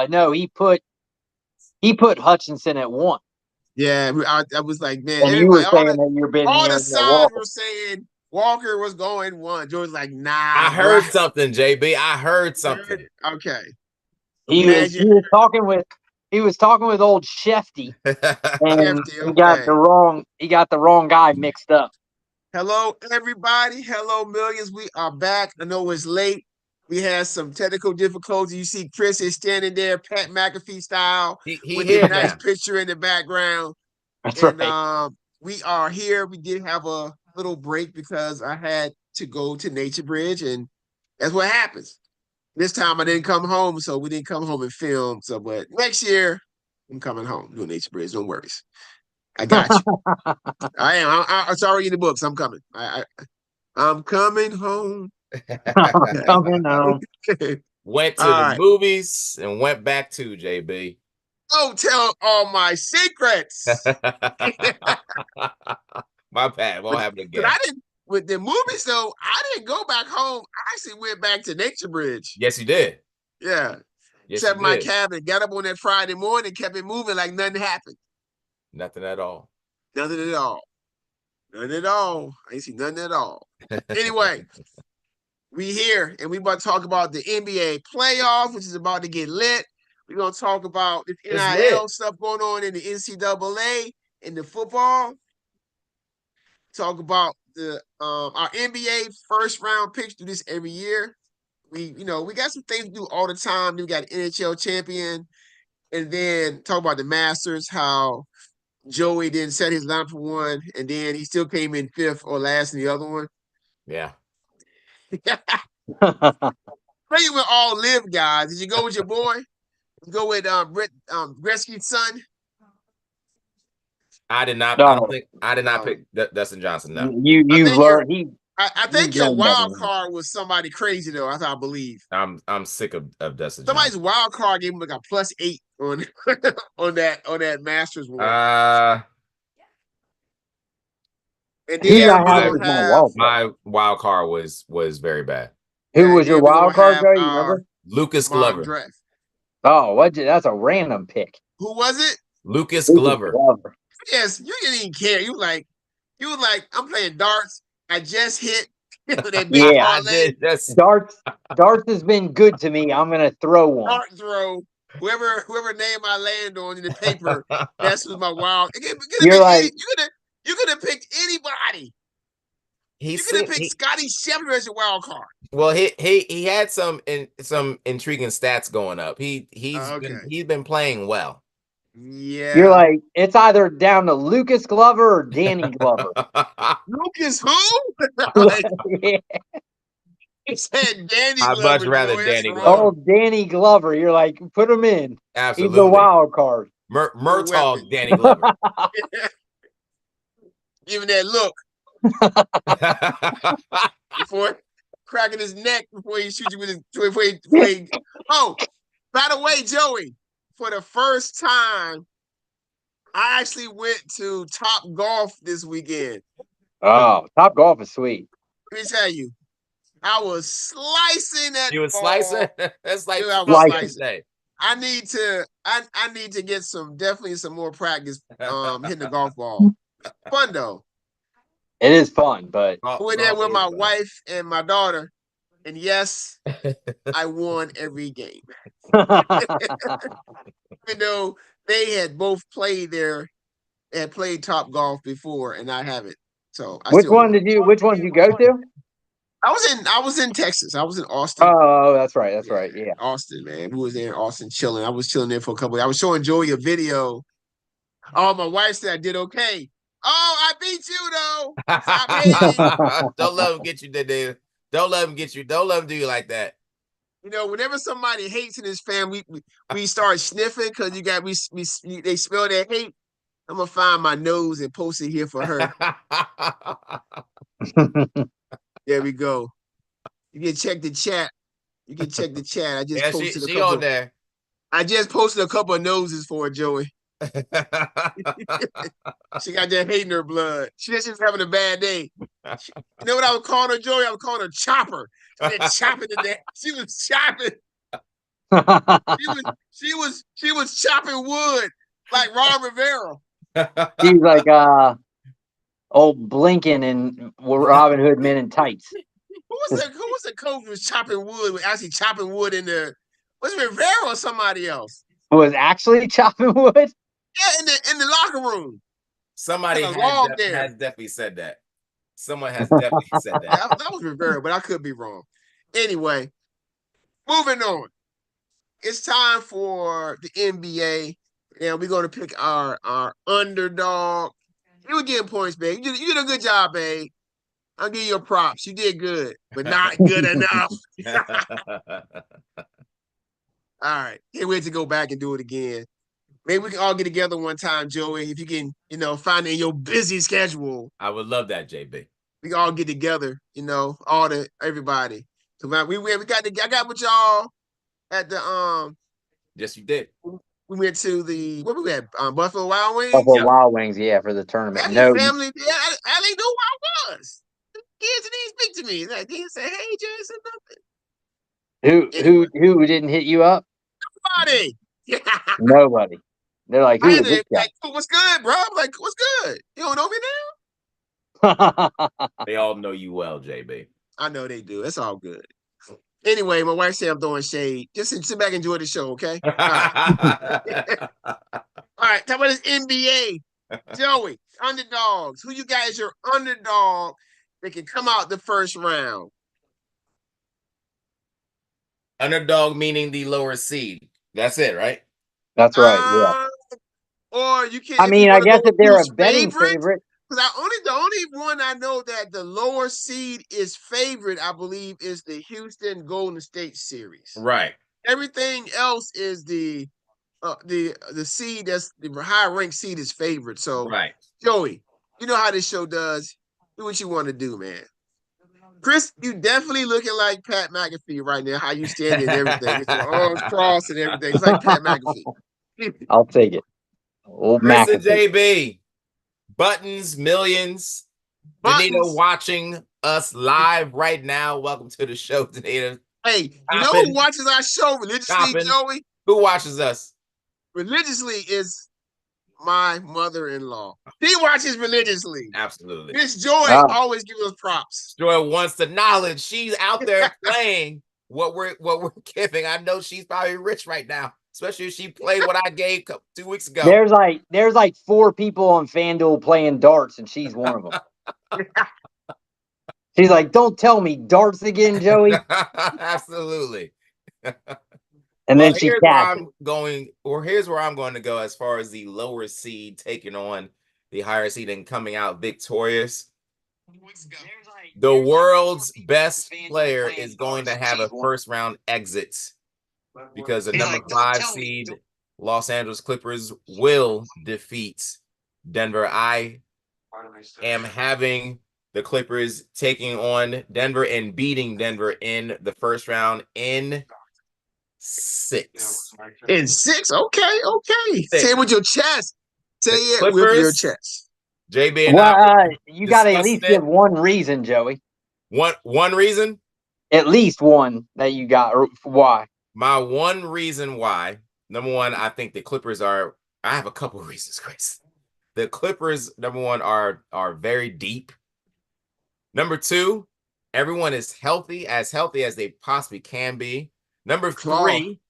No, he put Hutchinson at 1, Yeah, I was like, man, and you were everybody, saying that you've been all the hearing that signs Walker. were saying Walker was going 1. George's like, I nah, bro. heard something, JB. I heard something. Okay. I'm He glad was you he was talking with old Shefty, and Hefty. he got Okay. the wrong guy mixed up. Hello, everybody. Hello, millions. We are back. I know it's late. We had some technical difficulties. You see Chris is standing there, Pat McAfee style, he with the here nice now. picture in the background. That's And right. we are here. We did have a little break because I had to go to Nature Bridge, and that's what happens. This time I didn't come home, so we didn't come home and film. So, but next year I'm coming home doing Nature Bridge. No worries. I got you. I am. It's already in the books. I'm coming. I'm coming home. Coming home. Went to All the right. movies and went back to JB. Don't tell all my secrets. My bad. Won't happen But again. I didn't with the movies though. I didn't go back home. I actually went back to Nature Bridge. Yes, you did. Yeah. Yes, Set you my did. cabin, got up on that Friday morning, kept it moving like nothing happened. Nothing at all. Nothing at all. Nothing at all. I ain't see nothing at all. Anyway, we here and we about to talk about the NBA playoffs, which is about to get lit. We're gonna talk about the It's NIL lit. stuff going on in the NCAA and the football. Talk about the our NBA first round picks. Do this every year. We got some things to do all the time. We got NHL champion, and then talk about the Masters. How Joey didn't set his line for one, and then he still came in 5th or last in the other one. Yeah. Where you with all live guys? Did you go with your boy? You go with Gretzky's son? I did not. I don't No, think I did not No. pick Dustin Johnson. No. you I you think your learned I you've think your learned better wild than that. card was somebody crazy though. I believe I'm sick of Dustin somebody's Johnson. wild card gave him like a +8 on on that Masters one. And Who did then I we're have My gonna as my have wild card? my wild card was very bad. Who was and your then we're wild gonna card, have Joe? You our remember? Lucas mock Glover. draft. Oh, that's a random pick. Who was it? Lucas Lucas Glover. Glover. Yes, you didn't even care. You were like, I'm playing darts. I just hit that big Yeah, I parlay. did. That's Darts has been good to me. I'm gonna throw one. Dart throw. Whoever name I land on in the paper, that's who's my wild. You're like, You could have picked anybody. You could have picked Scotty Scheffler as your wild card. well, he had some intriguing stats going up. He's been playing well. Yeah. you're like, it's either down to Lucas Glover or Danny Glover. Lucas who? Like, Yeah. he said Danny I'd Glover. much rather Joey, Danny that's Glover. wrong. Oh, Danny Glover. You're like, put him in. Absolutely. He's the wild card. Murtaugh Danny Glover. Giving that look before cracking his neck before he shoots you with his before he. Oh, by the way, Joey, for the first time, I actually went to Top Golf this weekend. Oh, Top Golf is sweet. Let me tell you, I was slicing that. You was ball. slicing? That's like Dude, I was slicing. I need to get definitely some more practice hitting the golf ball. Fun though. It is fun, but I went there with my wife and my daughter, and yes, I won every game. Even though they had both played Top Golf before, and I haven't. So which one did you go to? I was in Texas. I was in Austin. Oh, that's right. That's right. Yeah. Austin, man. We was there in Austin chilling. I was chilling there for a couple of days. I was showing Joey a video. Oh, my wife said I did okay. Oh, I beat you though. Stop hating. Don't let him get you, dude. Don't let him get you. Don't let him do you like that. You know, whenever somebody hates in his family, we start sniffing because they smell that hate. I'm gonna find my nose and post it here for her. There we go. You can check the chat. I just posted a couple. On there. I just posted a couple of noses for her, Joey. She got that hate in her blood. She's having a bad day. You know what I was calling her, Joey? I was calling her Chopper. She was chopping. She was chopping wood like Ron Rivera. She's like old Blinken and Robin Hood Men in Tights. Who was the coach who was chopping wood? Actually chopping wood in the was it Rivera or somebody else? Who was actually chopping wood? Yeah, in the locker room. Somebody has definitely said that. Someone has definitely said that. That was Rivera, but I could be wrong. Anyway, moving on. It's time for the NBA, and we're going to pick our underdog. You were getting points, babe. You did a good job, babe. I'll give you your props. You did good, but not good enough. All right. Can't wait to go back and do it again. Maybe we can all get together one time, Joey. If you can, find it in your busy schedule. I would love that, JB. We can all get together, everybody. So I got with y'all at the Yes, you did. We went to what we had? Buffalo Wild Wings. Buffalo Wild Wings, yeah, for the tournament. No family. Yeah, I didn't know who I was. The kids didn't speak to me. Like, they didn't say, "Hey, Jason," nothing. Who didn't hit you up? Nobody. Nobody. They're like, who's this guy? Like, what's good, bro? I'm like, what's good? You don't know me now? They all know you well, JB. I know they do. It's all good. Anyway, my wife said I'm throwing shade. Just sit back and enjoy the show, okay? All right. All right, talk about this NBA. Joey, underdogs. Who you guys your underdog that can come out the first round? Underdog meaning the lower seed. That's it, right? That's right, yeah. Or you can. I mean, I guess if they're a betting favorite. Because the only one I know that the lower seed is favorite, I believe, is the Houston Golden State series. Right. Everything else is the seed that's the high ranked seed is favorite. So, right, Joey, you know how this show does. Do what you want to do, man. Chris, you definitely looking like Pat McAfee right now. How you standing and everything, with your arms crossed and everything. It's like Pat McAfee. I'll take it. Old Chris McAfee. And JB. Buttons, millions. Danita watching us live right now. Welcome to the show, Danita. Hey, you know who watches our show religiously, Joey? Who watches us? Religiously is my mother-in-law. She watches religiously. Absolutely. Miss Joy always gives us props. Joy wants the knowledge. She's out there playing what we're giving. I know she's probably rich right now. Especially if she played what I gave 2 weeks ago. There's like 4 people on FanDuel playing darts, and she's one of them. She's like, "Don't tell me darts again, Joey." Absolutely. And then she here's where I'm going to go as far as the lower seed taking on the higher seed and coming out victorious. The world's best player is going to have a first round exit. Because the number 5 seed Los Angeles Clippers will defeat Denver. I am having the Clippers taking on Denver and beating Denver in the first round in 6. In 6? Okay. 6. Say it with your chest. Say it with your chest. JB and you got to at least give one reason, Joey. One reason? At least one that you got. Or why? My one reason why, number one, I think the Clippers I have a couple of reasons, Chris. The Clippers, number one, are very deep. Number 2, everyone is healthy as they possibly can be. Number 3,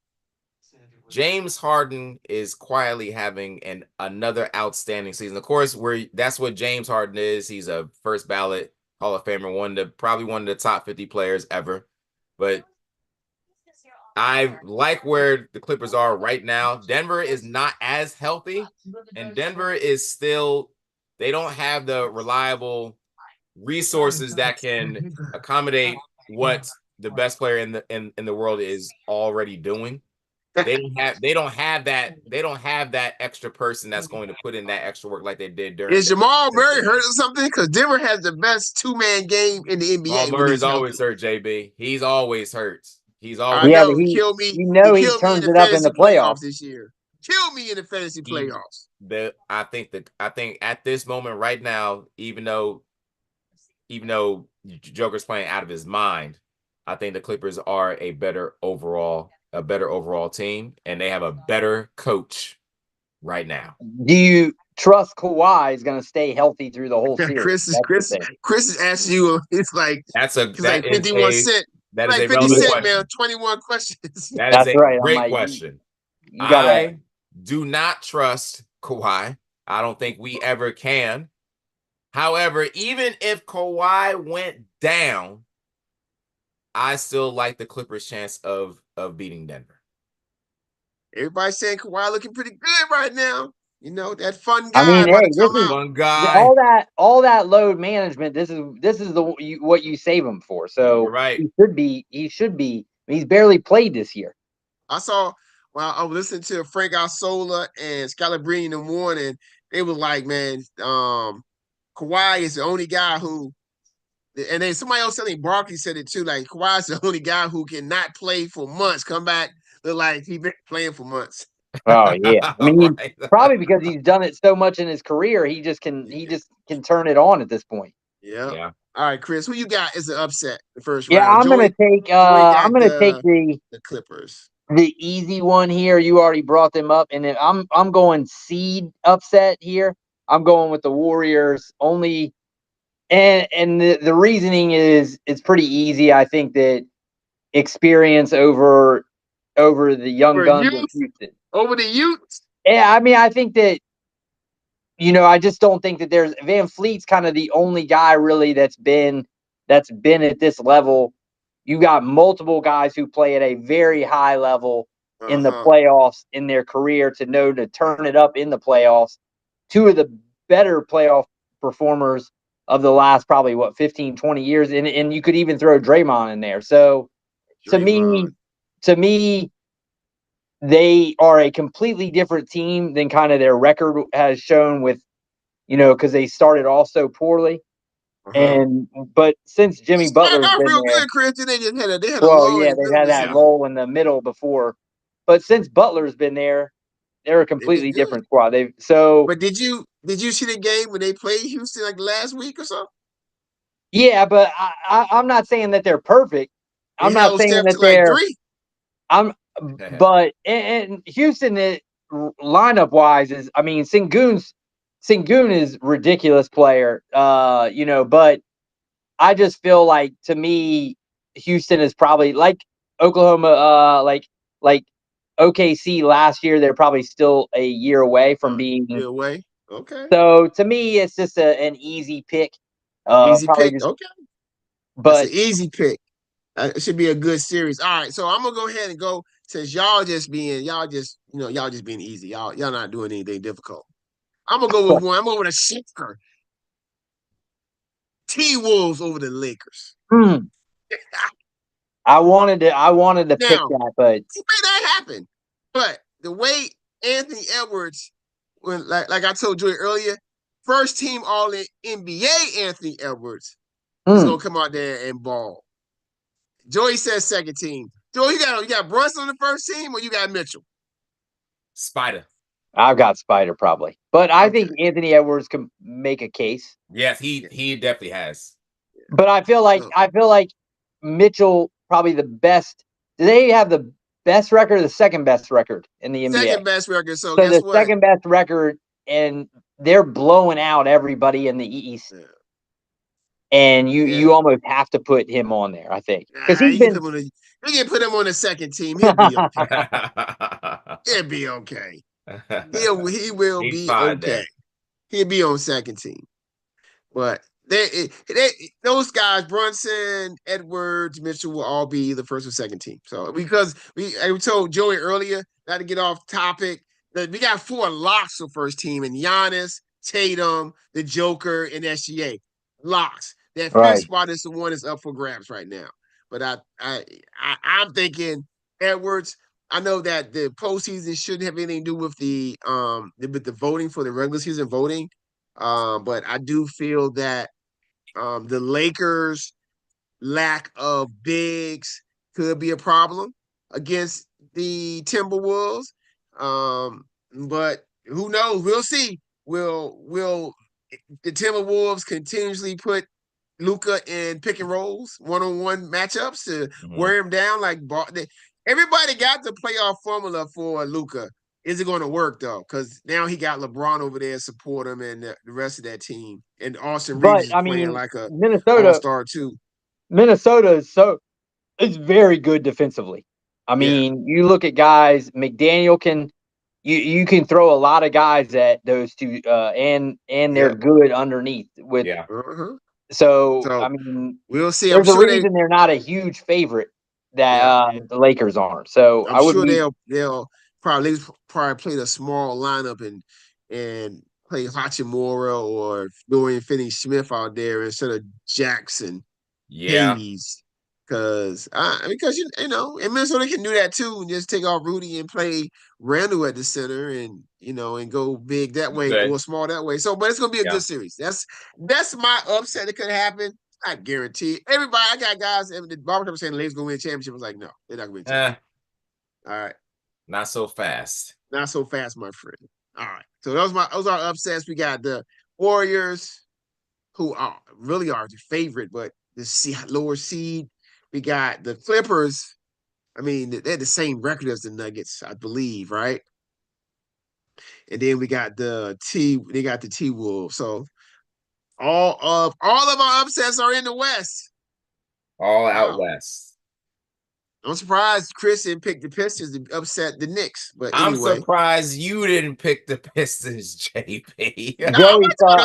James Harden is quietly having another outstanding season. Of course, that's what James Harden is. He's a first ballot Hall of Famer, probably one of the top 50 players ever. But I like where the Clippers are right now. Denver is not as healthy, and Denver is still, they don't have the reliable resources that can accommodate what the best player in the world is already doing. They don't have that extra person that's going to put in that extra work like they did during. Is Jamal Murray hurt or something? Because Denver has the best 2-man game in the NBA. Jamal Murray's always hurt, JB. He's always hurt. He's always he killed me. You know he turns it up in the playoffs this year. Kill me in the fantasy playoffs. I think at this moment right now, even though Joker's playing out of his mind, I think the Clippers are a better overall a better overall team, and they have a better coach right now. Do you trust Kawhi is going to stay healthy through the whole series? Chris is That's the Chris. thing. Chris is asking you. It's like That 51 is cent. that is Like a 50 relevant cent, question. man. 21 questions. That is That's a right. I'm great like, question. You got to. I do not trust Kawhi. I don't think we ever can. However, even if Kawhi went down, I still like the Clippers' chance of beating Denver. Everybody's saying Kawhi looking pretty good right now. You know, that fun I guy mean, about hey, to this come is- out. Fun guy. all that load management. This is what you save him for. So You're right. he should be. He's barely played this year. I saw while I was listening to Frank Isola and Scalabrine in the morning, they was like, man, Kawhi is the only guy who, and then somebody else, I think Barkley said it too, like Kawhi is the only guy who cannot play for months, come back, look like he been playing for months. Oh yeah, I mean, Right. probably because he's done it so much in his career, he just can turn it on at this point. Yeah. Yeah. All right, Chris, who you got as an upset the first Yeah, round? I'm gonna take. got I'm gonna take the Clippers. the easy one here. You already brought them up, and then I'm going seed upset here. I'm going with the Warriors only, and the reasoning is it's pretty easy. I think that experience over the young For guns of youth? Houston. Over the Utes? Yeah, I mean, I think that I just don't think that there's Van Fleet's kind of the only guy really that's been at this level. You got multiple guys who play at a very high level in the playoffs in their career to know to turn it up in the playoffs. Two of the better playoff performers of the last probably 15, 20 years. And you could even throw Draymond in there. So to me, they are a completely different team than kind of their record has shown with, because they started off so poorly. But since Jimmy Butler's been real there, good, Chris. They just had a they've lull. had that lull in the middle before. But since Butler's been there, they're a completely different squad. But did you see the game when they played Houston like last week or so? Yeah, but I'm not saying that they're perfect. I'm not saying that they're. But and Houston lineup wise is, I mean, Sengun is ridiculous player. But I just feel like, to me, Houston is probably like Oklahoma, like OKC last year. They're probably still a year away from being. Year away. Okay. So to me, it's just an easy pick. Easy pick. Okay. But it's an easy pick. It should be a good series. All right, so I'm gonna go ahead and go, since y'all just being easy. Y'all not doing anything difficult. I'm gonna go with one. I'm going with a shaker. T-Wolves over the Lakers. I wanted to pick that, but it may not happen. But the way Anthony Edwards, like I told Joey earlier, first team All NBA Anthony Edwards is gonna come out there and ball. Joey says second team. Joey, you got Brunson on the first team, or you got Mitchell? Spider. I've got Spider probably, but I think Anthony Edwards can make a case. Yes, he definitely has. But I feel like Mitchell probably the best. Do they have the best record or the second best record in the NBA? Second best record. So guess the what? Second best record, and they're blowing out everybody in the East. Yeah. And you almost have to put him on there, I think, because you can put him on the second team. He'll be okay. He'll be okay. He will be okay. There. He'll be on second team. But those guys, Brunson, Edwards, Mitchell, will all be the first or second team. So because I told Joey earlier, not to get off topic, that we got 4 locks for first team, and Giannis, Tatum, the Joker, and SGA. Locks. That fifth spot is the one that's up for grabs right now. But I'm thinking Edwards. I know that the postseason shouldn't have anything to do with the voting for the regular season voting. But I do feel that the Lakers' lack of bigs could be a problem against the Timberwolves. But who knows? We'll see. Will the Timberwolves continuously put Luka in pick and rolls, one-on-one matchups to wear him down? Like Everybody got the playoff formula for Luka. Is it going to work though? Because now he got LeBron over there to support him and the rest of that team. And Austin Reeves But is I playing mean, like a Minnesota, all-star too. Minnesota is very good defensively. I Yeah. mean, you look at guys, McDaniel you can throw a lot of guys at those two, and they're Yep. good underneath with. Yeah. Uh-huh. So I So mean, we'll see. I'm there's a sure they. reason they're not a huge favorite that Yeah. the Lakers aren't. So I'm I would sure be. they'll probably play a small lineup and play Hachimura or Dorian Finney-Smith out there instead of Jackson Yeah. Hayes. Because you know, and Minnesota can do that too, and just take off Rudy and play Randall at the center, and and go big that way Good. or small that way. So, but it's gonna be a Yeah. good series. That's my upset that could happen. Not guaranteed. Everybody, I got guys. The barbershop saying the Lakers gonna win a championship. I was like, no, they're not gonna win a championship. All right, Not so fast. not so fast, my friend. All right, so those are upsets. We got the Warriors, who are the favorite, but the lower seed. We got the Clippers. I mean, they're the same record as the Nuggets, I believe, right? And then we got they got the T-Wolves. So all of our upsets are in the West. All out Wow. west. I'm surprised Chris didn't pick the Pistons to upset the Knicks. But I'm anyway. surprised you didn't pick the Pistons, JP.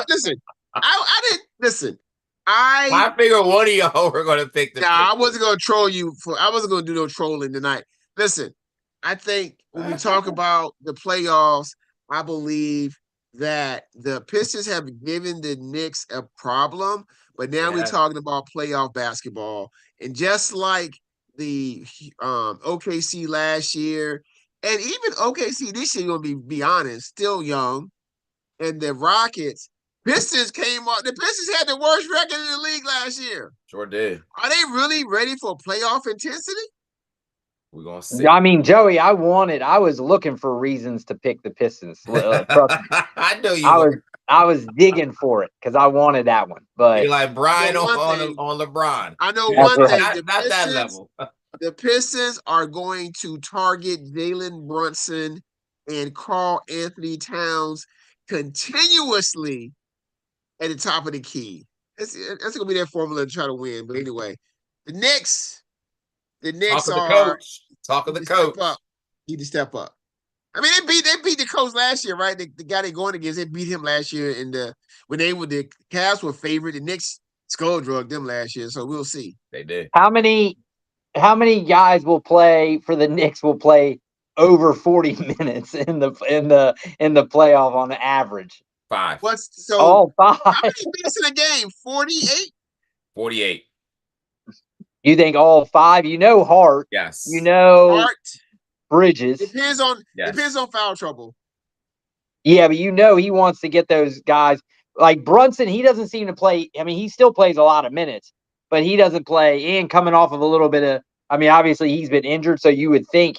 Listen. I didn't listen. I figured one of y'all were going to pick the Pistons. I wasn't going to troll you I wasn't going to do no trolling tonight. Listen, I think when we talk about the playoffs, I believe that the Pistons have given the Knicks a problem, but now we're talking about playoff basketball. And just like the OKC last year, and even OKC this year, gonna be honest, still young, and the Rockets, Pistons came up. The Pistons had the worst record in the league last year. Sure did. Are they really ready for playoff intensity? We're gonna see. I mean, Joey, I was looking for reasons to pick the Pistons. I know you were. I was digging for it because I wanted that one. But you're like Brian on LeBron. I know one thing. Not that level. The Pistons are going to target Jalen Brunson and Karl Anthony Towns continuously at the top of the key. That's going to be their formula to try to win. But anyway, the Knicks Talk of the coach. Need to step up. I mean, they beat the coach last year, right? The guy they're going against, they beat him last year when the Cavs were favored. The Knicks skull drugged them last year, so we'll see. They did. How many guys will play for the Knicks will play over 40 minutes in the playoff on the average? 5. All 5. How many minutes in a game? 48? 48. You think all 5? You know Hart. Yes. You know Hart. Bridges. Depends on foul trouble. Yeah, but he wants to get those guys like Brunson. He doesn't seem to play. I mean, he still plays a lot of minutes, but he doesn't play. And coming off of a little bit of, I mean, obviously he's been injured, so you would think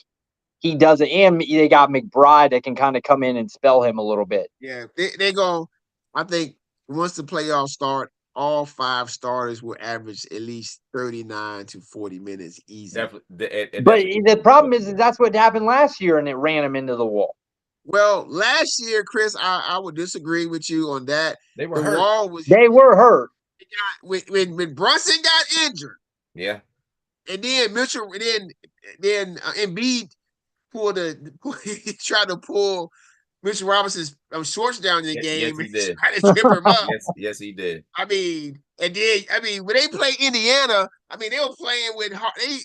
he doesn't. And they got McBride that can kind of come in and spell him a little bit. Yeah, they go. I think once the playoffs start, all 5 starters will average at least 39 to 40 minutes easy. Definitely. But the problem is that's what happened last year, and it ran him into the wall. Well, last year, Chris, I would disagree with you on that. They were hurt. They were hurt. When Brunson got injured. Yeah. And then Mitchell, then Embiid he tried to pull Mitchell Robinson's shorts down in the game. Yes, he did. Tried to trip him up. Yes, he did. I mean, when they play Indiana, I mean, they were playing with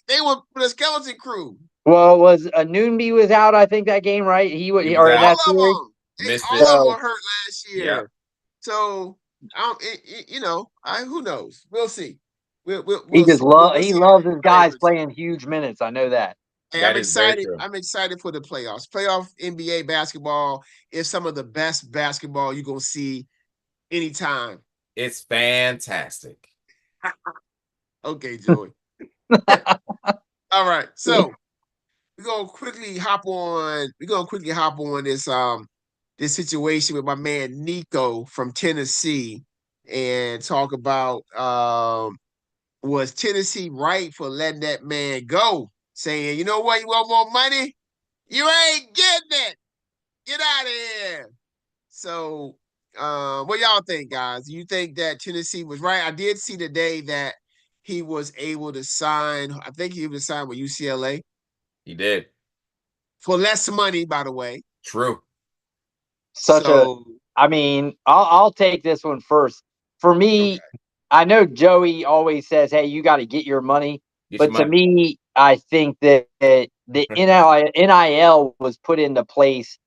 they were with a skeleton crew. Well, was Noonby was out? I think that game, right? He was. All of them were hurt last year. Yeah. So who knows? We'll see. He loves his guys playing huge minutes. I know that. And I'm excited. I'm excited for the playoffs. Playoff NBA basketball is some of the best basketball you're gonna see anytime. It's fantastic. Okay, Joey. All right, so we're gonna quickly hop on this situation with my man Nico from Tennessee and talk about was Tennessee right for letting that man go? saying, you know what, you want more money? You ain't getting it. Get out of here. So, what y'all think, guys? You think that Tennessee was right? I did see today that he was able to sign. I think he was signed with UCLA He did. for less money, by the way. True. I mean, I'll take this one first. For me, Okay. I know Joey always says, "Hey, you got to get your money," Get but your to money. me, I think that the NIL was put into place.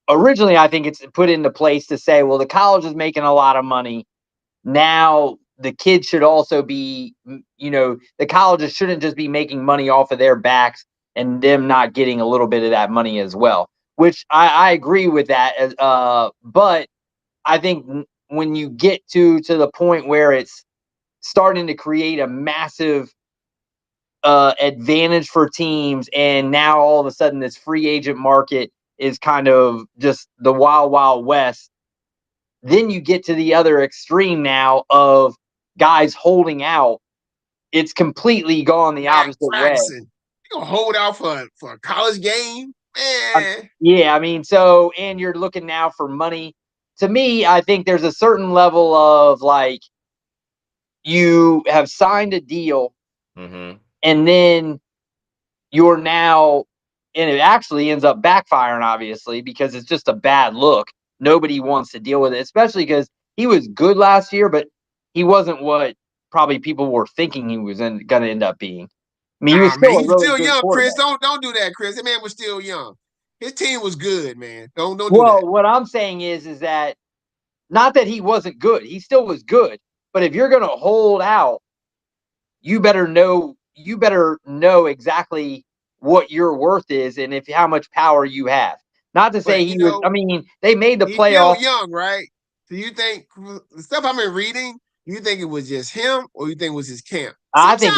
Originally, I think it's put into place to say, well, the college is making a lot of money. Now the kids should also be, the colleges shouldn't just be making money off of their backs and them not getting a little bit of that money as well, which I agree with that. But I think when you get to the point where it's starting to create a massive advantage for teams, and now all of a sudden this free agent market is kind of just the wild, wild west. Then you get to the other extreme now of guys holding out. It's completely gone the opposite way. You gonna hold out for a college game, man? Yeah, I mean, so and you're looking now for money. To me, I think there's a certain level of like you have signed a deal, and then you're now, and it actually ends up backfiring, obviously, because it's just a bad look. Nobody wants to deal with it, especially because he was good last year, but he wasn't what probably people were thinking he was going to end up being. I mean, he was Nah, man, still a he's really still good young, Chris. quarterback. Don't do that, Chris. That man was still young. His team was good, man. Don't do Well, that. what I'm saying is that not that he wasn't good. He still was good. But if you're going to hold out, you better know exactly what your worth is and if how much power you have. Not to say But he was. I mean, they made the he's still playoffs. young, right? Do you think the stuff I've been reading? You think it was just him, or you think it was his camp? I think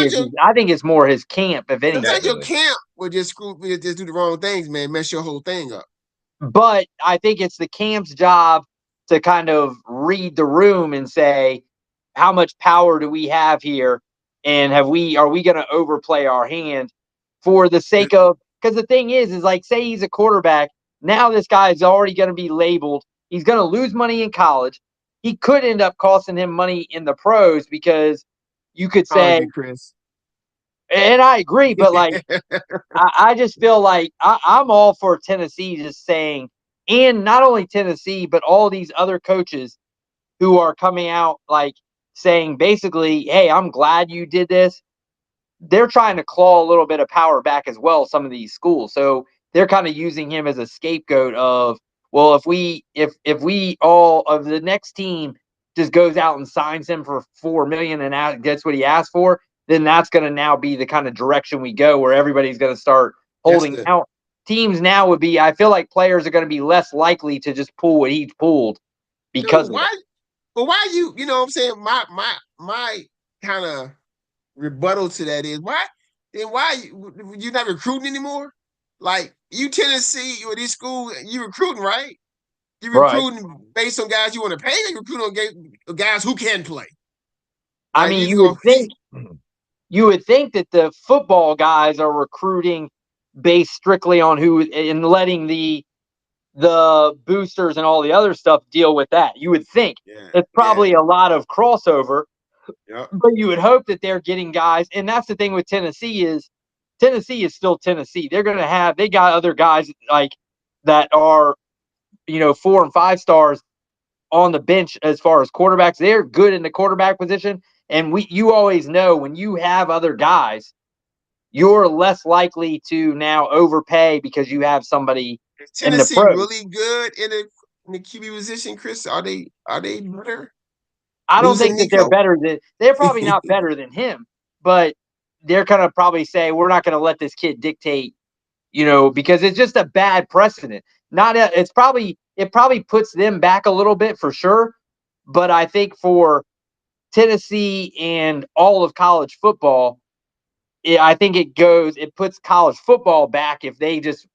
it's more his camp, if anything. Sometimes your camp will just just do the wrong things, man, mess your whole thing up. But I think it's the camp's job to kind of read the room and say, how much power do we have here? And are we going to overplay our hand for the sake of, because the thing is like, say he's a quarterback. Now this guy is already going to be labeled. He's going to lose money in college. He could end up costing him money in the pros because you could say, Chris. And I agree, but like, I just feel like I'm all for Tennessee just saying, and not only Tennessee, but all these other coaches who are coming out like saying basically, hey, I'm glad you did this. They're trying to claw a little bit of power back as well, some of these schools. So they're kind of using him as a scapegoat of, well, if we all of the next team just goes out and signs him for $4 million and gets what he asked for, then that's going to now be the kind of direction we go where everybody's going to start holding out. Teams now would be, I feel like players are going to be less likely to just pull what he pulled because why? But why you know what I'm saying? My kind of rebuttal to that is why you not recruiting anymore? Like you Tennessee or these schools, you recruiting, right? You recruiting based on guys you want to pay, or you recruiting on guys who can play. I mean, you would think that the football guys are recruiting based strictly on who and letting the boosters and all the other stuff deal with that. You would think it's probably a lot of crossover, but you would hope that they're getting guys. And that's the thing with Tennessee is still Tennessee. They got other guys like that are, 4 and 5 stars on the bench as far as quarterbacks. They're good in the quarterback position. And you always know when you have other guys, you're less likely to now overpay because you have somebody in the pros. Really good in the QB position, Chris? Are they better? I don't think that they're better than they're probably not better than him, but they're gonna probably say we're not gonna let this kid dictate, because it's just a bad precedent. It probably puts them back a little bit for sure, but I think for Tennessee and all of college football, I think it puts college football back if they just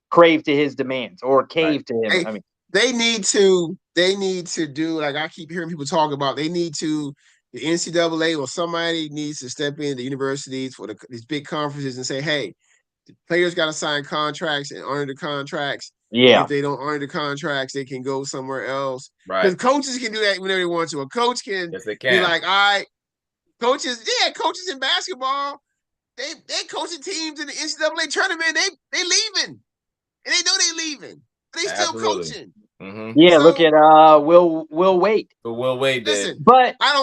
crave to his demands or cave to him. Hey, I mean, they need to do, like I keep hearing people talk about, they need to the NCAA or somebody needs to step in the universities for these big conferences and say, hey, the players got to sign contracts and honor the contracts. Yeah. If they don't honor the contracts, they can go somewhere else. Right. Because coaches can do that whenever they want to. A coach can Yes, they be can. like, all right, coaches in basketball, they coaching teams in the NCAA tournament. They leaving, and they know they leaving. But they still Absolutely. coaching. Mhm. Yeah, So- look at Will Wade. But Will Wade did. Listen, But I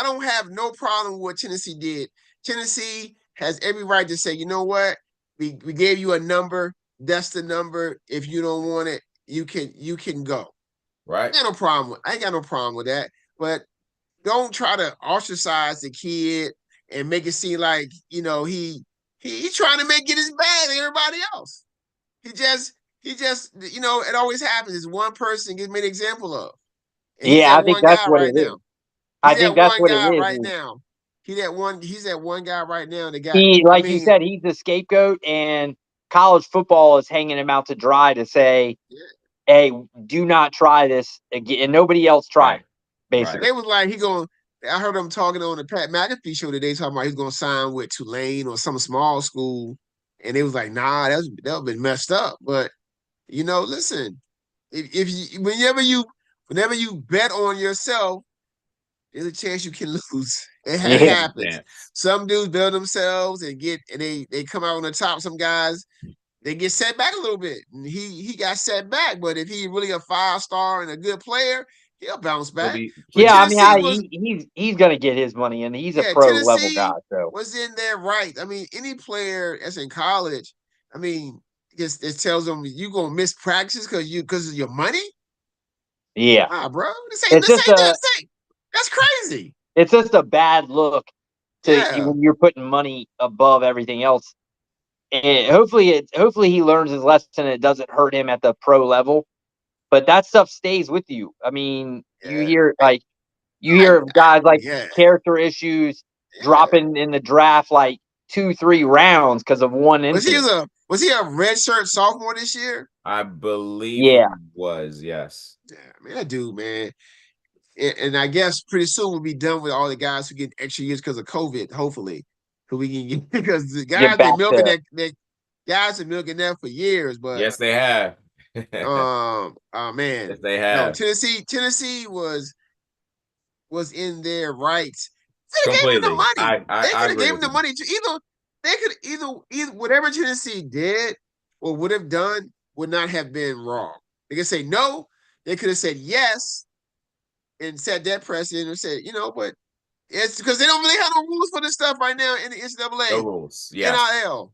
don't have no problem with what Tennessee did. Tennessee has every right to say, you know what? We gave you a number. That's the number. If you don't want it, you can go. Right. I ain't got no problem with that. But don't try to ostracize the kid and make it seem like, you know, he's trying to get his bag than everybody else. He just, you know, it always happens. Is one person gets made an example of. And he's yeah, that I think one that's guy what right it is. now. I He's think that that's one what guy it is. right now. He's that one guy right now that got. He, like I you mean, said, he's the scapegoat, and college football is hanging him out to dry to say, Yeah. "Hey, do not try this again." And nobody else tried, Right. basically. they was like I heard him talking on the Pat McAfee show today, talking about he's gonna sign with Tulane or some small school, and they was like, nah, that would been messed up. But you know, listen, if you whenever you bet on yourself, there's a chance you can lose. It Yeah. happens. Yeah. Some dudes build themselves and they come out on the top. Some guys they get set back a little bit. And he got set back, but if he's really a 5-star and a good player, he'll bounce He'll back. be Yeah, I Tennessee mean, he's gonna get his money, and he's a pro level Tennessee guy. So was in their right. I mean, any player that's in college, I mean, it tells them you gonna miss practices because of your money. yeah, Ah, bro, It's just that's crazy. it's just a bad look to Yeah. when you're putting money above everything else. And hopefully he learns his lesson and it doesn't hurt him at the pro level. But that stuff stays with you. I mean, you Yeah. hear of guys like Yeah. character issues dropping in the draft like 2-3 rounds because of one incident. Was he a redshirt sophomore this year? I believe Yeah. he was, yes. Yeah, man, that dude, man. And I guess pretty soon we'll be done with all the guys who get extra years because of COVID, hopefully. So we can get because the guys back been milking to- that guys are milking that for years, but Yes, they have. oh man. Yes, they No, have. Tennessee was in their rights. They gave him the Completely. money. I They could have agree gave him with the you. money to either whatever Tennessee did or would have done would not have been wrong. They could say no. They could have said yes and set that precedent and said, you know, but it's because they don't really have no rules for this stuff right now in the NCAA. No rules. Yeah. NIL.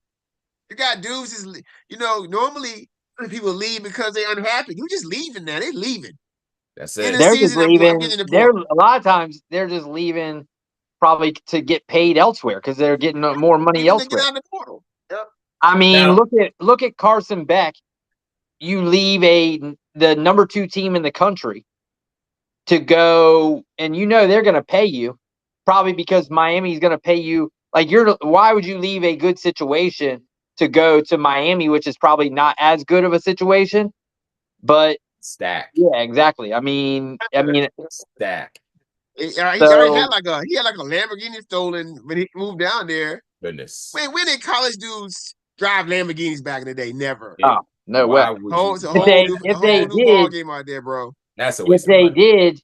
You got dudes normally people leave because they're unhappy. You just leaving now. They leaving. That's In it. the They're just season, I'm leaving. getting the They're portal. a lot of times they're just leaving probably to get paid elsewhere because they're getting more money Even to get elsewhere. out of the portal. Yep. I mean, Now- look at Carson Beck. You leave the number 2 team in the country to go, and they're going to pay you, probably because Miami's going to pay you. Like why would you leave a good situation to go to Miami, which is probably not as good of a situation? But Stack. yeah, exactly. I mean, Stack. He already had like a Lamborghini stolen when he moved down there. Goodness. Man, when did college dudes drive Lamborghinis back in the day? Never. Oh, no way. Why would you? It's a If whole they- new, if a they whole new ball did- game out there, bro. That's a If waste of they money. did,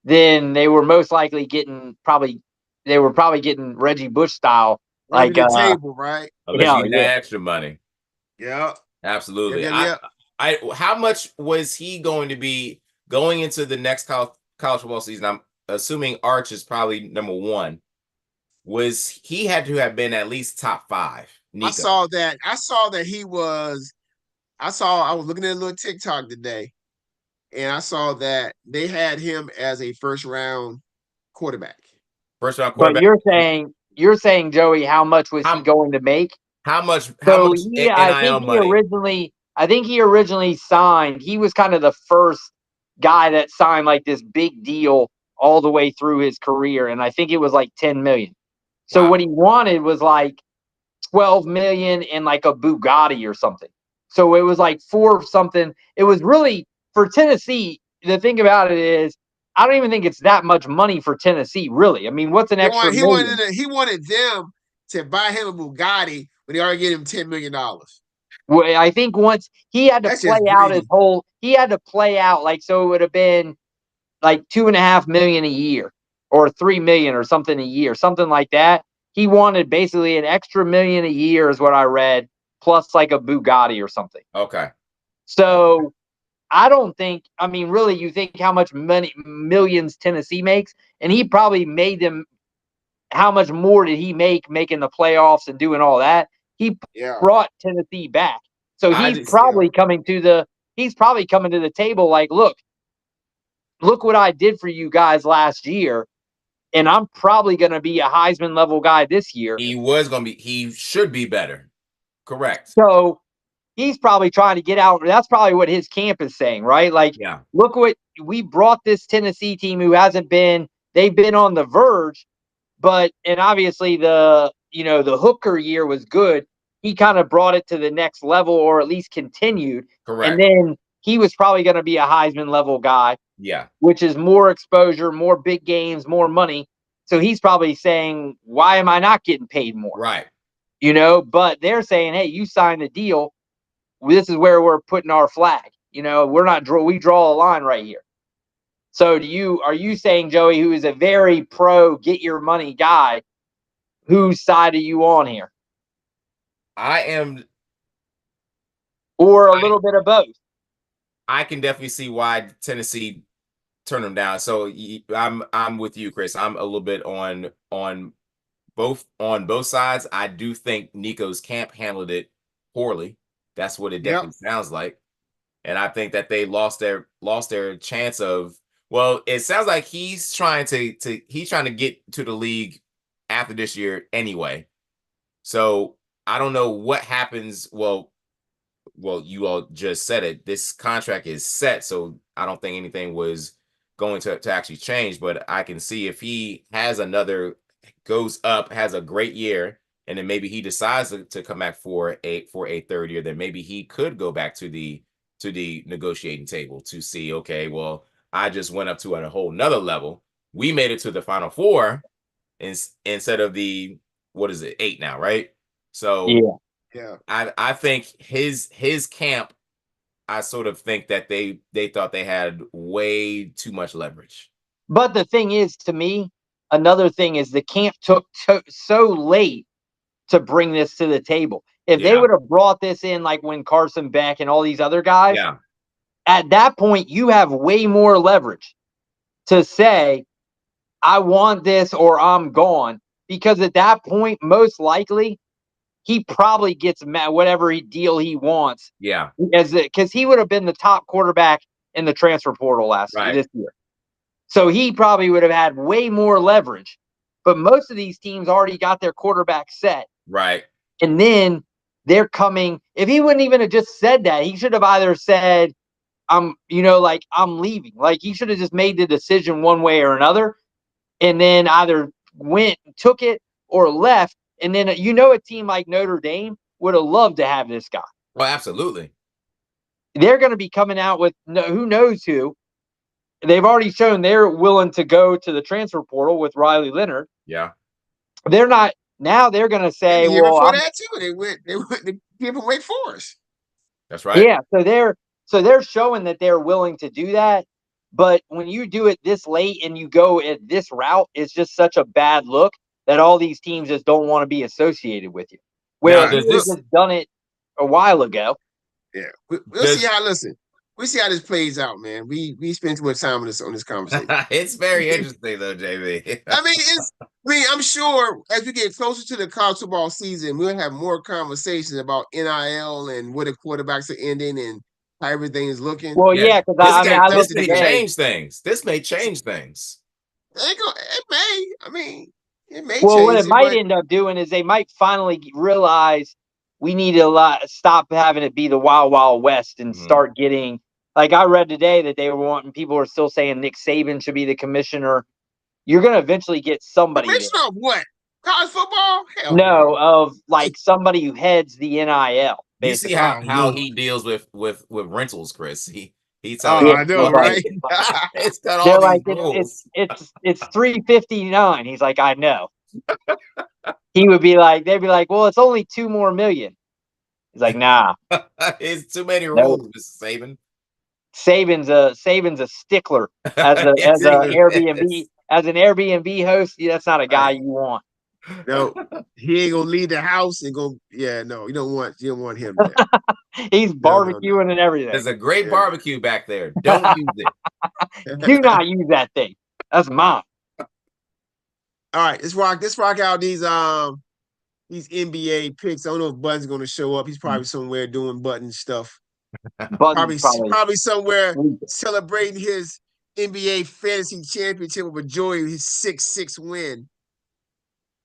then they were most likely getting Reggie Bush style. Under Like, the table, right? Unless Yeah, you get yeah. that extra money. Yeah. Absolutely. Yep. How much was he going to be going into the next college football season? I'm assuming Arch is probably number 1. He had to have been at least top 5? Nico. I saw that he was. I was looking at a little TikTok today, and I saw that they had him as a first round quarterback. First round but quarterback. you're saying, Joey, how much was he going to make? How much? So How much I think he originally signed. He was kind of the first guy that signed like this big deal all the way through his career, and I think it was like $10 million. So Wow. what he wanted was like $12 million and like a Bugatti or something. So it was like 4 something. It was really for Tennessee. The thing about it is I don't even think it's that much money for Tennessee, really. I mean, what's an extra He million? wanted them to buy him a Bugatti when they already gave him $10 million. Well, I think once he had to That's play just out his greedy. whole, he had to play out like, so it would have been like $2.5 million a year or $3 million or something a year, something like that. He wanted basically an extra million a year, is what I read, plus like a Bugatti or something. Okay. So I don't think, I mean, really, you think how much money, millions Tennessee makes, and he probably made them. How much more did he make making the playoffs and doing all that? He Yeah. brought Tennessee back. So he's just- probably coming to the table like, look what I did for you guys last year, and I'm probably going to be a Heisman level guy this year. He should be better. Correct. So he's probably trying to get out. That's probably what his camp is saying, right? Like, Yeah. look what we brought this Tennessee team who they've been on the verge, and obviously the Hooker year was good. He kind of brought it to the next level, or at least continued. Correct. And then he was probably going to be a Heisman level guy. Yeah. Which is more exposure, more big games, more money. So he's probably saying, why am I not getting paid more? Right. But they're saying, hey, you signed a deal. This is where we're putting our flag. We draw a line right here. So are you saying, Joey, who is a very pro get your money guy, whose side are you on here? I am. Or a little bit of both. I can definitely see why Tennessee turned them down. So I'm with you, Chris. I'm a little bit on both sides. I do think Nico's camp handled it poorly. That's what it definitely sounds like. And I think that they lost their chance of, well, it sounds like he's trying to get to the league after this year anyway. So I don't know what happens. Well, you all just said it. This contract is set, so I don't think anything was going to actually change. But I can see if he goes up, has a great year, and then maybe he decides to come back for a third year, then maybe he could go back to the negotiating table to see, okay, well, I just went up to a whole nother level. We made it to the Final Four instead of the, what is it, 8 now, right? So yeah. I think his camp, I sort of think that they thought they had way too much leverage. But the thing is, to me, another thing is the camp took so late to bring this to the table. If they would have brought this in like when Carson Beck and all these other guys, at that point, you have way more leverage to say, I want this or I'm gone. Because at that point, most likely, he probably gets whatever deal he wants. Yeah. Because he would have been the top quarterback in the transfer portal this year. So he probably would have had way more leverage. But most of these teams already got their quarterback set. Right. And then they're coming. If he wouldn't even have just said that, he should have either said, I'm leaving. Like, he should have just made the decision one way or another. And then either took it or left. And then, a team like Notre Dame would have loved to have this guy. Well, absolutely. They're going to be coming out with who knows who. They've already shown they're willing to go to the transfer portal with Riley Leonard. Yeah. They're not. Now they're going to say, and the year before that too, they went to give away Forest. That's right. Yeah. So they're showing that they're willing to do that. But when you do it this late and you go at this route, it's just such a bad look that all these teams just don't want to be associated with you. Whereas if you just done it a while ago. Yeah. We'll see how this plays out, man. We spend too much time on this conversation. It's very interesting though, JB. I'm sure as we get closer to the college football season, we'll have more conversations about NIL and where the quarterbacks are ending and how everything is looking. Well, yeah, because this may change things. This may change things. It may. It may. Well, what it might end up doing is they might finally realize we need to stop having it be the Wild Wild West and start getting. Like I read today that they were wanting. People are still saying Nick Saban should be the commissioner. You're going to eventually get somebody. Commissioner of what? College football? Hell no, of like somebody who heads the NIL. You see how he deals with rentals, Chris. He Oh, telling I know, He's right? it's got they're all like, these rules. it's 359. He's like, I know. He would be like, they'd be like, well, it's only 2 more million. He's like, nah, It's too many no. rules, Mr. Saban. Saban's a stickler as a Yes, as a he Airbnb is. as an Airbnb host. That's not a guy you want. No, he ain't gonna leave the house and go. Yeah, no, you don't want him there. He's No. barbecuing and everything. There's a great Yeah. barbecue back there. Don't use it. Do not use that thing. That's mine. All right, let's rock out these NBA picks. I don't know if Button's gonna show up. He's probably somewhere doing Button stuff. Button's Probably somewhere celebrating his NBA fantasy championship with a joy of his 6-6 win.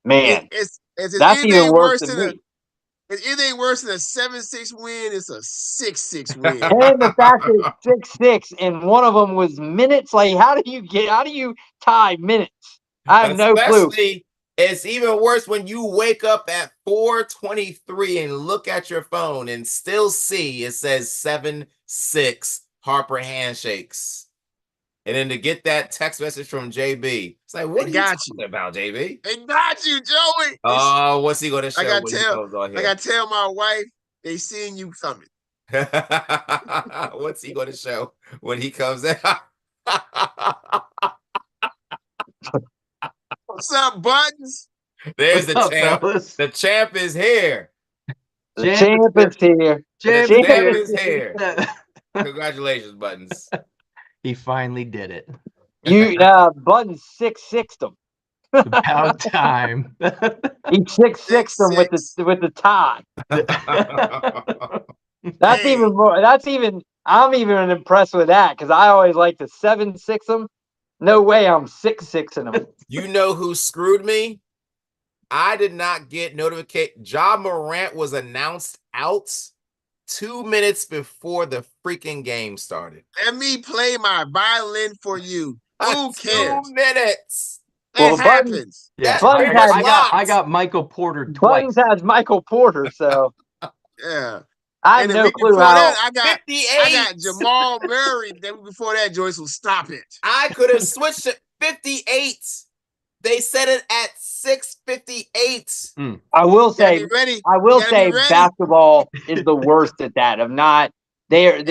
man. It's That's even worse than me. It's anything worse than a 7-6 win. It's a 6-6 win. And the fact that it's 6-6 and one of them was minutes. Like, how do you tie minutes? I have no clue. Especially, it's even worse when you wake up at 4:23 and look at your phone and still see it says 7-6 Harper handshakes. And then to get that text message from JB, it's like, what are you talking about, JB? They got you, Joey. Oh, what's he gonna show? I gotta tell my wife they seeing you coming. What's he gonna show when he comes out? What's up, Buttons? There's What's the up, champ. fellas? The champ is here. The champ is here. The Champ champ is is here. Congratulations, Buttons. He finally did it. You Button 6-6'd them. About time. He 6-6'd them with the tie. That's Hey. even more. I'm even impressed with that because I always like to 7-6 them. No way I'm 6-6ing them. You know who screwed me? I did not get notification. Ja Morant was announced out 2 minutes before the freaking game started. Let me play my violin for you. Who cares? 2 minutes. It happens. Yeah, Buttons I got Michael Porter twice. Buttons has Michael Porter, so Yeah. I have And the no week clue before how. that, I got 58. Jamal Murray. The week before that, Joyce will stop it. I could have switched it. 58. They said it at 6:58. I will say, Get ready. I will gotta say, be ready. basketball is the worst at that. Of not, they're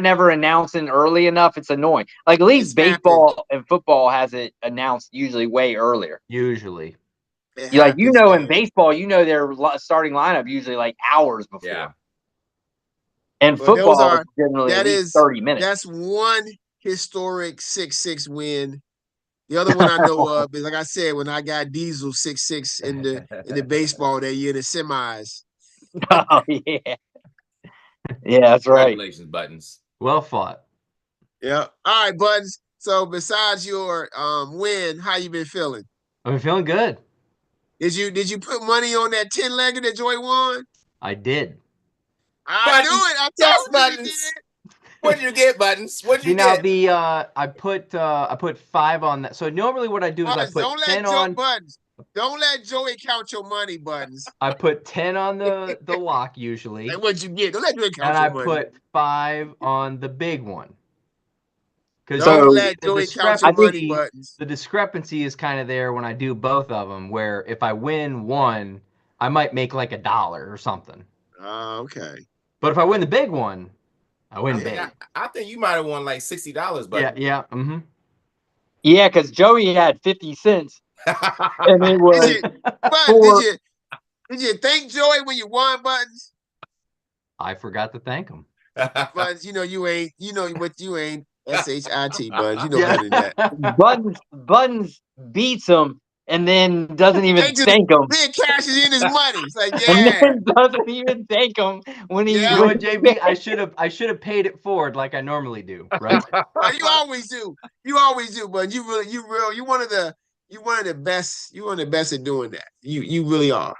never announcing early enough. It's annoying. Like at least It's baseball and football has it announced usually way earlier. Usually. It In happens, baseball, their starting lineup usually like hours before. Yeah. And Well, those football are- is generally that at least is- 30 minutes. That's one historic 6-6 win. The other one I know of is, like I said, when I got Diesel 6-6 in the baseball that year, the semis. Oh yeah, yeah, that's right. Congratulations, Buttons. Well fought. Yeah. All right, Buttons. So besides your win, how you been feeling? I've been feeling good. Did you put money on that 10-legger that Joy won? I did. I Buttons. knew it. I Yes, told you he Buttons. did. What did you get, Buttons? What did See you now get? I put 5 on that. So normally what I do is I Buttons, put 10 on. Buttons. Don't let Joey count your money, Buttons. I put 10 on the lock usually, And what'd you get? Don't let Joey count and your I money. put 5 on the big one. Because Don't So, let Joey count your money, Buttons. the discrepancy is kind of there when I do both of them. Where if I win one, I might make like $1 or something. Okay. But if I win the big one, I win I, big. think I think you might have won like $60, Buttons. Yeah. Mm-hmm. Yeah, because Joey had 50 cents, and it was Did you, Buttons, did you thank Joey when you won, Buttons? I forgot to thank him. Buttons, you ain't SHIT, Buttons. You know better than that. Buttons beats him and then doesn't even thank him. Then cashes in his money. It's like, And yeah. then doesn't even thank him when he. Yeah. You know what, JB? I should have paid it forward like I normally do, right? Well, you always do. You always do, but you one of the best. You one of the best at doing that. You really are.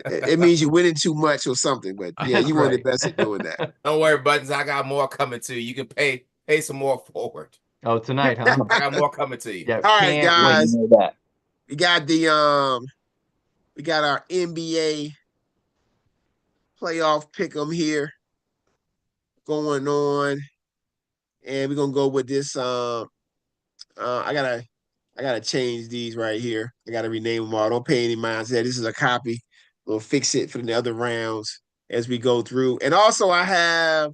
It means you're winning too much or something, but yeah, you one of the Right. best at doing that. Don't worry, Buttons. I got more coming to you. You can pay some more forward. Oh, tonight, huh? I got more coming to you. Yeah. All right, can't guys. wait. know that. We got we got our NBA playoff pick'em here. going on. And we're gonna go with this. I gotta change these right here. I gotta rename them all. Don't pay any mind to that. This is a copy. We'll fix it for the other rounds as we go through. And also, I have,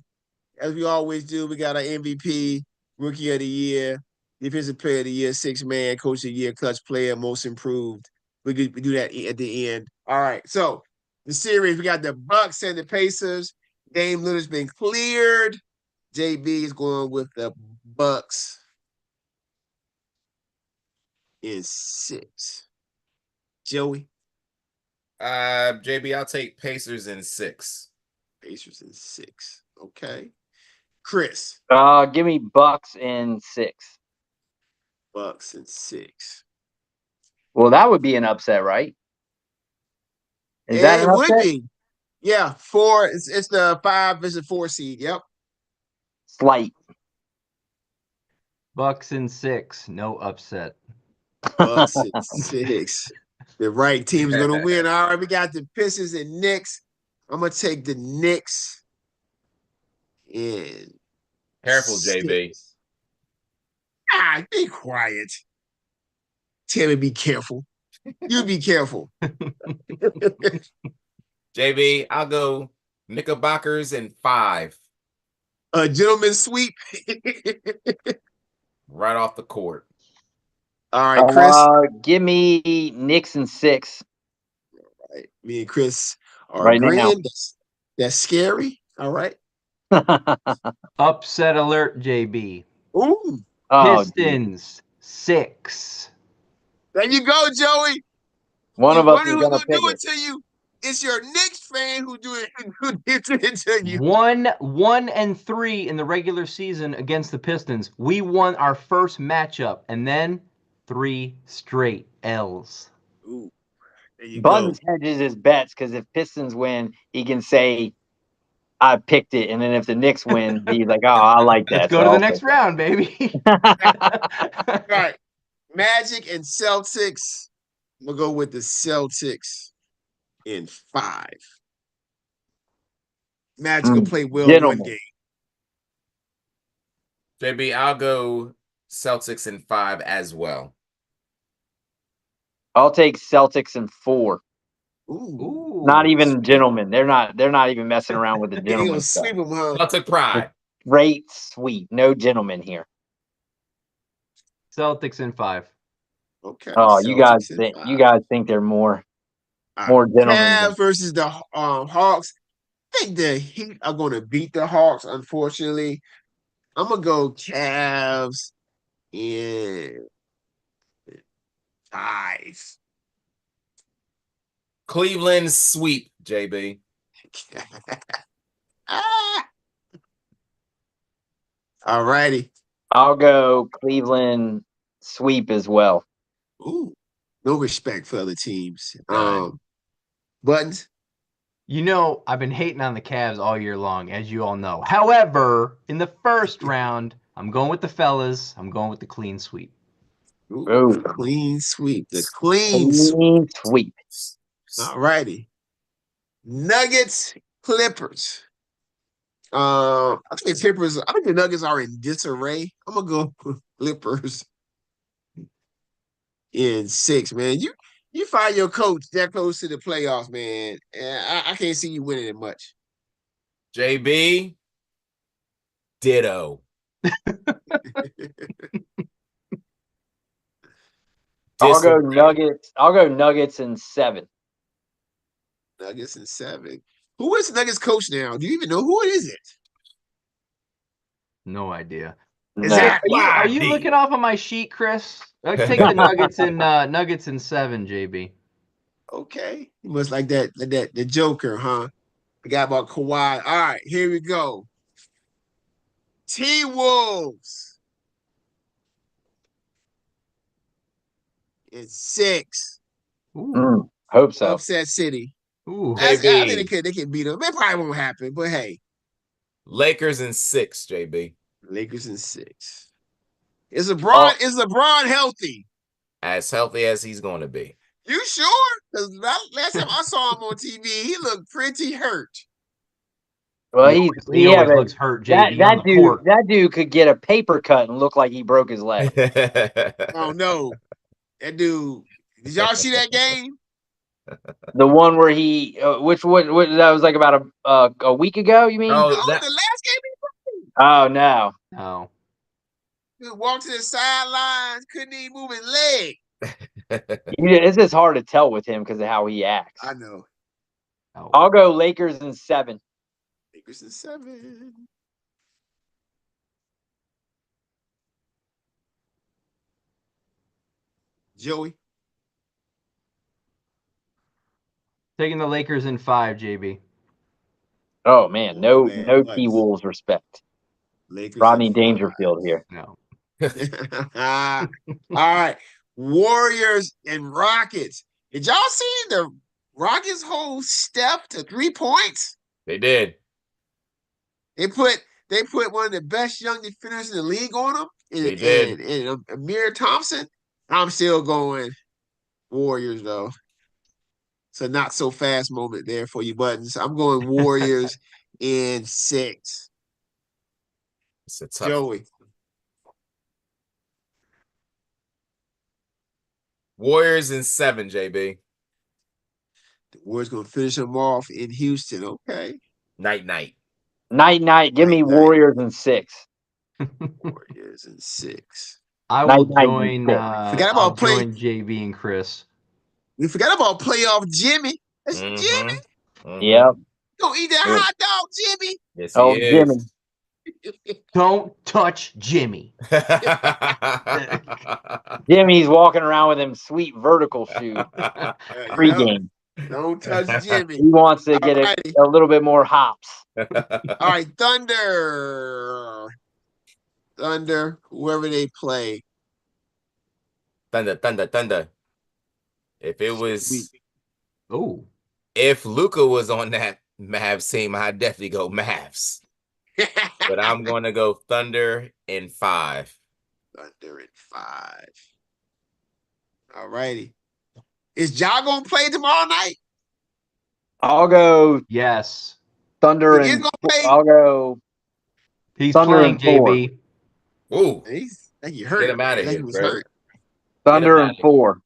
as we always do, we got our MVP, Rookie of the Year, Defensive Player of the Year, Sixth Man, Coach of the Year, Clutch Player, Most Improved. We do that at the end. All right. So the series, we got the Bucks and the Pacers. Dame Lillard's been cleared. JB is going with the Bucks in 6. Joey? JB, I'll take Pacers in 6. Pacers in 6. Okay. Chris? Give me Bucks in 6. Bucks in 6. Well, that would be an upset, right? Is that an It would upset? be. Yeah, 4. It's the 5 versus 4 seed. Yep. Slight. Bucks in 6. No upset. Bucks in 6. The right team's gonna win. All right, we got the Pistons and Knicks. I'm gonna take the Knicks in. Careful, 6. JB. Be quiet. Tell me be careful. You be careful. JB, I'll go Knickerbockers in 5. A gentleman's sweep. Right off the court. All right, Chris. Give me Knicks in 6. Right. Me and Chris are Right now. agreeing. That's scary. All right. Upset alert, JB. Ooh. Oh, Pistons 6. There you go, Joey. one of us is who's gonna gonna pick do it. it to you. It's your Knicks fan who did it to you. 1-3 in the regular season against the Pistons. We won our first matchup, and then 3 straight L's. Ooh, there you Buttons go. hedges his bets because if Pistons win, he can say, "I picked it," and then if the Knicks win, he's like, "Oh, I like that." Let's go to the next round, baby. All right. Magic and Celtics. We'll go with the Celtics in 5. Magic will play well Gentlemen. one game. JB, I'll go Celtics in 5 as well. I'll take Celtics in 4. Ooh. Not even gentlemen. They're not even messing around with the They gonna gentlemen stuff. sweep them, huh? Celtic pride. Great sweep. No gentlemen here. Celtics in 5. Okay. Oh, you guys Celtics in 5. think they're more All more right. gentlemen. Cavs versus the Hawks. I think the Heat are going to beat the Hawks, unfortunately. I'm going to go Cavs in 5. Cleveland sweep, JB. All righty. I'll go Cleveland sweep as well. Ooh, no respect for other teams. None. Buttons. You know, I've been hating on the Cavs all year long, as you all know. However, in the first round, I'm going with the fellas. I'm going with the clean sweep. Ooh, clean sweep. The clean sweep. Clean sweep. All righty. Nuggets, Clippers. I think the Nuggets are in disarray. I'm gonna go with Clippers in 6, man. You find your coach that close to the playoffs, man. And I can't see you winning it much. JB, ditto. I'll go Disagree. Nuggets. I'll go Nuggets in 7. Nuggets in 7. Who is Nuggets coach now? Do you even know who it is? No idea. Is No. that Are you looking off of my sheet, Chris? I'll take the Nuggets in 7, JB. okay? You must like that the Joker, huh? Forgot about Kawhi. All right, here we go. T-Wolves in 6. Ooh. Hope so. Upset City. Ooh. I JB. think they can beat them. It probably won't happen, but hey, Lakers in 6, JB. Lakers in 6. Is LeBron healthy? As healthy as he's going to be. You sure? Because last time I saw him on TV, he looked pretty hurt. Well, He always looks hurt, JB, on the court. That dude could get a paper cut and look like he broke his leg. Oh no, that dude. Did y'all see that game? The one where he, which one? What, that was like about a week ago. You mean? Oh, The last game, Oh no. Oh. he walked to the sidelines, couldn't even move his leg. It's just hard to tell with him because of how he acts. I know. Oh. I'll go Lakers in 7. Lakers in 7. Joey. Taking the Lakers in 5, JB. Oh man, no man, T Wolves respect. Lakers Rodney in 5. Dangerfield here. No. All right. Warriors and Rockets. Did y'all see the Rockets' whole step to 3 points? They did. They put one of the best young defenders in the league on them. They did. And Amir Thompson. I'm still going Warriors though. It's a not so fast moment there for you, Buttons. I'm going Warriors in 6. It's a tough. Joey. Warriors in 7, JB. The Warriors gonna finish them off in Houston. Okay. Night. Night. Give me Night. Warriors in 6. Warriors in 6. I will Night. join. Forgot about I'll play- join JB and Chris. We forgot about playoff Jimmy. That's Mhm. Jimmy. Mhm. Yep. Don't eat that Yeah. hot dog, Jimmy. Yes, he Oh, is. Jimmy. Don't touch Jimmy. Jimmy's walking around with him sweet vertical shoe pregame. Don't touch Jimmy. He wants to get Alrighty. a little bit more hops. All right, Thunder. Thunder, whoever they play. Thunder. If it was, Oh. if Luka was on that Mavs team, I'd definitely go Mavs. But I'm going to go Thunder in 5. Thunder in 5. All righty. Is Ja gonna play tomorrow night? I'll go Yes. Thunder He is and gonna play? I'll go He's Thunder playing, in 4. JB. Ooh, I think he hurt. Get him outta I think here, he was bro. hurt. Thunder Get him and 4.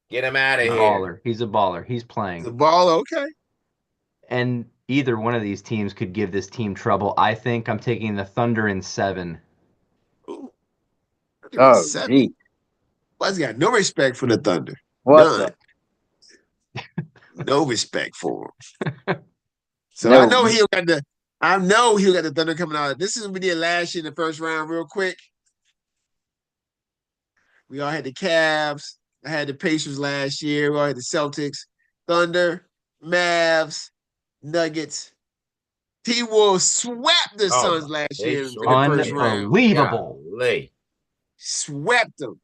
get him out of He's a here. baller. He's a baller. He's The playing. ball, okay. And either one of these teams could give this team trouble. I think I'm taking the Thunder in 7. Ooh. Oh, 7. gee. Buzz got no respect for the Thunder. What None. the? No respect for him. So No. I know he'll got the Thunder coming out. This is what we did last year in the first round, real quick. We all had the Cavs. I had the Pacers last year. We all had the Celtics, Thunder, Mavs, Nuggets. T-Wolves swept the Oh, Suns last they year in sure the first did. round. Unbelievable. Golly. Swept them.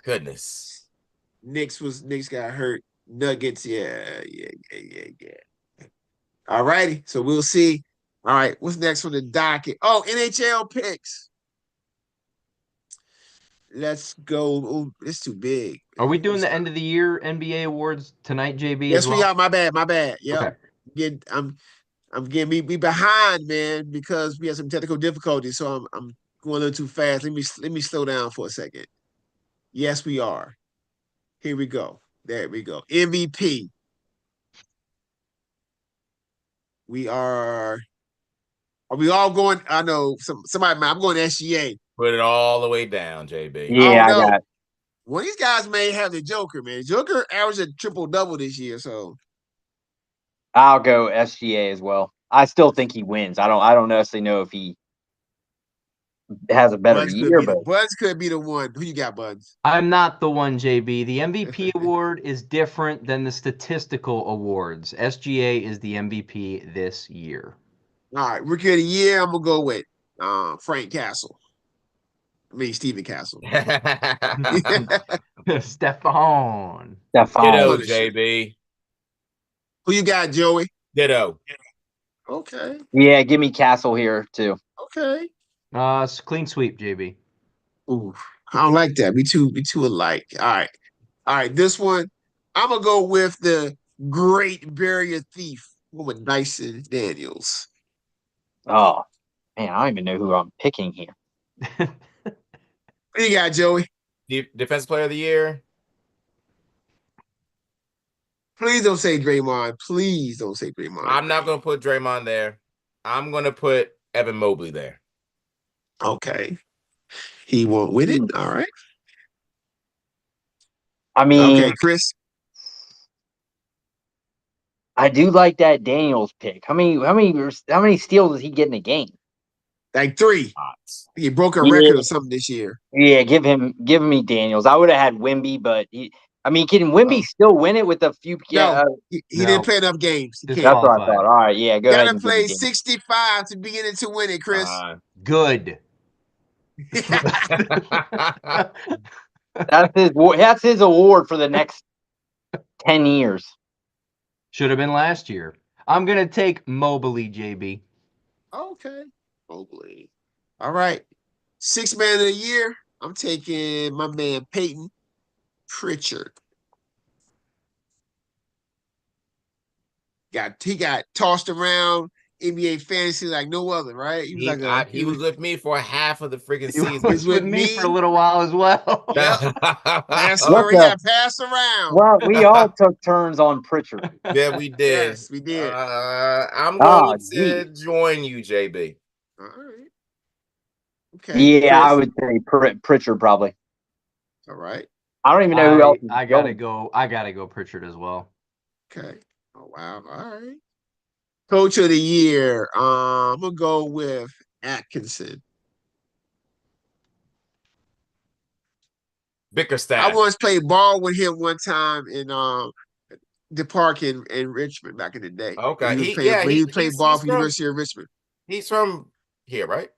Goodness. Knicks got hurt. Nuggets, yeah. All righty. So we'll see. All right. What's next on the docket? Oh, NHL picks. Let's go. Oh, it's too big. Are we doing the end of the year NBA awards tonight, JB? Yes, as well? we are. My bad. Yep. Okay. I'm getting me behind, man, because we had some technical difficulties. So I'm going a little too fast. Let me slow down for a second. Yes, we are. Here we go. There we go. MVP. Are we all going? I know somebody. I'm going SGA. Put it all the way down, JB. Yeah, I no. got. One of these guys may have the Joker, man. Joker averaged a triple-double this year, so I'll go SGA as well. I still think he wins. I don't necessarily know if he has a better year, but Buds could be the one. Who you got, Buds? I'm not the one, JB. The MVP award is different than the statistical awards. SGA is the MVP this year. All right, rookie of the year. I'm gonna go with Frank Castle. I mean Stephen Castle. Stephon. Ditto, Punisher. JB. Who you got, Joey? Ditto. Okay. yeah, give me Castle here too. Okay. Clean sweep, JB. Ooh, I don't like that. We too alike. All right. This one, I'm gonna go with the Great Barrier Thief, I'm with Dyson Daniels. Oh man, I don't even know who I'm picking here. What you got, Joey? Defensive player of the year. Please don't say Draymond. Please don't say Draymond. I'm not going to put Draymond there. I'm going to put Evan Mobley there. Okay. He won't win it. All right. I mean, Okay, Chris. I do like that Daniels pick. How many steals does he get in a game? Like 3. Lots. He broke a Yeah. record or something this year. Yeah, give me Daniels. I would have had Wemby, but can Wemby still win it with a few? No, he No. didn't play enough games. He Just can't. That's what I qualified. thought. All right, yeah, go ahead. Gotta And give play me Daniels. 65 to begin it to win it, Chris. Good. That's his award for the next 10 years. Should have been last year. I'm gonna take Mobley, JB. Okay. Mobley. All right. 6th man of the year. I'm taking my man Peyton Pritchard. He got tossed around NBA fantasy like no other, right? He was He was with me for half of the freaking He season. was with me for a little while as well. Pass What around. Yeah, pass around. Well, we all took turns on Pritchard. Yeah, we did. Yes, we did. I'm going to join you, JB. All right. Okay. Yeah, I Chris. would say Pritchard probably. All right. I don't even know who else. I gotta go Pritchard as well. Okay. Oh wow. All right. Coach of the year. I'm gonna go with Atkinson. Bickerstaff. I once played ball with him one time in the park in Richmond back in the day. Okay. He played ball for University of Richmond. He's from here, right?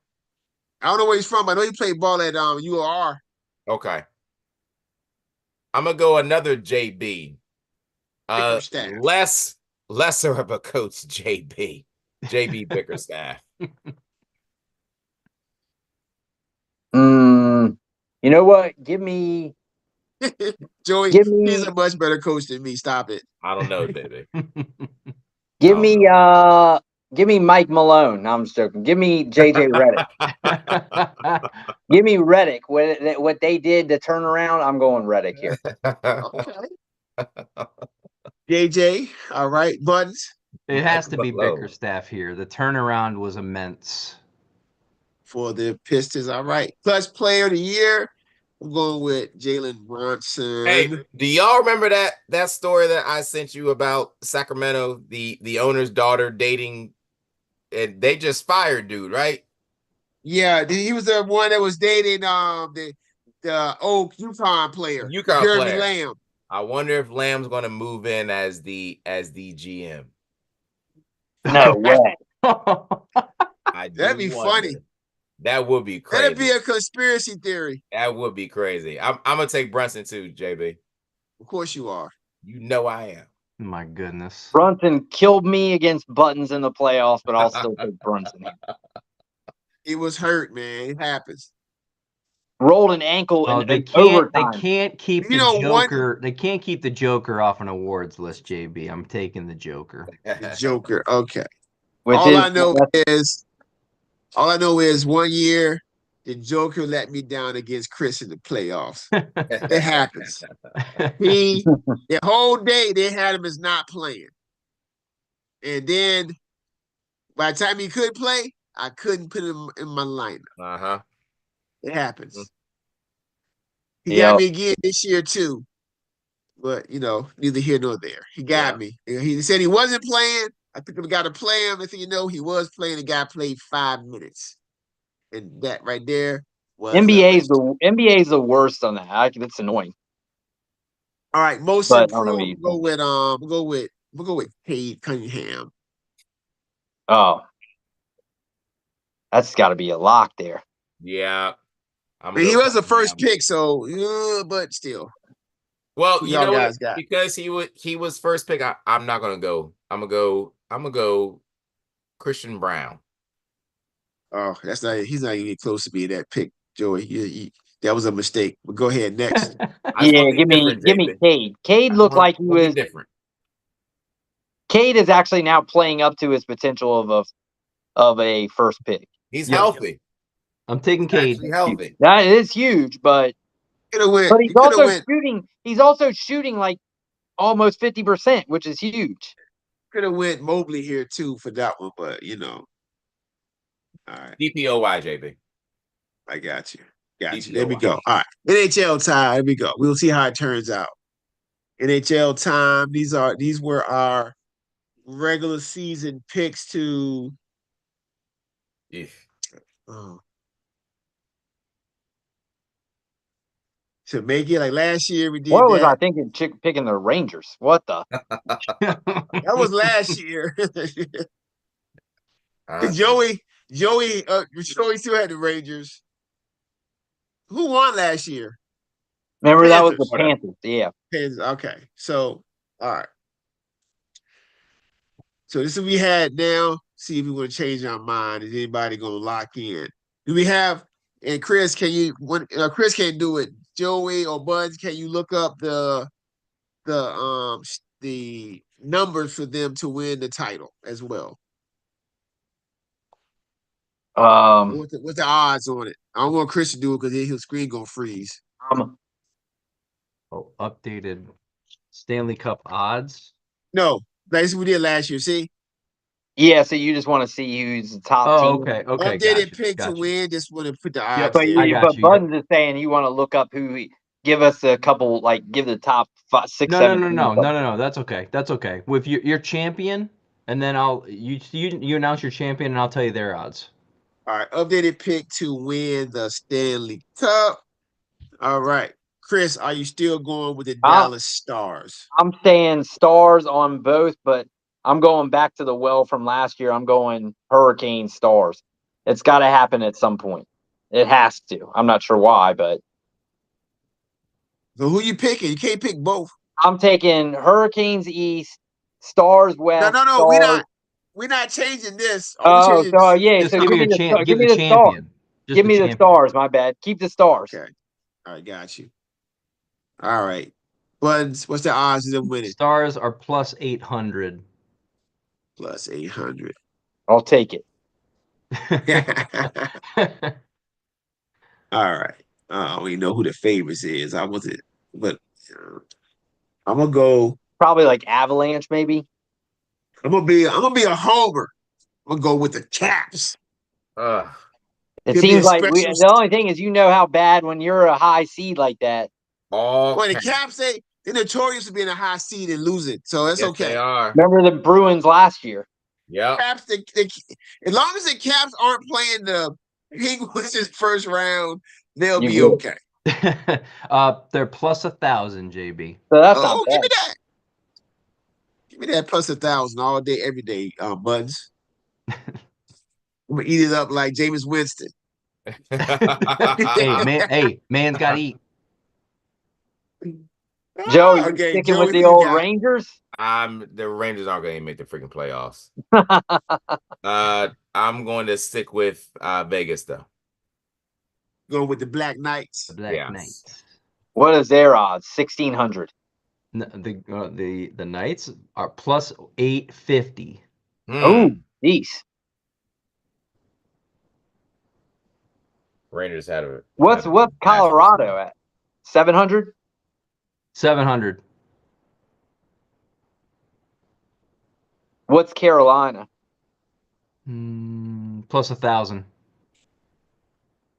I don't know where he's from, but I know he played ball at UR. Okay. I'm gonna go another JB. Bickerstaff. Lesser of a coach, JB. JB Bickerstaff. You know what? Give me Joey, Give me- he's a much better coach than me. Stop it. I don't know, baby. give me Mike Malone. No, I'm just joking. Give me JJ Redick. Give me Redick. What they did to turn around, I'm going Redick here. Okay. JJ, all right. Buttons It has to be Hello. Bickerstaff here. The turnaround was immense. for the Pistons. All right. Clutch player of the year. I'm going with Jalen Brunson. Hey, do y'all remember that story that I sent you about Sacramento, the owner's daughter dating, and they just fired dude, right? Yeah, he was the one that was dating the old UConn player, UConn Jeremy player. Lamb. I wonder if Lamb's going to move in as the GM. No way. That'd be funny. That would be crazy. That'd be a conspiracy theory. That would be crazy. I'm gonna take Brunson too, JB. Of course you are. You know I am. My goodness. Brunson killed me against Buttons in the playoffs, but I'll still take Brunson. It was hurt, man. It happens. Rolled an ankle Oh, in they overtime. can't keep You the know what? Joker. They can't keep the Joker off an awards list, JB. I'm taking the Joker. The Joker. Okay. Which All is, I know is 1 year the Joker let me down against Chris in the playoffs. It happens. The whole day they had him as not playing. And then by the time he could play, I couldn't put him in my lineup. Uh-huh. It happens. He Yep. got me again this year too. But neither here nor there. He got me. He said he wasn't playing. I picked up a guy to play him. He was playing. The guy played 5 minutes. And that right there was NBA's the worst on that. That's annoying. all right. Most But I don't know what improved. you We'll go with Cade Cunningham. Oh, that's got to be a lock there. Yeah. He was the first pick, so but still. Well, Who you y'all know what? guys got? Because he was first pick. I'm not gonna go. I'm gonna go Christian Brown. Oh, he's not even close to being that pick, Joey. That was a mistake. But go ahead next. I just wanna be Give me different, JB. Cade. Cade I looked wanna like he be was. different. Cade is actually now playing up to his potential of a first pick. He's Yep. healthy. I'm taking Cade. Actually healthy. That is huge, but Could have went. but You could have went. he's also shooting like almost 50%, which is huge. Could have went Mobley here too for that one, but you know. All right, DPOY, JB. I got you. Got you. DPOY. There we go. All right, NHL time. There we go. We'll see how it turns out. NHL time. These were our regular season picks to. Yeah. To make it like last year we did What was I that. thinking? Picking the Rangers. What the? That was last year. Uh, Joey still had the Rangers. Who won last year? Remember that was the Panthers. Panthers. Yeah. Okay. So, all right. So this is what we had now. See if we want to change our mind. Is anybody going to lock in? Do we have, and Chris, Chris can't do it. Joey or Buds, can you look up the numbers for them to win the title as well? What's the odds on it? I don't want Chris to do it because his screen gonna freeze. Oh, updated Stanley Cup odds. No, that's what we did last year. See, Yeah, so you just want to see who's the top Oh, team. okay. updated Gotcha, pick to gotcha. win. Just want to put the Yep, odds But there. I got but you. Buttons is saying you want to look up who. Give us a couple, like give the top 5, 6, No, 7. no. That's okay. That's okay. With your champion, and then you announce your champion, and I'll tell you their odds. All right, updated pick to win the Stanley Cup. All right, Chris, are you still going with the Dallas Stars? I'm saying Stars on both, but I'm going back to the well from last year. I'm going Hurricane Stars. It's got to happen at some point. It has to. I'm not sure why, but So who you picking? You can't pick both. I'm taking Hurricanes East, Stars West. No. Stars. We're not changing this. All we Oh, changing so is- yeah. Just So give give me me your the give the Stars. champion. Just Give me the champion. Stars. My bad. Keep the Stars. Okay. All right, got you. All right. Buds, what's the odds of them winning? Stars are plus 800. Plus 800. I'll take it. All right. I don't even know who the favorites is. I wasn't, but I'm gonna go. Probably like Avalanche, maybe. I'm gonna be a homer. I'm gonna go with the Caps. It Give me seems a like special the only thing is how bad when you're a high seed like that. Well, the Caps they're notorious for being a high seed and losing, so that's yes, okay. They are. Remember the Bruins last year? Yep. Caps, as long as the Caps aren't playing the Penguins in first round, they'll be good. okay. They're plus 1,000, JB. So that's not bad. Give me that. Give me that plus 1,000 all day, every day, Buds. I'm gonna eat it up like Jameis Winston. Man's got to eat. Joe, you Okay, sticking Joey, with who the you old got? Rangers? The Rangers aren't going to make the freaking playoffs. I'm going to stick with Vegas though. Going with the Black Knights. The Black Yes. Knights. What is their odds? 1,600. The Knights are plus 850. Oh, geez. Rangers had a. What's had a- Colorado at? 700? 700. What's Carolina? Plus 1,000.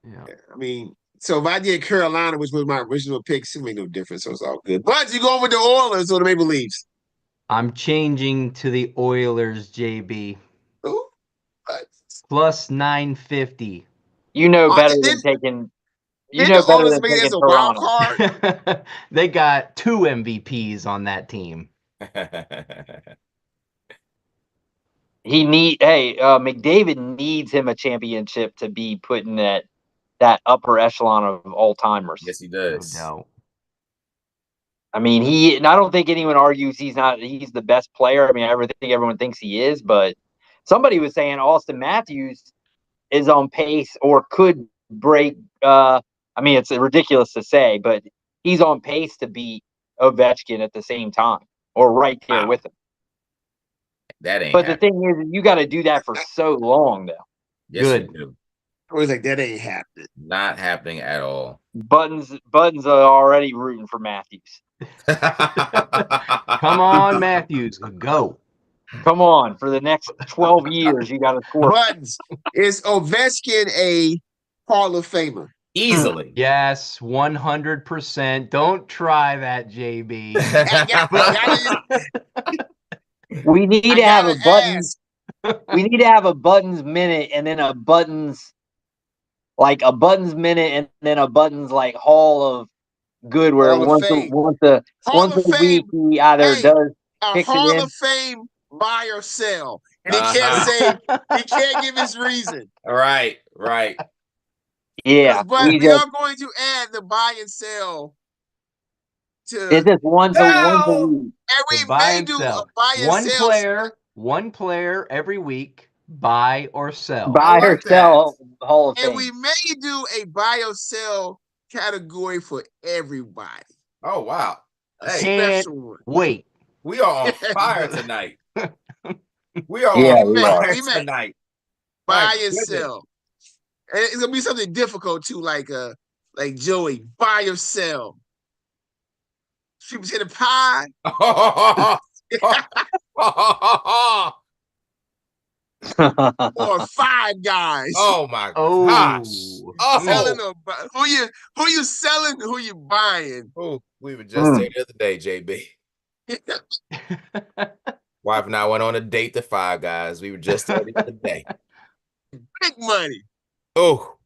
Yeah. I mean, so if I did Carolina, which was my original pick, it made no difference, so it's all good. But you going with the Oilers or the Maple Leafs? I'm changing to the Oilers, JB. Ooh, Plus 950. You know better than then- taking. You Then know the better Oilers than made it as taking a wild Toronto. card. They got 2 MVPs on that team. McDavid needs him a championship to be put in that upper echelon of all timers. Yes, he No does. doubt. I mean, and I don't think anyone argues he's the best player. I mean, I think everyone thinks he is, but somebody was saying Austin Matthews is on pace or could break. I mean, it's ridiculous to say, but he's on pace to beat Ovechkin at the same time or right there Wow. with him. That ain't But the happening. thing is, you got to do that for so long, though. Yes, Good. you do. I was like, that ain't happening. Not happening at all. Buttons are already rooting for Matthews. Come on, Matthews, go. Come on, for the next 12 years, you got to score. Buttons. Is Ovechkin a Hall of Famer? Easily. Yes, 100%. Don't try that, JB. We need I to have a gotta Buttons. ask. We need to have a Buttons minute and then a Buttons minute and then a Buttons like Hall of Good, where Hall of once Fame. Hall once of a week Fame. he either Hey, does A kicks it Hall in. of Fame buy or sell. And he can't Uh-huh. say, he can't give his reason. Right. Yeah, But we are going to add the buy and sell to, it's just once a No! week. and we The buy may and do a sell. buy and sell. One player every week, buy or sell. Buy or like that. sell Hall of And Fame. we may do a buy or sell category for everybody. Oh wow. A Hey, special one. Wait. we are on fire tonight. We are Yeah, on we fire are. We may. tonight. Buy My and goodness. sell. And it's gonna be something difficult too, like Joey, buy or sell. Sweet potato pie. Or Five Guys. Oh my Oh. gosh. Selling Oh, or who you selling, who you buying. oh, we were just there the other day, JB. Wife and I went on a date to Five Guys. We were just there the other day. Big money. Oh,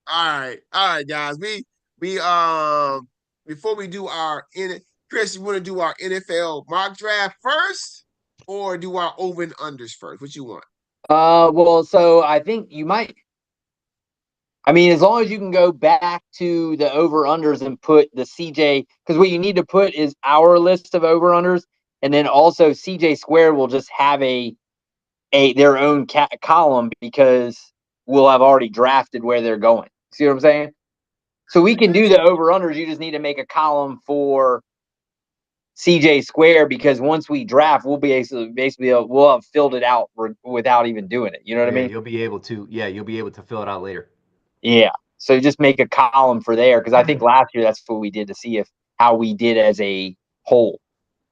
All right, guys. We before we do Chris, you want to do our NFL mock draft first, or do our over and unders first? What you want? Well, so I think you might. I mean, as long as you can go back to the over unders and put the CJ, because what you need to put is our list of over unders, and then also CJ Square will just have their own column because we'll have already drafted where they're going. See what I'm saying? So we can do the over unders. You just need to make a column for CJ Square because once we draft, we'll be basically we'll have filled it out without even doing it. You know what I mean? You'll be able to fill it out later. Yeah. So just make a column for there because I think last year that's what we did to see how we did as a whole.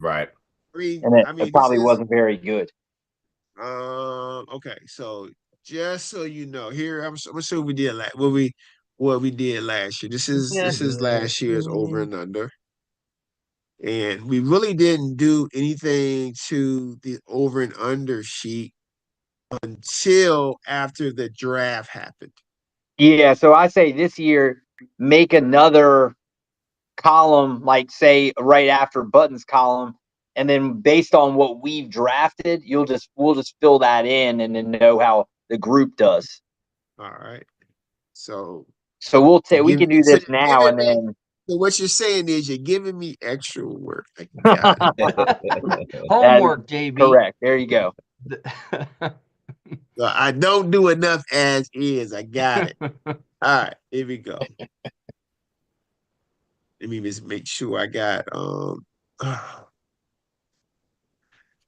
right. And it probably wasn't very good. Okay, so just so you know, here I'm gonna show we did what we did last year. This is last year's over and under, and we really didn't do anything to the over and under sheet until after the draft happened. Yeah. So I say this year, make another column, like say right after Buttons column. And then based on what we've drafted, we'll just fill that in and then know how the group does. All right. So we can do this now and then. So what you're saying is you're giving me extra work. I got it. Homework, JB. Correct. There you go. So I don't do enough as is. I got it. All right, here we go. Let me just make sure I got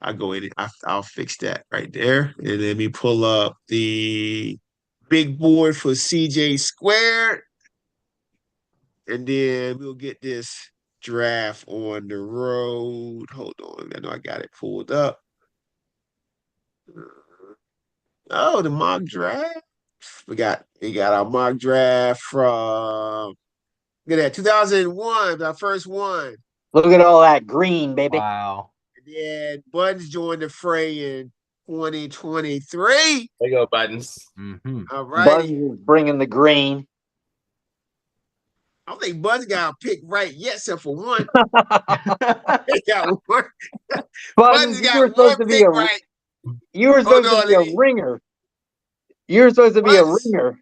I'll go in. I'll fix that right there. And let me pull up the big board for CJ Squared. And then we'll get this draft on the road. Hold on. I know I got it pulled up. Oh, the mock draft. We got our mock draft from look at that 2001, our first one. Look at all that green, baby. Wow. And then Buttons joined the fray in 2023. There you go, Buttons. Mm-hmm. All right. Buttons is bringing the green. I don't think Buttons got a pick right yet, except for one. He got one. Buttons, you were supposed to be right. You were supposed to be a ringer. You were supposed to be a ringer.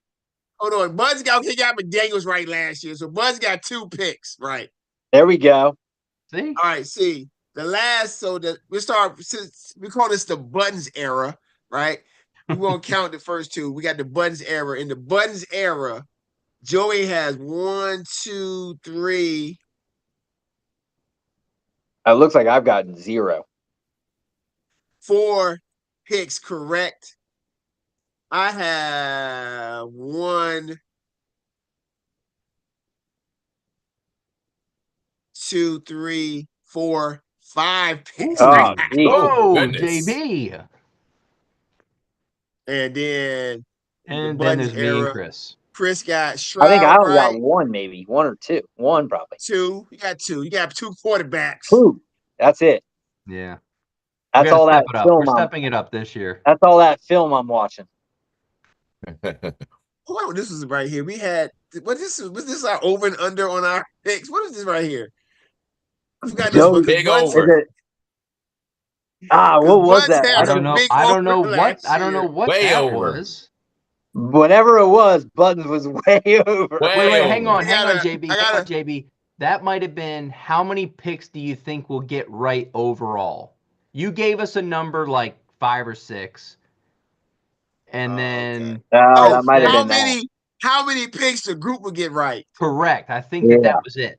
Hold on. Buttons got McDaniels right last year. So Buttons got 2 picks right. There we go. See? All right, see. Since we call this the Buttons era, right? We won't count the first 2. We got the Buttons era. In the Buttons era, Joey has 1, 2, 3. It looks like I've gotten 0. 4 picks correct. I have 1, 2, 3, 4, 5 picks Oh, right. geez. Oh, goodness. JB. And then And then Buttons there's me and era. Chris. Chris got I Stroud think I only right. got one, maybe 1 or 2. 1 probably. 2. You got 2. You got 2 quarterbacks. 2. That's it. Yeah. That's all that Step it up. film. We're stepping it up this year. That's all that film I'm watching. Hold on, this was right here. We had was this our over and under on our picks? What is this right here? I forgot this Joey- one. 'cause Big Buds- over. Is it? What was Buds that? had I a don't know. big I don't know over what. last I don't know year. what Way that over. was. Whatever it was, Buttons was way over. Way Wait, hang over. on, hang on, gotta- JB. I Hang on, gotta- JB. That might have been how many picks do you think we'll get right overall? You gave us a number like 5 or 6, and Oh, then Oh, that might have how been that. many? How many picks the group would get right? correct. I think Yeah. that was it.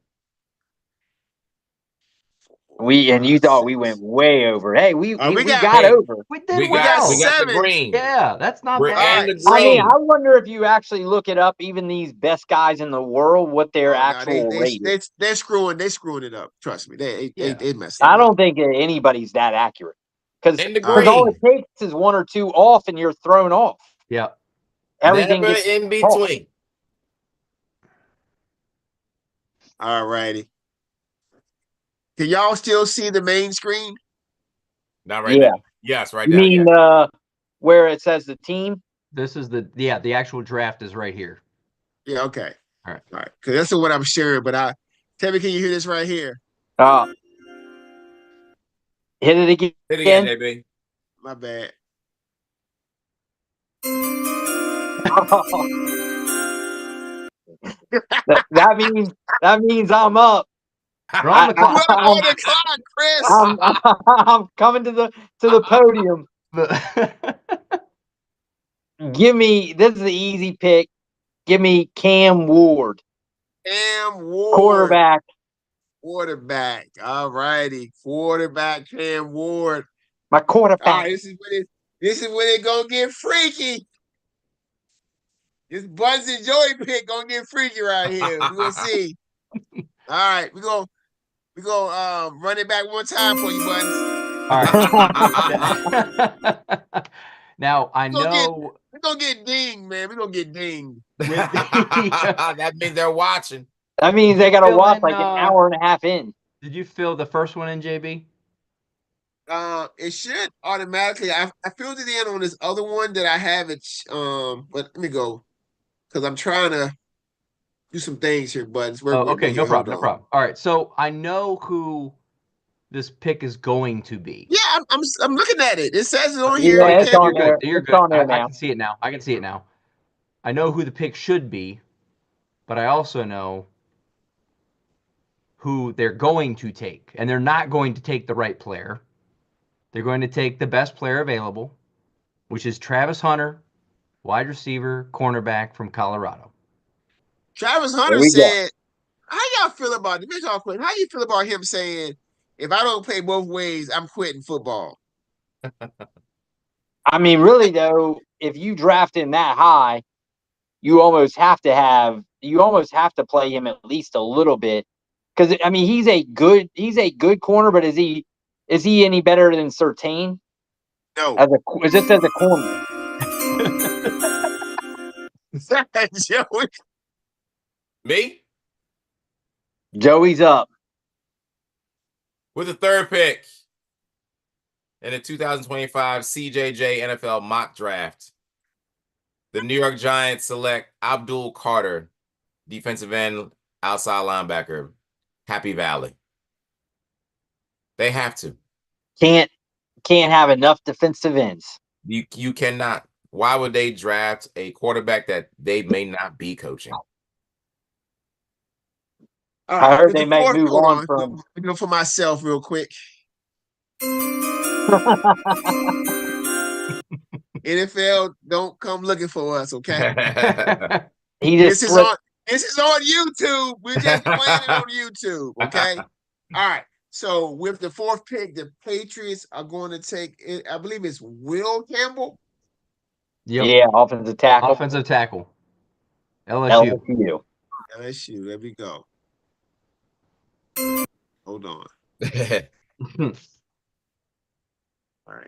You thought we went way over. Hey, we we got got- over. We did We well. got the 7. green. Yeah, that's not We're bad. in the I mean, green. I wonder if you actually look it up, even these best guys in the world, what their Oh, no, actual rate is. they're screwing it up. Trust me, they messed it I up. don't think anybody's that accurate. Because In the all it green. takes is 1 or 2 off and you're thrown off. Yeah. Everything Never gets in off. between. All righty. Can y'all still see the main screen? Not right Yeah. now. Yes, right You now. mean Yeah. where it says the team? This is the actual draft is right here. Yeah, okay. All right. Because that's what I'm sharing. But tell me, can you hear this right here? Hit it again. Hit it again, JB. My bad. that means I'm up. We're on the We're clock. on the clock, Chris. I'm coming to the podium. Give me this is the easy pick. Give me Cam Ward, Cam Ward. Quarterback. All righty. Quarterback Cam Ward. my quarterback. All right, this is when it gonna get freaky. This Buds and Joey pick gonna get freaky right here. We're gonna see. All right, we go run it back one time for you, Buds. All right. Now I know We're gonna get dinged, man. We're gonna get dinged. That means they're watching. That means they gotta Fill watch in, like an hour and a half in. Did you fill the first one in, JB? It should automatically. I filled it in on this other one that I have it. But let me go because I'm trying to do some things here, Buds. Okay, no problem. All right, so I know who this pick is going to be. Yeah, I'm looking at it. It says it on here. Yeah, it's Okay. on You're there. good. You're It's good. on there I now. can see it now. I know who the pick should be, but I also know who they're going to take, and they're not going to take the right player. They're going to take the best player available, which is Travis Hunter, wide receiver, cornerback from Colorado. Travis Hunter we go. said, "How y'all feel about it? How you feel about him saying, if I don't play both ways, I'm quitting football?" I mean, really though, if you draft him that high, you almost have to play him at least a little bit. Because I mean, he's a good corner, but is he any better than Surtain No. just as a corner? Joey. Me? Joey's up. With the third pick in the 2025 CJJ NFL mock draft, the New York Giants select Abdul Carter, defensive end, outside linebacker, Happy Valley. They have to. Can't have enough defensive ends. You cannot. Why would they draft a quarterback that they may not be coaching? I heard they may move on from. Let me go for myself real quick. NFL, don't come looking for us, okay? He This just is on YouTube. We're just playing it on YouTube, okay? All right. So with the 4th pick, the Patriots are going to take it. I believe it's Will Campbell. Yep. Yeah, offensive tackle. Offensive tackle. LSU. LSU. LSU. There we go. Hold on. All right.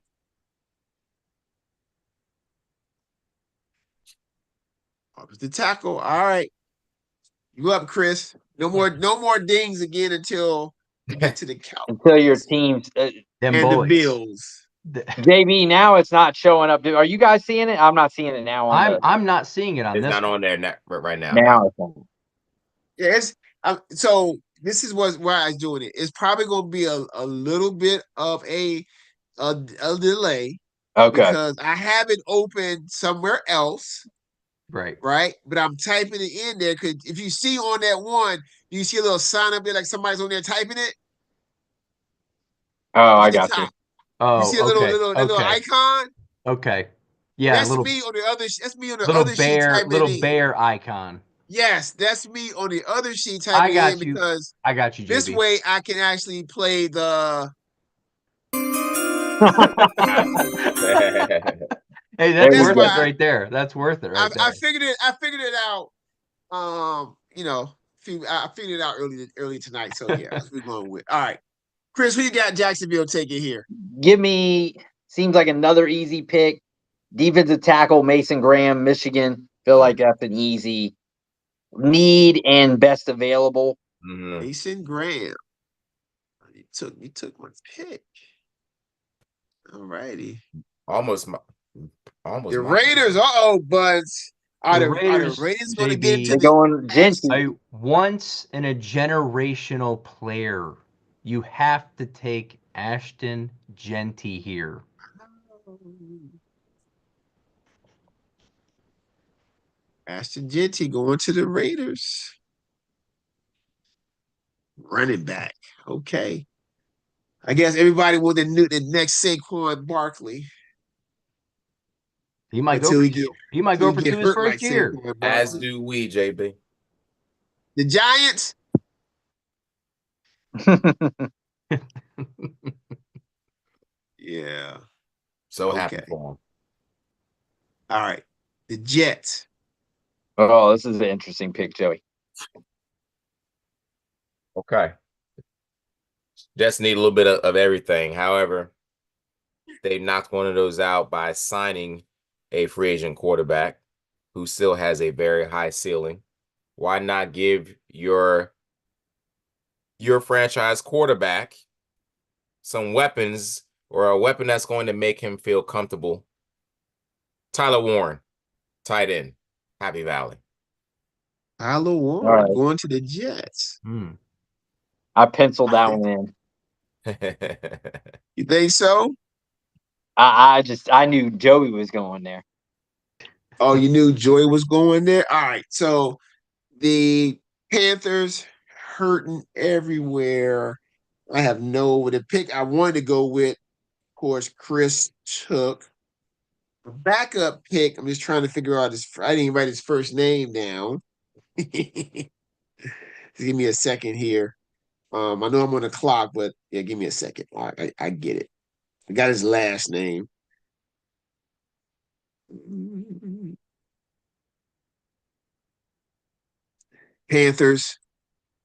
Offensive tackle. All right. You up, Chris? No more dings again until we get to the Cowboys Until your team's Them and boys. the Bills. JB. Now it's not showing up. Are you guys seeing it? I'm not seeing it now. I'm not seeing it on It's this not one. on there right now. now. It's on. Yes. So this is why I was doing it. It's probably going to be a little bit of a delay Okay. because I have it open somewhere else, Right. right? But I'm typing it in there because if you see on that one, you see a little sign up there like somebody's on there typing it. Oh, I At the got you. top. Oh, You see a okay. little icon. Okay. Yeah, That's little me on the other. That's me on the little other sheet bear, typing little it in. bear icon. Yes, that's me on the other sheet I typing it got in you. because I got you, JB. this way I can actually play the. Hey, that's There you worth go. it right there. That's worth it right there. I figured it out. I figured it out early tonight. So yeah, that's what we're going with. All right, Chris, who you got Jacksonville taking here? Give me. Seems like another easy pick. Defensive tackle Mason Graham, Michigan. Feel like that's an easy need and best available. Mhm. Mason Graham. You took my pick. All righty. Almost. The Raiders. Buds. Are the Raiders going to JB, get into They're the going Genty. a once in a generational player. You have to take Ashton Genty here. Ashton Genty going to the Raiders. Running back. Okay. I guess everybody will the next Saquon Barkley. He might Until go. he get- He might until go he for get 2 his hurt first like year. Saquon As Barkley. do we, JB. The Giants. Yeah. So happy Okay. for him. All right. The Jets. Oh, this is an interesting pick, Joey. Okay. Jets need a little bit of everything. However, they knocked one of those out by signing a free agent quarterback who still has a very high ceiling. Why not give your franchise quarterback some weapons or a weapon that's going to make him feel comfortable? Tyler Warren, tight end, Happy Valley. Tyler Warren All right. going to the Jets. I penciled that one in. You think so? I knew Joey was going there. Oh, you knew Joey was going there? All right. So the Panthers hurting everywhere. I have the pick I wanted to go with. Of course, Chris took. The backup pick, I'm just trying to figure out I didn't write his first name down. Just give me a second here. I know I'm on the clock, but yeah, give me a second. I get it. I got his last name. Panthers.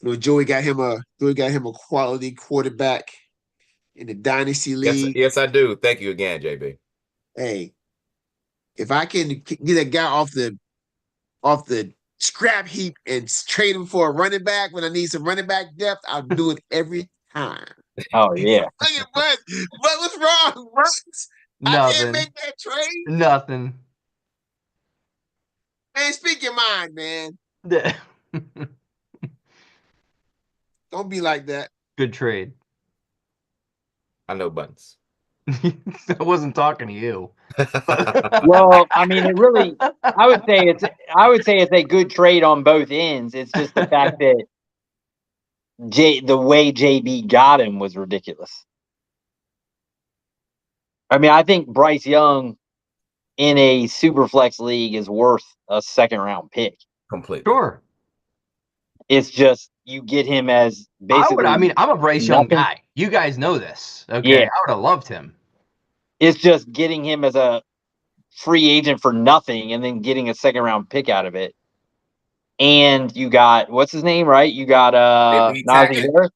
You know, Joey got him a quality quarterback in the dynasty league. Yes, I do. Thank you again, JB. Hey, if I can get a guy off the scrap heap and trade him for a running back when I need some running back depth, I'll do it every time. Oh yeah. But what's wrong, Russ? I can't make that trade. Nothing. Man, speak your mind, man. Don't be like that. Good trade. I know buttons. I wasn't talking to you. Well, I mean, it really. I would say it's a good trade on both ends. It's just the fact that the way JB got him was ridiculous. I mean, I think Bryce Young in a super flex league is worth a second round pick. Completely. Sure. It's just you get him as basically. I'm a Bryce Young nothing. guy. You guys know this. Okay. Yeah. I would have loved him. It's just getting him as a free agent for nothing and then getting a second round pick out of it. And you got what's his name, right? You got Maybe Najee Tackett. Harris.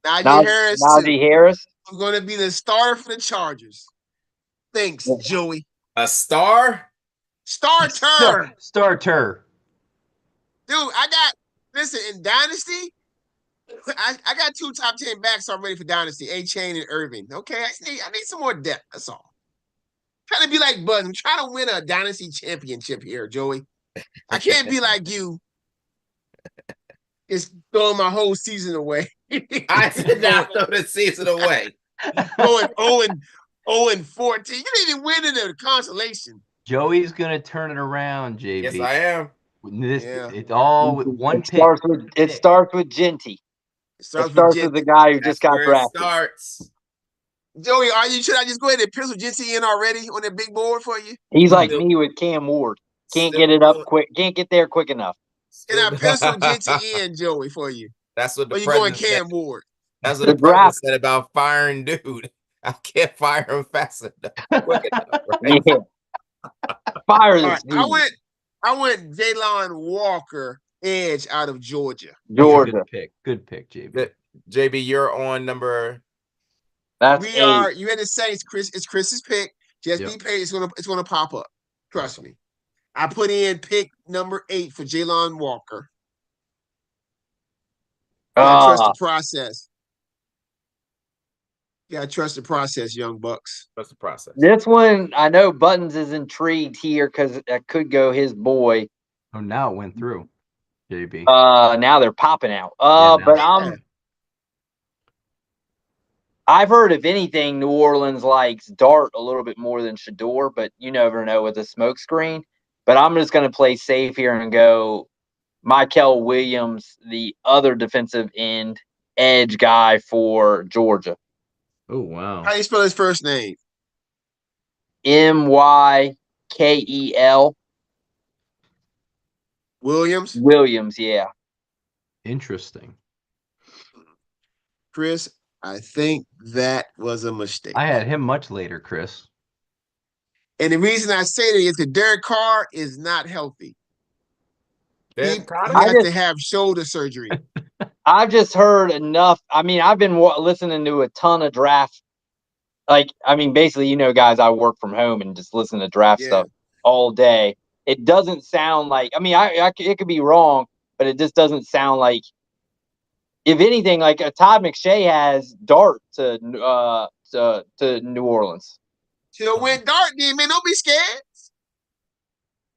Najee Harris Najee Harris. is going to be the starter for the Chargers. Thanks, Joey. A star? Starter. Starter. Dude, listen, in Dynasty, I got 2 top 10 backs already for Dynasty, A-Chain and Irving. Okay, I need some more depth. That's all. Trying to be like Bud. I'm trying to win a Dynasty championship here, Joey. I can't be like you. Just throwing my whole season away. I did not throw the season away. Going 0-14. You didn't even win in the consolation. Joey's gonna turn it around, JB. Yes, I am. It's all with one It pick. starts with Genty. It It starts with with the guy who That's just got where it drafted. starts. Joey, should I just go ahead and pencil Jinty in already on that big board for you? He's like Still- me with Cam Ward. Can't Still get it up doing- quick. Can't get there quick enough. Can I still- pencil Jinty in, Joey, for you? That's what Or the you going president Cam said. Ward? That's what The the president draft- said about firing dude. I can't fire him fast enough. Quick enough, right? Yeah. Fire All this right, dude. I went Jalon Walker, edge out of Georgia. Georgia. Good pick, JB. Good. JB, you're on number. That's You eight. had to say it's Chris's pick. Just Yep. be patient. It's gonna pop up. Trust me. I put in pick number 8 for Jalon Walker. Gotta trust the process. You gotta trust the process, young bucks. What's the process? This one, I know Buttons is intrigued here because that could go his boy. Oh, now it went through, JB. Now they're popping out. now But Yeah. I've heard if anything, New Orleans likes Dart a little bit more than Shador, but you never know with a smoke screen. But I'm just going to play safe here and go Michael Williams, the other defensive end edge guy for Georgia. Oh, wow. How do you spell his first name? Mykel Williams. Williams. Yeah. Interesting. Chris, I think that was a mistake. I had him much later, Chris. And the reason I say that is that Derek Carr is not healthy. He Derek Carter? has to have shoulder surgery. I've just heard enough. I mean, I've been listening to a ton of draft. Basically, guys, I work from home and just listen to draft Yeah. stuff all day. It doesn't sound like. I mean, it could be wrong, but it just doesn't sound like. If anything, like Todd McShay has Dart to New Orleans. So when Dart did, man, don't be scared.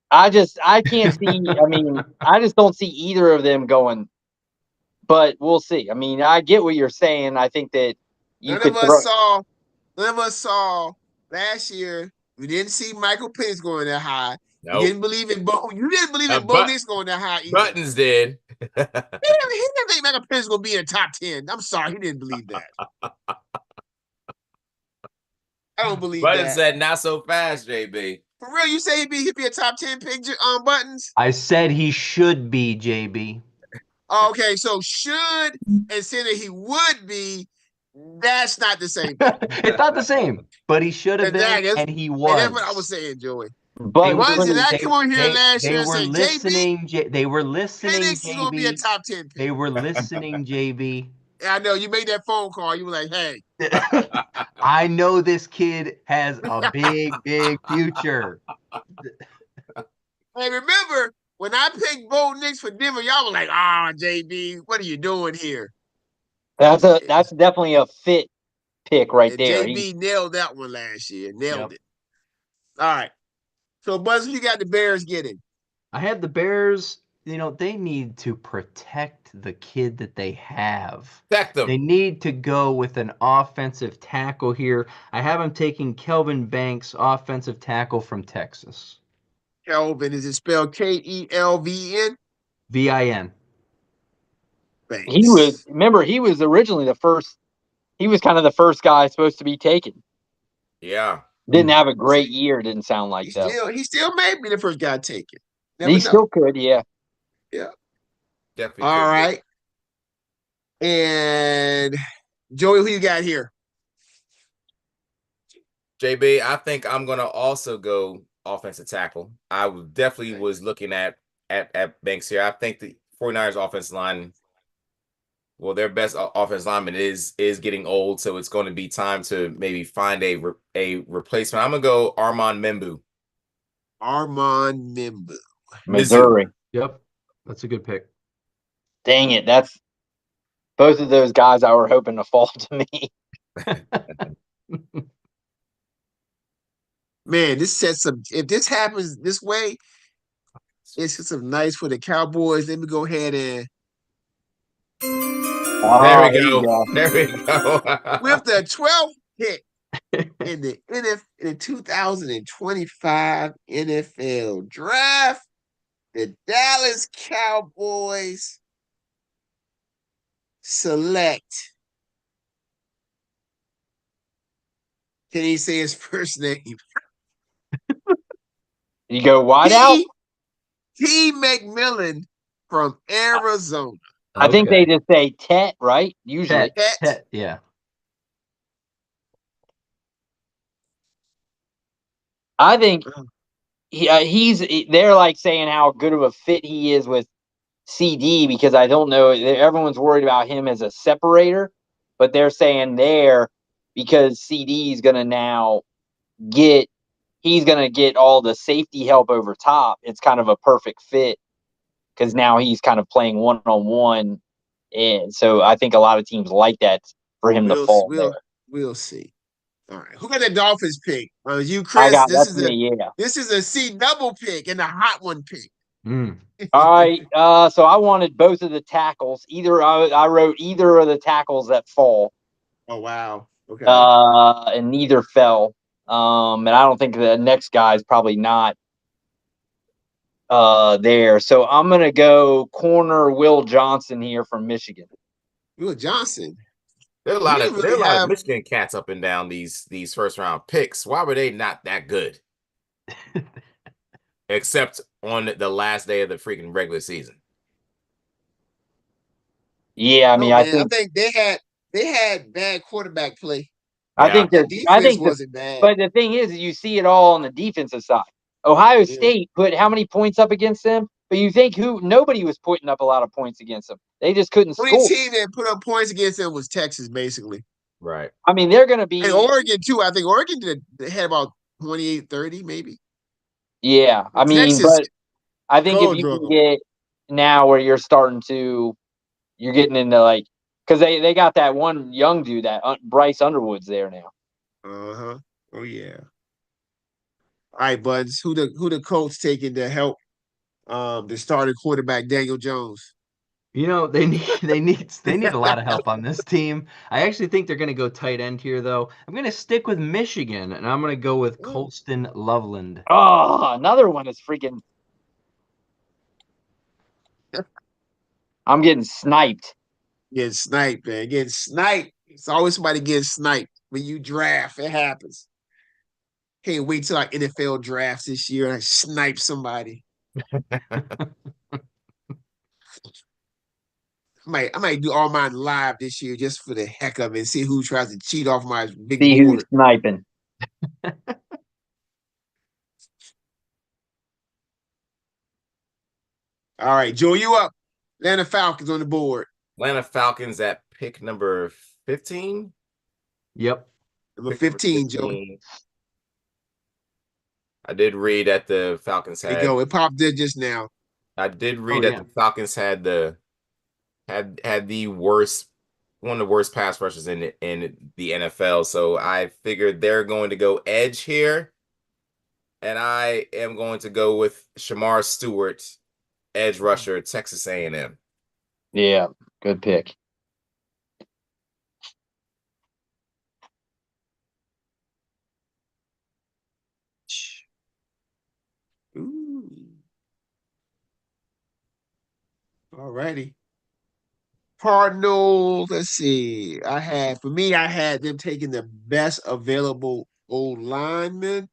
I can't see. I mean, I just don't see either of them going. But we'll see. I mean, I get what you're saying. I think that None of us saw last year. We didn't see Michael Penix going that high. Nope. You didn't believe in Bo. You didn't believe in Bo But- Nix going that high either. Buttons did. He didn't think Michael Penix was gonna be in the top 10. I'm sorry, he didn't believe that. I don't believe Buttons that. said not so fast, JB. For real, you say he'd be a top 10 pick on Buttons? I said he should be, JB. Oh, okay, so should and saying that he would be, that's not the same thing. It's not the same, but he should have been, Exactly. and he And was. that's what I was saying, Joey. But Why did I come on here last they year and were say, listening, they were listening, Penix is gonna be a JB. top 10 pick? They were listening, JB. I know you made that phone call. You were like, hey, I know this kid has a big, big future. hey, remember when I picked Bo Nix for Denver, y'all were like, JB, what are you doing here? that's definitely a fit pick right And there. JB nailed that one last year. Nailed Yep. it. All right. So, Buzz, you got the Bears getting. I had the Bears, they need to protect the kid that they have. Protect them. They need to go with an offensive tackle here. I have him taking Kelvin Banks, offensive tackle from Texas. Kelvin, is it spelled Kelvin? VIN. Banks. He was originally the first. He was kind of the first guy supposed to be taken. Yeah. Didn't have a great year. Didn't sound like that. He still may be the first guy taken. Never He know. still could, yeah. Definitely. All could be. right. And Joey, who you got here? JB, I think I'm gonna also go offensive tackle. I definitely was looking at Banks here. I think the 49ers offensive line, well, their best offensive lineman is getting old, so it's going to be time to maybe find a replacement. I'm gonna go Armand Membu. Armand Membu. Missouri. Yep. That's a good pick. Dang it. That's both of those guys I were hoping to fall to me. Man, this sets up. If this happens this way, it sets up nice for the Cowboys. Let me go ahead and There we There you go. There we go. with the 12th pick in the 2025 NFL Draft, the Dallas Cowboys select. Can he say his first name? You go wide out? T. McMillan from Arizona. I think they Okay. just say Tet, right? Usually. Tet, yeah. I think they're like saying how good of a fit he is with CD because I don't know. Everyone's worried about him as a separator, but they're saying there because CD is going to now he's going to get all the safety help over top. It's kind of a perfect fit because now he's kind of playing one-on-one. And so I think a lot of teams like that for him to fall there. We'll see. All right. Who got the Dolphins pick? You, I Chris. got This that's is me, yeah. this is a C double pick and a hot one pick. All right. So I wanted both of the tackles. I wrote either of the tackles that fall. Oh wow. Okay. And neither fell. And I don't think the next guy is probably not there. So I'm gonna go corner Will Johnson here from Michigan. Will Johnson. There are a We lot didn't of really have Michigan cats up and down these first round picks. Why were they not that good? Except on the last day of the freaking regular season. Yeah, I mean, no, I man. think they had bad quarterback play. I think The there's defense wasn't bad. but the thing is, you see it all on the defensive side. Ohio Yeah. State put how many points up against them? But you think nobody was putting up a lot of points against them. They just couldn't The only score. team that put up points against them was Texas, basically. Right. I mean, they're going to be And Oregon too. I think Oregon had about 28, 30 maybe. Yeah, I mean, Texas, but I think if gold you can drug. get now where you're getting into like because they got that one young dude that Bryce Underwood's there now. Uh-huh. Oh yeah. All right, buds. Who the Colts taking to help the starting quarterback Daniel Jones? You know, they need a lot of help on this team. I actually think they're going to go tight end here, though. I'm going to stick with Michigan, and I'm going to go with Colston Loveland. Oh, another one is freaking. I'm getting sniped. Getting sniped, man. Getting sniped. It's always somebody getting sniped when you draft. It happens. Can't wait till our NFL drafts this year and I snipe somebody. I might do all mine live this year just for the heck of it and see who tries to cheat off my big See board. who's sniping. All right, Joe, you up. Atlanta Falcons on the board. Atlanta Falcons at pick number 15. Yep. Number 15, Joe. I did read that the Falcons had. There you go. It popped there just now. I did read that the Falcons had the worst, one of the worst pass rushers in the NFL. So I figured they're going to go edge here, and I am going to go with Shamar Stewart, edge rusher, Texas A&M. Yeah, good pick. Ooh. All righty. Cardinals, let's see. I had them taking the best available old lineman.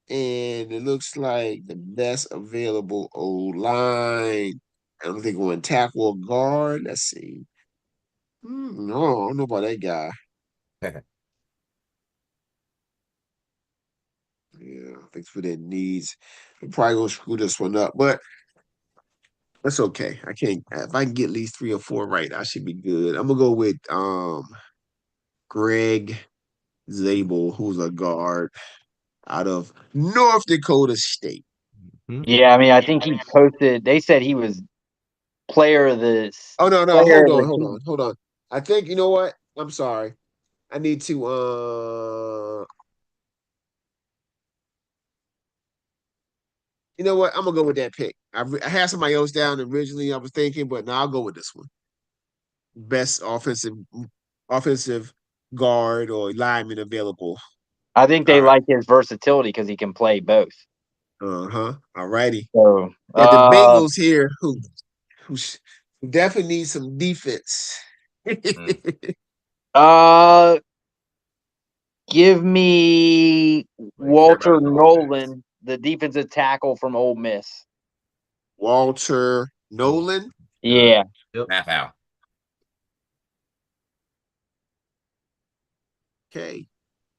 And it looks like the best available old line I don't think going tackle or guard. Let's see. No, I don't know about that guy. Yeah, thanks for that needs. I'm probably gonna screw this one up, but that's okay. I can't. If I can get at least 3 or 4 right, I should be good. I'm gonna go with Greg Zabel, who's a guard out of North Dakota State. Yeah, I mean, I think he posted. They said he was player of the. Oh no, player hold of the on, hold on. I think you know what? I'm sorry. I need to you know what? I'm gonna go with that pick. I had somebody else down originally. I was thinking, but now I'll go with this one. Best offensive guard or lineman available. I think they All right. like his versatility because he can play both. All righty. So Yeah, the Bengals here who definitely need some defense. Give me Well, you care about Walter his offense. Nolan, the defensive tackle from Ole Miss. Walter Nolan. Yeah, Half out. Okay.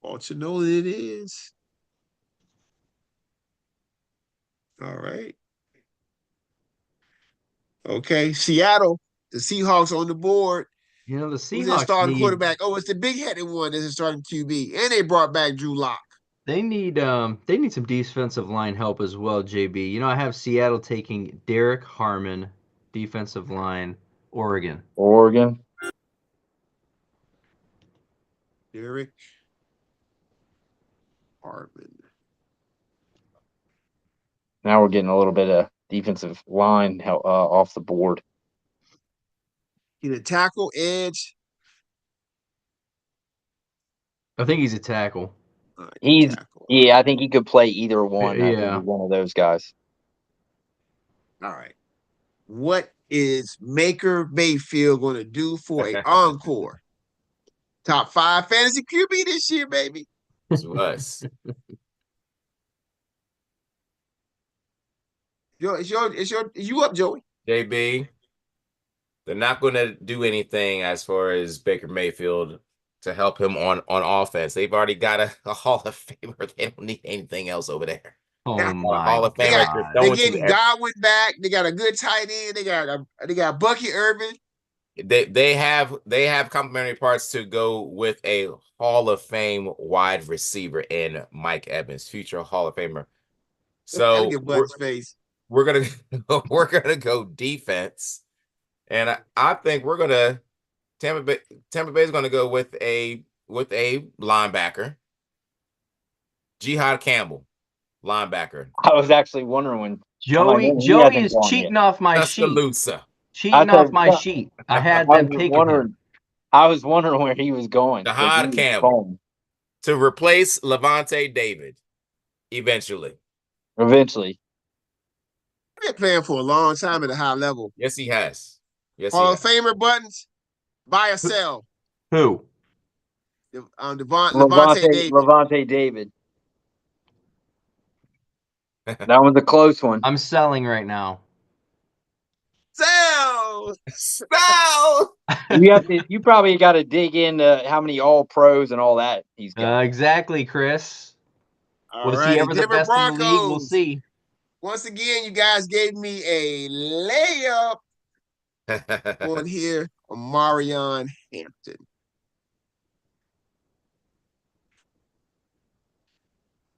Walter Nolan it is. All right. Okay. Seattle, the Seahawks on the board. You know, the Who's their Seahawks starting need quarterback? Oh, it's the big-headed one that's a starting QB. And they brought back Drew Lock. they need some defensive line help as well, JB. You know, I have Seattle taking Derek Harmon, defensive line, Oregon. Oregon. Derek Harmon. Now we're getting a little bit of defensive line off the board. He's a tackle, edge. I think he's a tackle. He's tackle. Yeah, I think he could play either one. I think Yeah. he's one of those guys. All right. What is Baker Mayfield going to do for an encore? Top 5 fantasy QB this year, baby. To us. Is you up, Joey? JB, they're not going to do anything as far as Baker Mayfield to help him on offense. They've already got a Hall of Famer. They don't need anything else over there. Oh Yeah. my Hall of They Famer. got- They're They going getting to Godwin back. They got a good tight end. They got Bucky Irvin. They have complementary parts to go with a Hall of Fame wide receiver in Mike Evans, future Hall of Famer. So Get Button's face. we're gonna go defense, and I think we're gonna Tampa Bay is gonna go with a linebacker, Jihad Campbell, linebacker. I was actually wondering when Joey he Joey hasn't is gone cheating yet. off my sheet. Tuscaloosa. Cheating thought- off my sheet. I had I them was taking wondering. him. I was wondering where he was going. 'cause Jihad he was Campbell. home To replace Levante David, eventually. eventually. Been playing for a long time at a high level. Yes, he has. Yes, Hall he of has. Famer Buttons, buy or sell. Who? Levante David. Levante David. That was a close one. I'm selling right now. Sell. No. You probably got to dig into how many All Pros and all that he's got. Exactly, Chris. All Was he right, ever the Denver best in the league? We'll Broncos. see. Once again, you guys gave me a layup on here on Marion Hampton.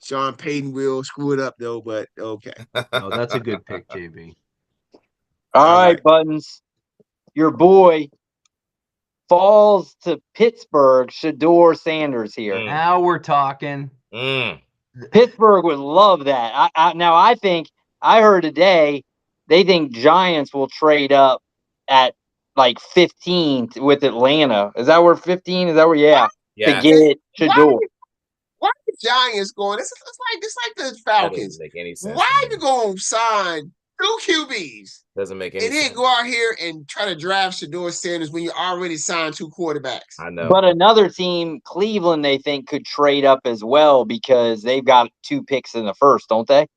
Sean Payton will screw it up though, but okay. Oh, that's a good pick, JB. All right, Buttons. Your boy falls to Pittsburgh. Shador Sanders here. Now we're talking. Pittsburgh would love that. I think I heard today they think Giants will trade up at like 15 with Atlanta. Is that where 15? Is that where? Yeah. Yeah. To get Shador. Why are the Giants going? It's like the That doesn't Falcons. make any sense. Why to are me. you going to sign 2 QBs Doesn't make any and then sense. go out here and try to draft Shador Sanders when you already signed 2 quarterbacks? I know. But another team, Cleveland, they think could trade up as well because they've got 2 picks in the first, don't they?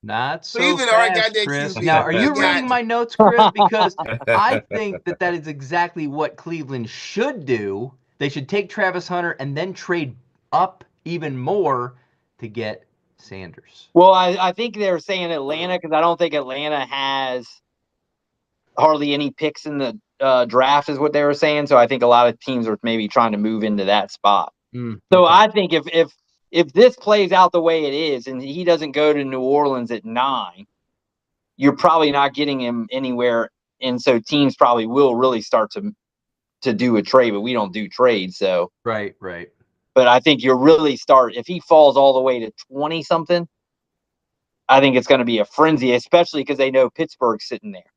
Not so Cleveland already got fast, their Chris. QB. Now, are They you got- reading my notes, Chris? Because I think that is exactly what Cleveland should do. They should take Travis Hunter and then trade up even more to get Sanders. Well, I think they're saying Atlanta because I don't think Atlanta has hardly any picks in the draft, is what they were saying. So I think a lot of teams are maybe trying to move into that spot. So Okay. I think if this plays out the way it is and he doesn't go to New Orleans at 9, you're probably not getting him anywhere. And so teams probably will really start to do a trade, but we don't do trades. So, Right. but I think you'll really start if he falls all the way to 20 something. I think it's going to be a frenzy, especially because they know Pittsburgh's sitting there,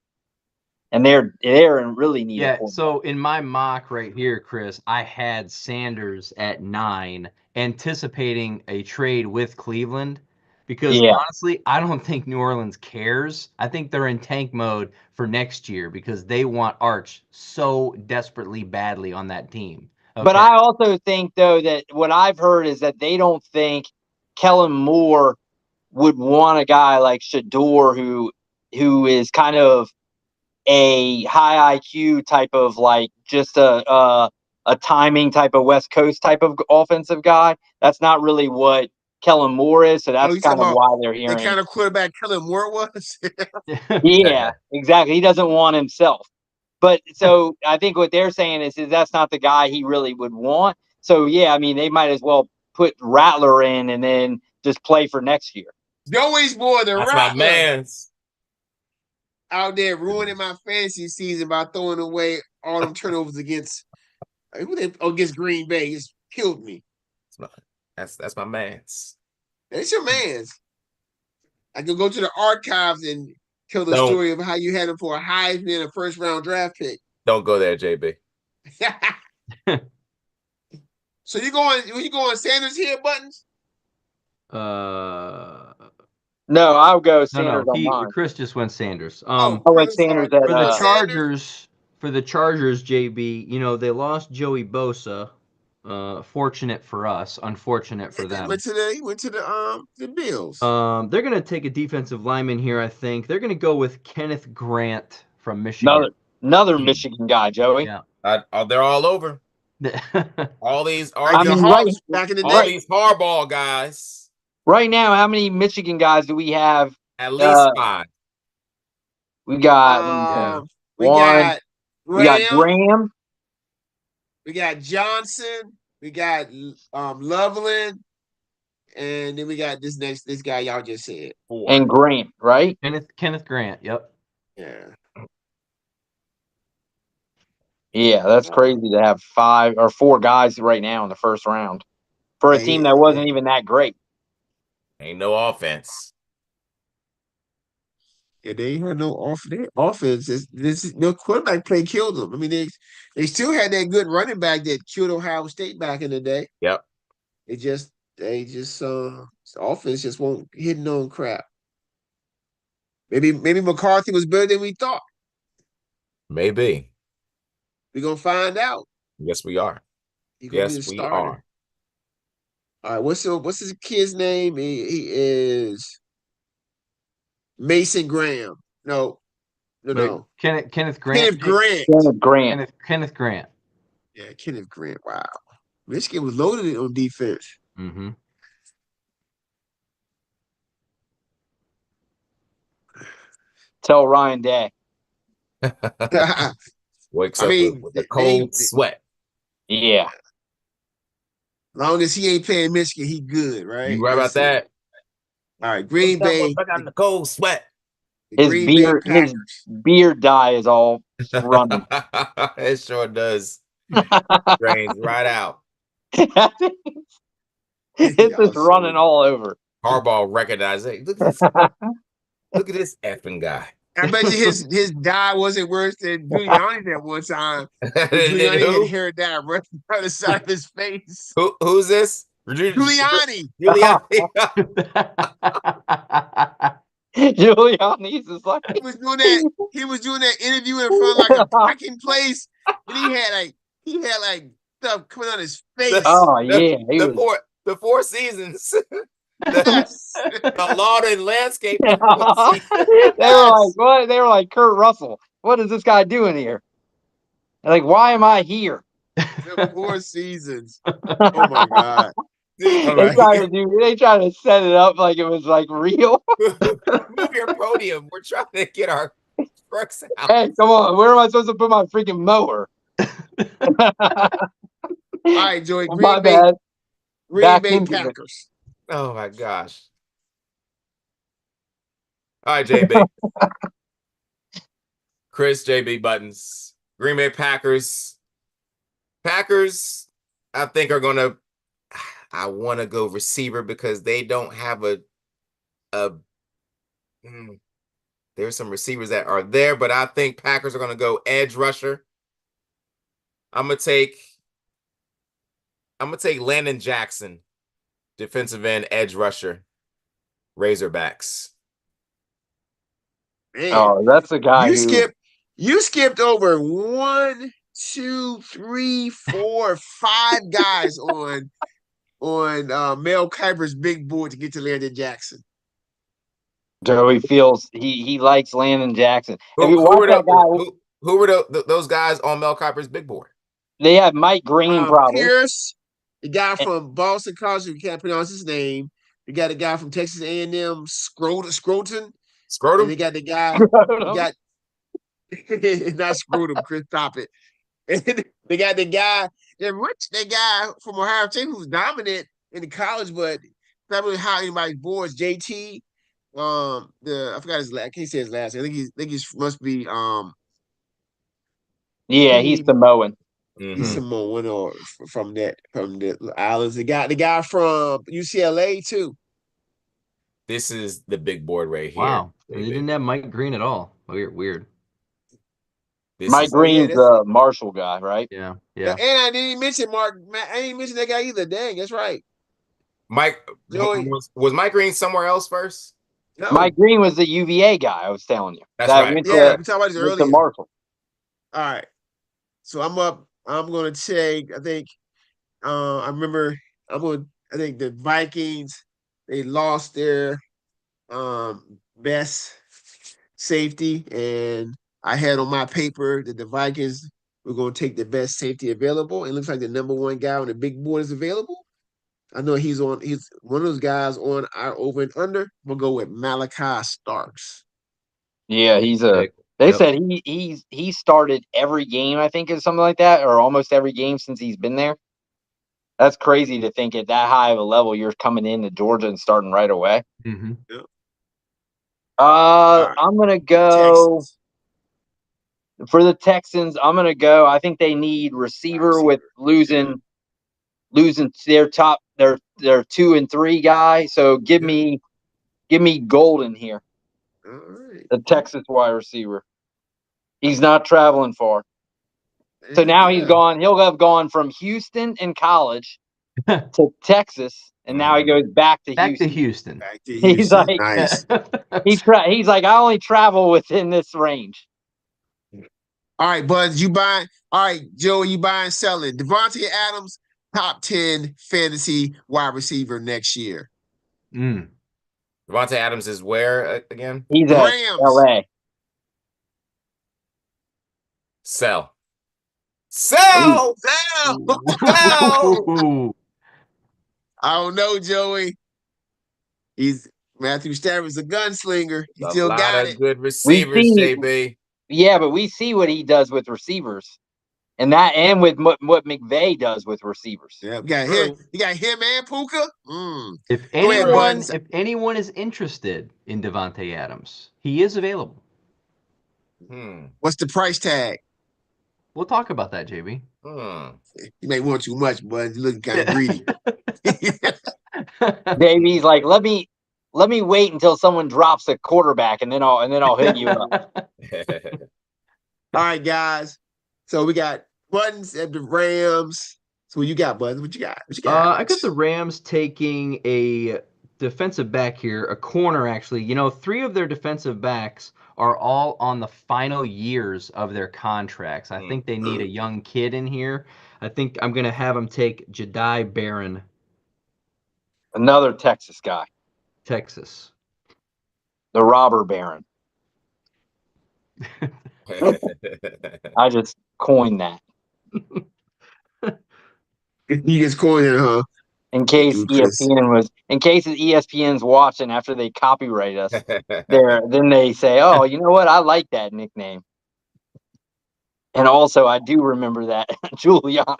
and they're in really need. Yeah. So in my mock right here, Chris, I had Sanders at 9, anticipating a trade with Cleveland. Because honestly, I don't think New Orleans cares. I think they're in tank mode for next year because they want Arch so desperately badly on that team. Okay. But I also think, though, that what I've heard is that they don't think Kellen Moore would want a guy like Shador who is kind of a high IQ type of like just a timing type of West Coast type of offensive guy. That's not really what Kellen Moore is, so that's kind of why they're hearing. The kind of quarterback Kellen Moore was. Yeah, exactly. He doesn't want himself. But so I think what they're saying is that's not the guy he really would want. So, yeah, I mean, they might as well put Rattler in and then just play for next year. Joey's more than That's Rattler. my man's. Out there ruining my fantasy season by throwing away all them turnovers against Green Bay. Just killed me. That's my man's. That's your man's. I could go to the archives and tell the story of how you had him for a Heisman and a first-round draft pick. Don't go there, JB. So you going Sanders here, Buttons? No, I'll go Sanders on mine. Chris just went Sanders. I went Sanders for the Chargers. For the Chargers, JB, they lost Joey Bosa. Fortunate for us, unfortunate for them. He went to the Bills. They're gonna take a defensive lineman here. I think they're gonna go with Kenneth Grant from Michigan. Another Michigan guy, Joey. Yeah, they're all over. All these back in the day. These hardball guys. Right now, how many Michigan guys do we have? At least 5. We got we got Graham. We got Johnson. We got Loveland. And then we got this guy y'all just said. 4. And Grant, right? Kenneth Grant, yep. Yeah. Yeah, that's crazy to have 5 or 4 guys right now in the first round for a team that wasn't even that great. Ain't no offense. Yeah, they ain't had no offense. No quarterback play killed them. I mean, they still had that good running back that killed Ohio State back in the day. Yep. The offense just won't hitting on crap. Maybe McCarthy was better than we thought. Maybe. We're gonna find out. Yes, we are. Yes, we are. All right, what's his kid's name? He is Mason Graham. No. Kenneth Grant. Kenneth Grant. Kenneth Grant. Yeah, Kenneth Grant. Wow. Michigan was loaded on defense. Mm-hmm. Tell Ryan Day. Wakes up with a cold sweat. Yeah. Long as he ain't playing Michigan, he good, right? You right about that? All right, Green Bay. I got the cold sweat. His beard dye is all running. It sure does. Drains right out. It's just running all over. Harbaugh recognized it. Look at this effing guy. I bet you his dye wasn't worse than Giuliani's at one time. Giuliani had hair dye right on the side of his face. Who's this? Giuliani. Giuliani's is like he was doing that interview in front of like a parking place, and he had stuff coming on his face. Oh yeah, the 4 seasons. The lawn and landscape. They were like, what? They were like, Kurt Russell, what is this guy doing here? Like, why am I here? The 4 seasons. Oh my God. Dude, All right. They tried to set it up like it was like real. move your podium. We're trying to get our trucks out. Hey, come on. Where am I supposed to put my freaking mower? All right, Joey. My bad. Green Back Bay into it. Packers. Oh my gosh. All right, JB. Chris, JB Buttons. Green Bay Packers. Packers, I think, are going to. I want to go receiver because they don't have there's some receivers that are there, but I think Packers are going to go edge rusher. I'm gonna take Landon Jackson, defensive end edge rusher, Razorbacks. Man, Oh, that's the guy you skipped over 1, 2, 3, 4, 5 guys on Mel Kiper's big board to get to Landon Jackson. Joey feels he likes Landon Jackson. Who were those guys on Mel Kiper's big board? They have Mike Green, probably. Pierce, the guy from Boston College who can't pronounce his name. You got a guy from Texas A&M, Scrotum. And they got the guy. Not Scrotum, Chris, stop it. And they got the guy from Ohio State who's dominant in the college, but not really how anybody's boards. JT. I forgot his last. I can't say his last. I think he must be. Yeah, he's Samoan. He's Samoan or from the islands. The guy from UCLA too. This is the big board right here. Wow, they didn't have Mike Green at all. Weird. Mike Green's the Marshall guy, right? Yeah. And I didn't even mention Mark. I didn't mention that guy either. Dang, that's right. Mike was Mike Green somewhere else first? No. Mike Green was the UVA guy. I was telling you. That's right. Went we talked about this earlier. to Marshall. All right. So I'm up. I'm going to take. I think. I remember. I think the Vikings. They lost their best safety, and I had on my paper that the Vikings were going to take the best safety available. It looks like the number 1 guy on the big board is available. I know he's one of those guys on our over and under. We'll go with Malachi Starks. Yeah, they said he started every game, I think, or something like that, or almost every game since he's been there. That's crazy to think at that high of a level you're coming into Georgia and starting right away. Mm-hmm. Yep. I'm gonna go Texans. for the Texans. I'm gonna go. I think they need receiver with losing their 2 and 3 guy. So give me Golden here. All right. The Texas wide receiver. He's not traveling far. So now he's gone. He'll have gone from Houston in college to Texas, and now he goes back to Houston. Back to Houston. He's like, nice. He's like, I only travel within this range. All right, Buzz, you buying? All right, Joe, you buying, selling? Devontae Adams, top 10 fantasy wide receiver next year. Devontae Adams is where again? He's at Rams. LA. Sell. Sell! I don't know, Joey. Matthew Stafford's a gunslinger. He still got it. Good receivers, JB. Yeah, but we see what he does with receivers, and with what McVay does with receivers. Yeah, you got him and Puka. If anyone is interested in Devontae Adams, he is available. What's the price tag? We'll talk about that, JB. You may want too much, but you're looking kind of greedy. JB's like, let me wait until someone drops a quarterback, and then I'll hit you up. All right, guys. So we got Buttons at the Rams. So what you got, Buttons? What you got? I got the Rams taking a defensive back here, a corner actually. 3 of their defensive backs are all on the final years of their contracts. I think they need a young kid in here. I think I'm going to have them take Jedi Barron. Another Texas guy, Texas. the robber baron. I just coined that You just coined it, huh? in case Dude, Chris. ESPN's watching after they copyright us. Then they say, "Oh, you know what? I like that nickname." And also, I do remember that Giuliani.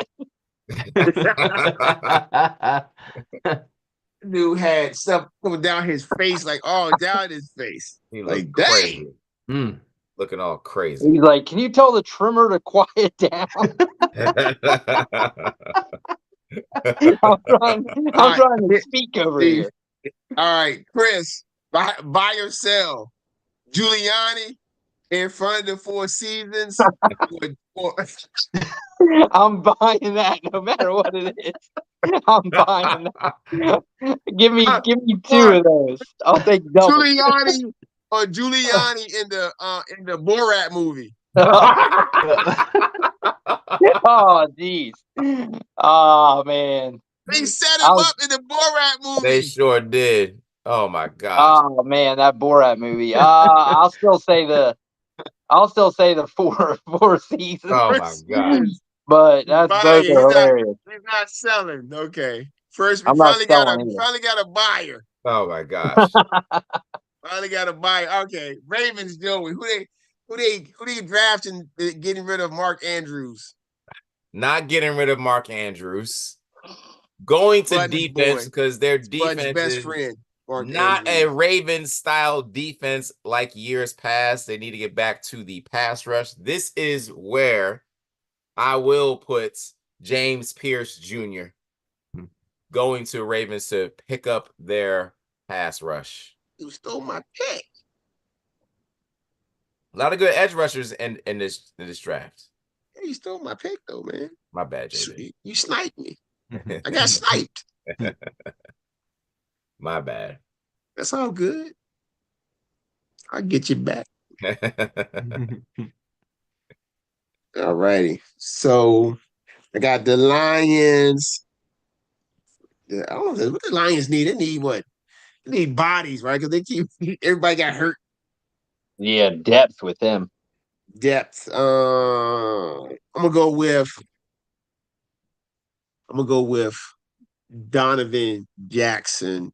Dude had stuff coming down his face, like all down his face. He Like, looked dang. crazy. Mm. Looking all crazy. He's like, "Can you tell the trimmer to quiet down?" I'm trying to speak over here. All right, Chris, buy or sell. Giuliani in front of the Four Seasons. I'm buying that no matter what it is. I'm buying that. Give me two of those. I'll take double. Giuliani or Giuliani in the Borat movie. Oh, jeez. Oh, man. They set him up in the Borat movie. They sure did. Oh my gosh. Oh man, that Borat movie. I'll still say the four seasons. Oh my gosh. But that's both are hilarious. He's not selling. Okay. First, we I'm not finally selling got a buyer. Oh my gosh. Finally got a buyer. Okay. Ravens, Joey. Who they drafting, getting rid of Mark Andrews? Not getting rid of Mark Andrews. Going to Bud's defense boy. because their Bud's defense best is friend. Mark not Andrews. a Ravens style defense like years past. They need to get back to the pass rush. This is where I will put James Pierce Jr. going to Ravens to pick up their pass rush. You stole my pick. A lot of good edge rushers in this draft. Yeah, you stole my pick though, man. My bad, JB. You sniped me. I got sniped. My bad. That's all good. I'll get you back. All righty. So I got the Lions. I don't know what the Lions need. They need what? They need bodies, right? Because everybody got hurt. Yeah, depth with them. Depth. I'm gonna go with Donovan Jackson,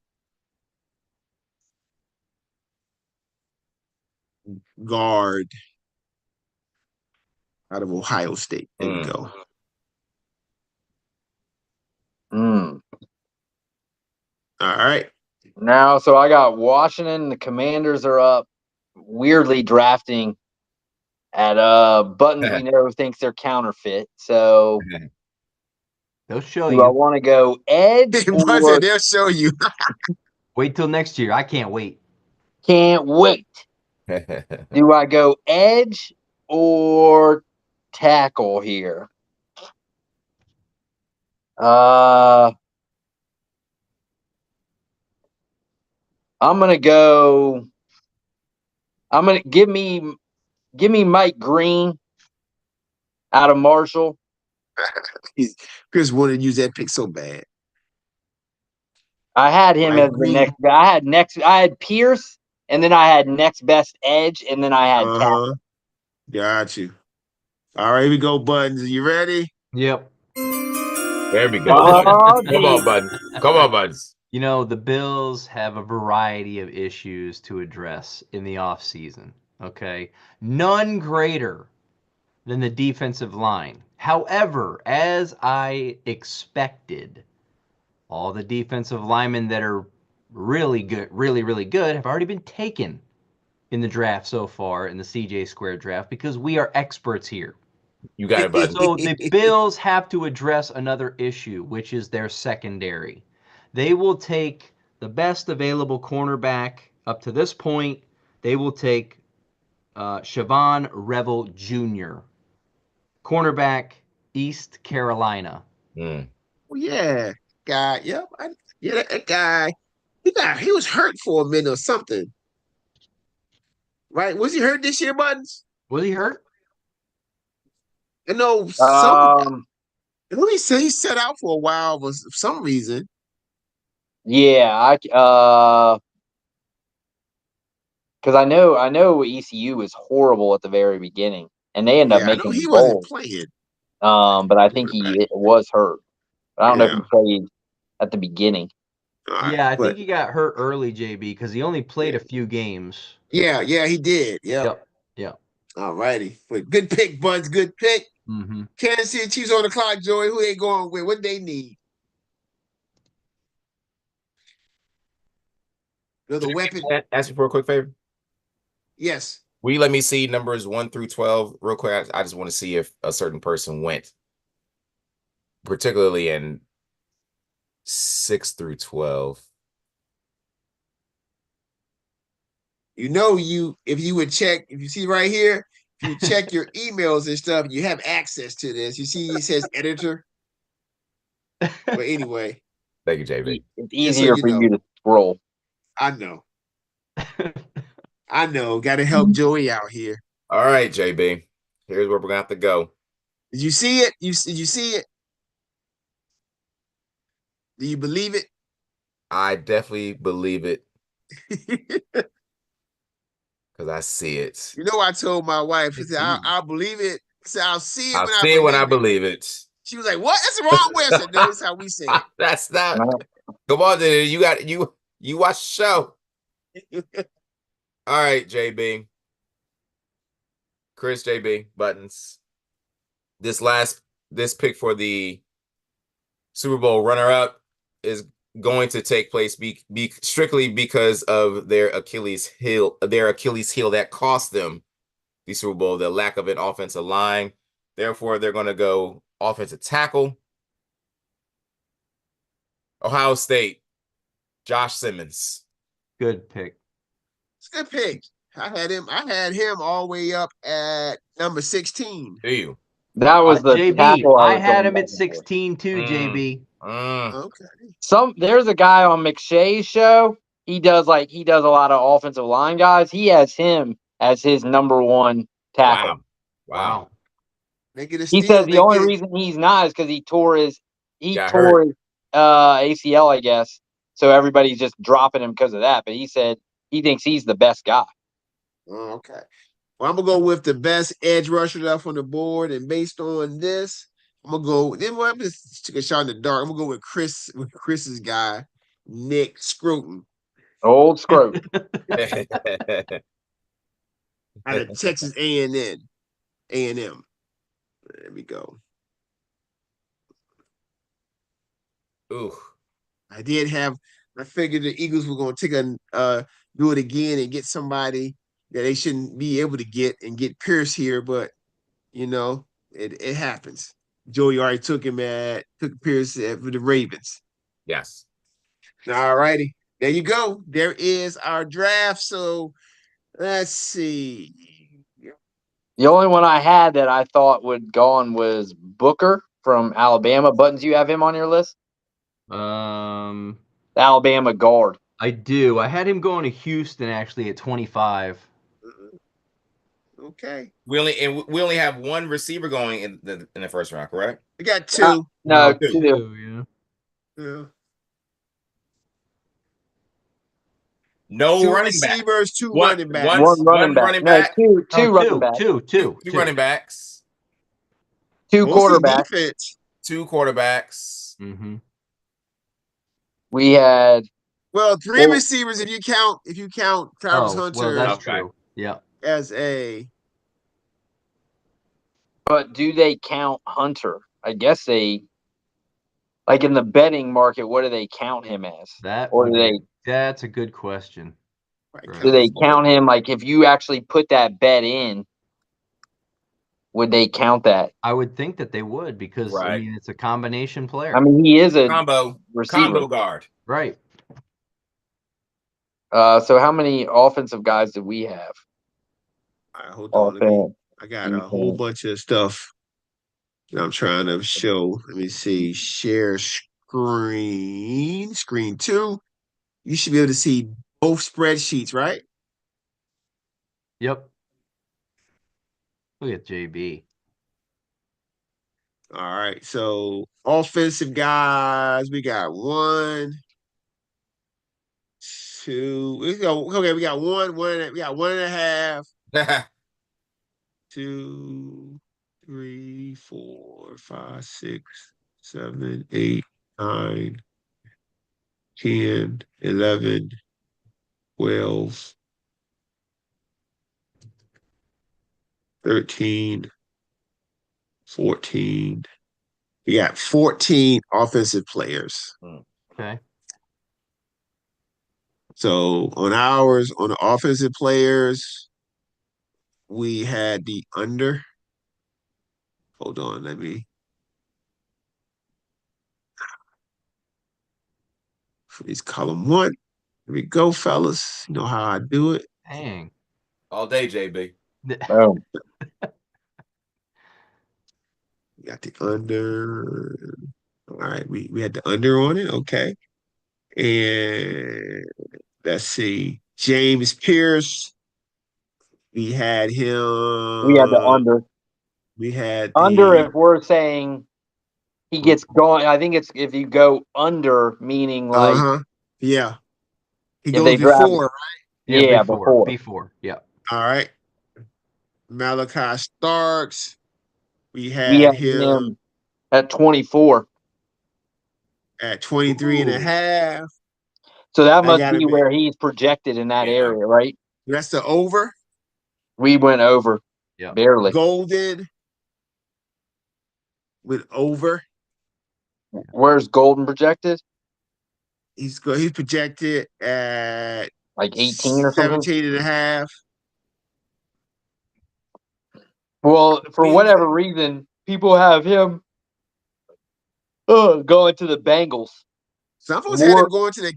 guard out of Ohio State. There we go. Mm. All right. Now, so I got Washington. The Commanders are up. Weirdly drafting at buttons we know thinks they're counterfeit. So they'll show do you. I want to go edge? Or They'll show you. Wait till next year. I can't wait. Can't wait. Do I go edge or tackle here? I'm gonna give me Mike Green out of Marshall. Chris wanted to use that pick so bad. I had him Mike as Green. the next guy. I had Pierce, and then I had next best edge, and then I had tackle. Got you. All right, here we go, Buttons. Are you ready? Yep. There we go. Come on, Buttons. Come on, Buttons. You know, the Bills have a variety of issues to address in the offseason, okay? None greater than the defensive line. However, as I expected, all the defensive linemen that are really good, really good, have already been taken in the draft so far, in the CJ Square draft, because we are experts here. You got it, Buttons. So the Bills have to address another issue, which is their secondary. They will take the best available cornerback up to this point. They will take Siobhan Revel Jr., cornerback, East Carolina. Well, yeah, guy. Yep. That guy. He was hurt for a minute or something. Right? Was he hurt this year, Buttons? Was he hurt? I know he set out for a while for some reason. Yeah, because I know ECU was horrible at the very beginning, and they ended up Yeah, I know making he wasn't bowl. playing. But I think Quarterback. he was hurt. I don't know if Yeah. he played at the beginning. All right, Yeah, I but think he got hurt early, JB, because he only played Yeah. a few games. yeah, he did. Yep. Yep. All righty. But good pick, Buds. Good pick. Mm-hmm. Kansas City Chiefs on the clock, Joey. Who they going with? What they need? Another weapon? Ask you for a quick favor. Yes. Will you let me see numbers 1 through 12 real quick? I just want to see if a certain person went, particularly in 6 through 12. You know, if you see right here, if you check your emails and stuff, you have access to this. You see it says editor. But anyway, Thank you, JB. It's Just so easier you for know. you to scroll. I know. Got to help Joey out here. All right, JB. Here's where we're gonna have to go. Did you see it? Did you see it? Do you believe it? I definitely believe it because I see it. You know, I told my wife, she said, I'll believe it. I said, I'll see it I'll when I see it when I believe it. believe it. She was like, what? That's the wrong way. I said, no, that's how we say That's not. Uh, Come on, dude. You watch the show. it. All right, JB. Chris, JB, Buttons. This pick for the Super Bowl runner-up is going to take place be strictly because of their Achilles heel that cost them the Super Bowl, the lack of an offensive line. Therefore, they're going to go offensive tackle. Ohio State, Josh Simmons. Good pick. It's a good pick. I had him all the way up at number 16. Do you? That was the JB, tackle I was had going him back at and forth. 16 too, JB. Okay. There's a guy on McShay's show. He does a lot of offensive line guys. He has him as his number one tackle. Wow. Make it a He steal. says the only reason he's not is because he tore his ACL, I guess. So everybody's just dropping him because of that. But he said he thinks he's the best guy. Oh, okay. Well, I'm gonna go with the best edge rusher left on the board, and based on this, I'm gonna go. Then I'm just take a shot in the dark. I'm gonna go with Chris's guy, Nick Scruton, Old Scroat. out of Texas A&M. A&M. There we go. Ooh. I figured the Eagles were gonna do it again and get somebody that they shouldn't be able to get and get Pierce here, but it happens. Joey already took Pierce for the Ravens. Yes. All righty. There you go. There is our draft. So let's see. The only one I had that I thought would go on was Booker from Alabama. Buttons, you have him on your list? The Alabama guard. I do. I had him going to Houston actually at 25. Okay. We only have one receiver going in the first round, correct? We got two. No, two. Yeah. No Two running back. receivers, two One- running backs. one- One running back. No, two running backs. Two running backs. Two Mostly quarterbacks. defense. Two quarterbacks. Mm-hmm. We had three receivers if you count Travis Hunter well, that's true. Yeah. as a. But do they count Hunter? I guess they, like in the betting market, what do they count him as? That's a good question. Do they count him like if you actually put that bet in? Would they count that? I would think that they would because I mean it's a combination player. I mean he is a combo guard. Right. So how many offensive guys do we have? All right, hold on. I got a whole bunch of stuff that I'm trying to show. Let me see. Share screen. Screen 2. You should be able to see both spreadsheets, right? Yep. Look at JB. All right. So offensive guys, we got 1, 2. We go. Okay, we got one. We got 1.5. 2, 3, 4, 5, 6, 7, 8, 9, 10, 11, 12, 13, 14. We got 14 offensive players. Okay. So on the offensive players, we had the under. Hold on, let me. For these column 1. Here we go, fellas. You know how I do it. Dang. All day, JB. Oh, We got the under. All right, we had the under on it. Okay. And let's see. James Pierce. We had him. we had the under. We had Under, the if we're saying he gets going, I think it's if you go under, meaning like yeah. He if goes they draft. before, right? Yeah, before. Yeah. All right. Malachi Starks. We We had had him him at 24. at 23 and a Ooh. half. So that I must got be him where he's projected in that Yeah. area, right? That's the over. We went over. Yeah. Barely. Golden went over. Where's Golden projected? He's projected at Like 18 or something? 17 and a half. Well, for whatever reason, people have him going to the Bengals. Some folks had him going to the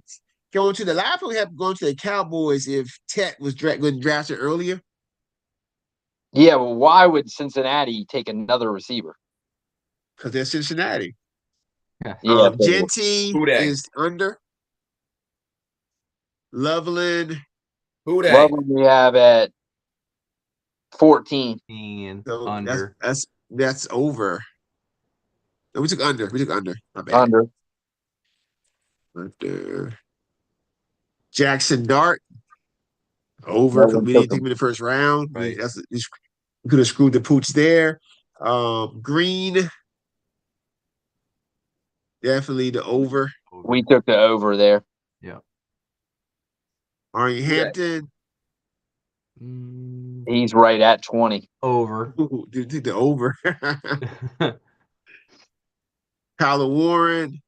a lot of people had him going to the Cowboys if Tet was drafted earlier. Yeah, well, why would Cincinnati take another receiver? Because they're Cincinnati. Yeah, Genty Who dat? is under. Loveland. Who that? Loveland we have at 14. And So under. that's over. No, we took under. My bad. Under. Under. Jackson Dart. Over because we didn't take him in the first round. Right. We could have screwed the pooch there. Green. Definitely the over. We took the over there. Yeah. Arnie Hampton. He's right at 20. Over. Ooh, dude, the over. Kyler Warren.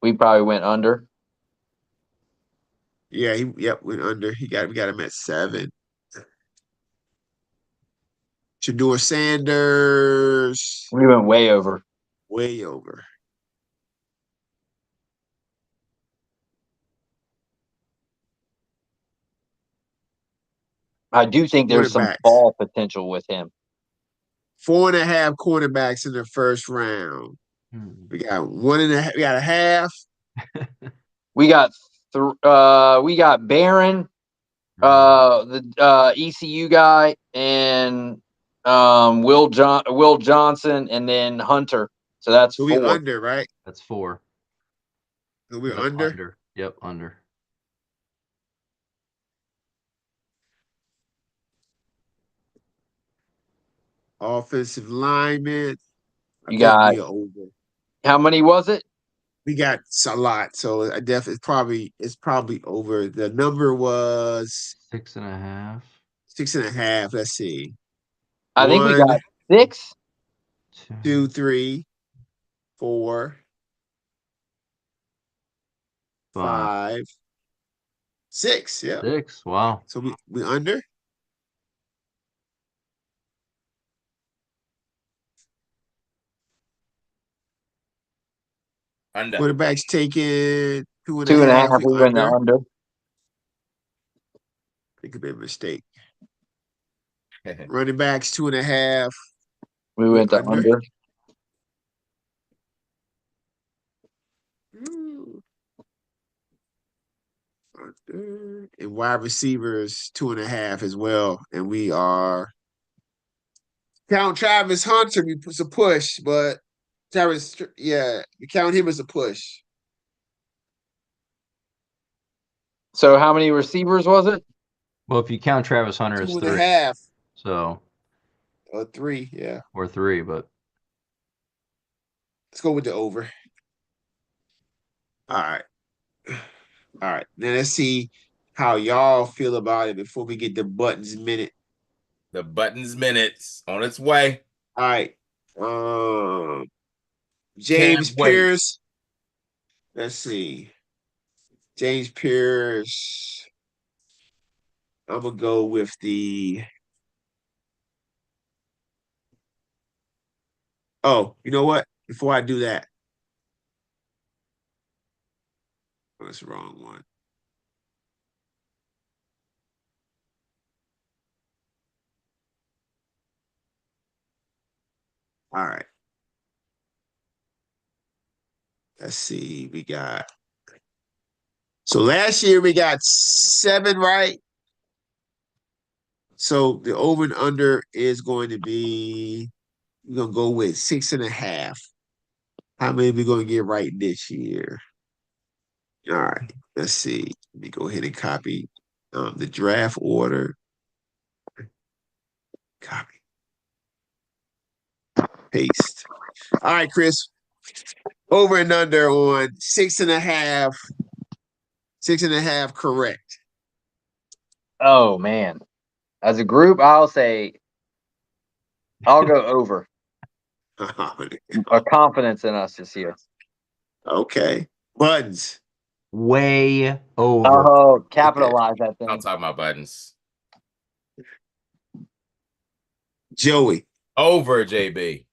We probably went under. Yeah, went under. We got him at 7. Shador Sanders. We went way over. Way over. I do think there's some Quarterbacks. ball potential with him. 4.5 quarterbacks in the first round. We got 1.5. We got a half. We got Barron, the ECU guy, and Will Johnson, and then Hunter. So that's So we 4. under, right? That's 4. So we're Yep, under. Yep, under. Offensive lineman. You got we are over. how many was it? We got a lot, so I definitely it's probably over. The number was 6.5. 6.5. Let's see. I think we got 6. 2, 3, 4, 5, 6. Yeah. 6. Wow. So we under. Under. Quarterbacks taking 2.5. 2.5. We went under. It could be a mistake. Running backs 2.5. We went to under. And wide receivers 2.5 as well. And we are count Travis Hunter. We put a push, but Travis, we count him as a push. So how many receivers was it? Well, if you count Travis Hunter as 3, 2.5 so or 3. Yeah. or 3, but Let's go with the over. All right. All right. Now let's see how y'all feel about it before we get the buttons minute. The buttons minutes on its way. All right. James Can't wait. Pierce. Let's see. James Pierce. I'm gonna go with the. Oh, you know what? Before I do that, oh, that's the wrong one. All right. Let's see. We got. So last year we got 7 right. So the over and under is going to be. We're gonna go with 6.5. How many we gonna get right this year? All right. Let's see. Let me go ahead and copy the draft order. Copy. Paste. All right, Chris. Over and under on 6.5. 6.5 correct. Oh man. As a group, I'll say I'll go over. A confidence in us this year. Okay. Buttons. way over. Oh, capitalize that I'm thing. talking about buttons. Joey. Over, JB.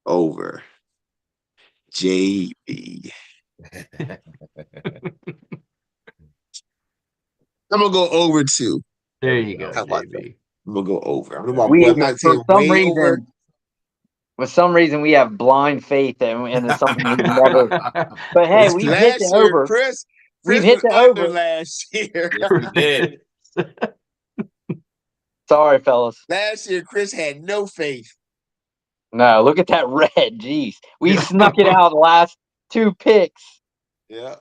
Over. JB. I'm gonna go over 2. There you go, How about JB. I'm gonna go over. I'm not saying for some way over. reason, for some reason, we have blind faith and it's something we've never. But hey, we've hit the year, over. Chris We've hit was the under over. last year. Yes, we did. Sorry, fellas. Last year, Chris had no faith. No, look at that red. Jeez, we snuck it out the last 2 picks. Yeah.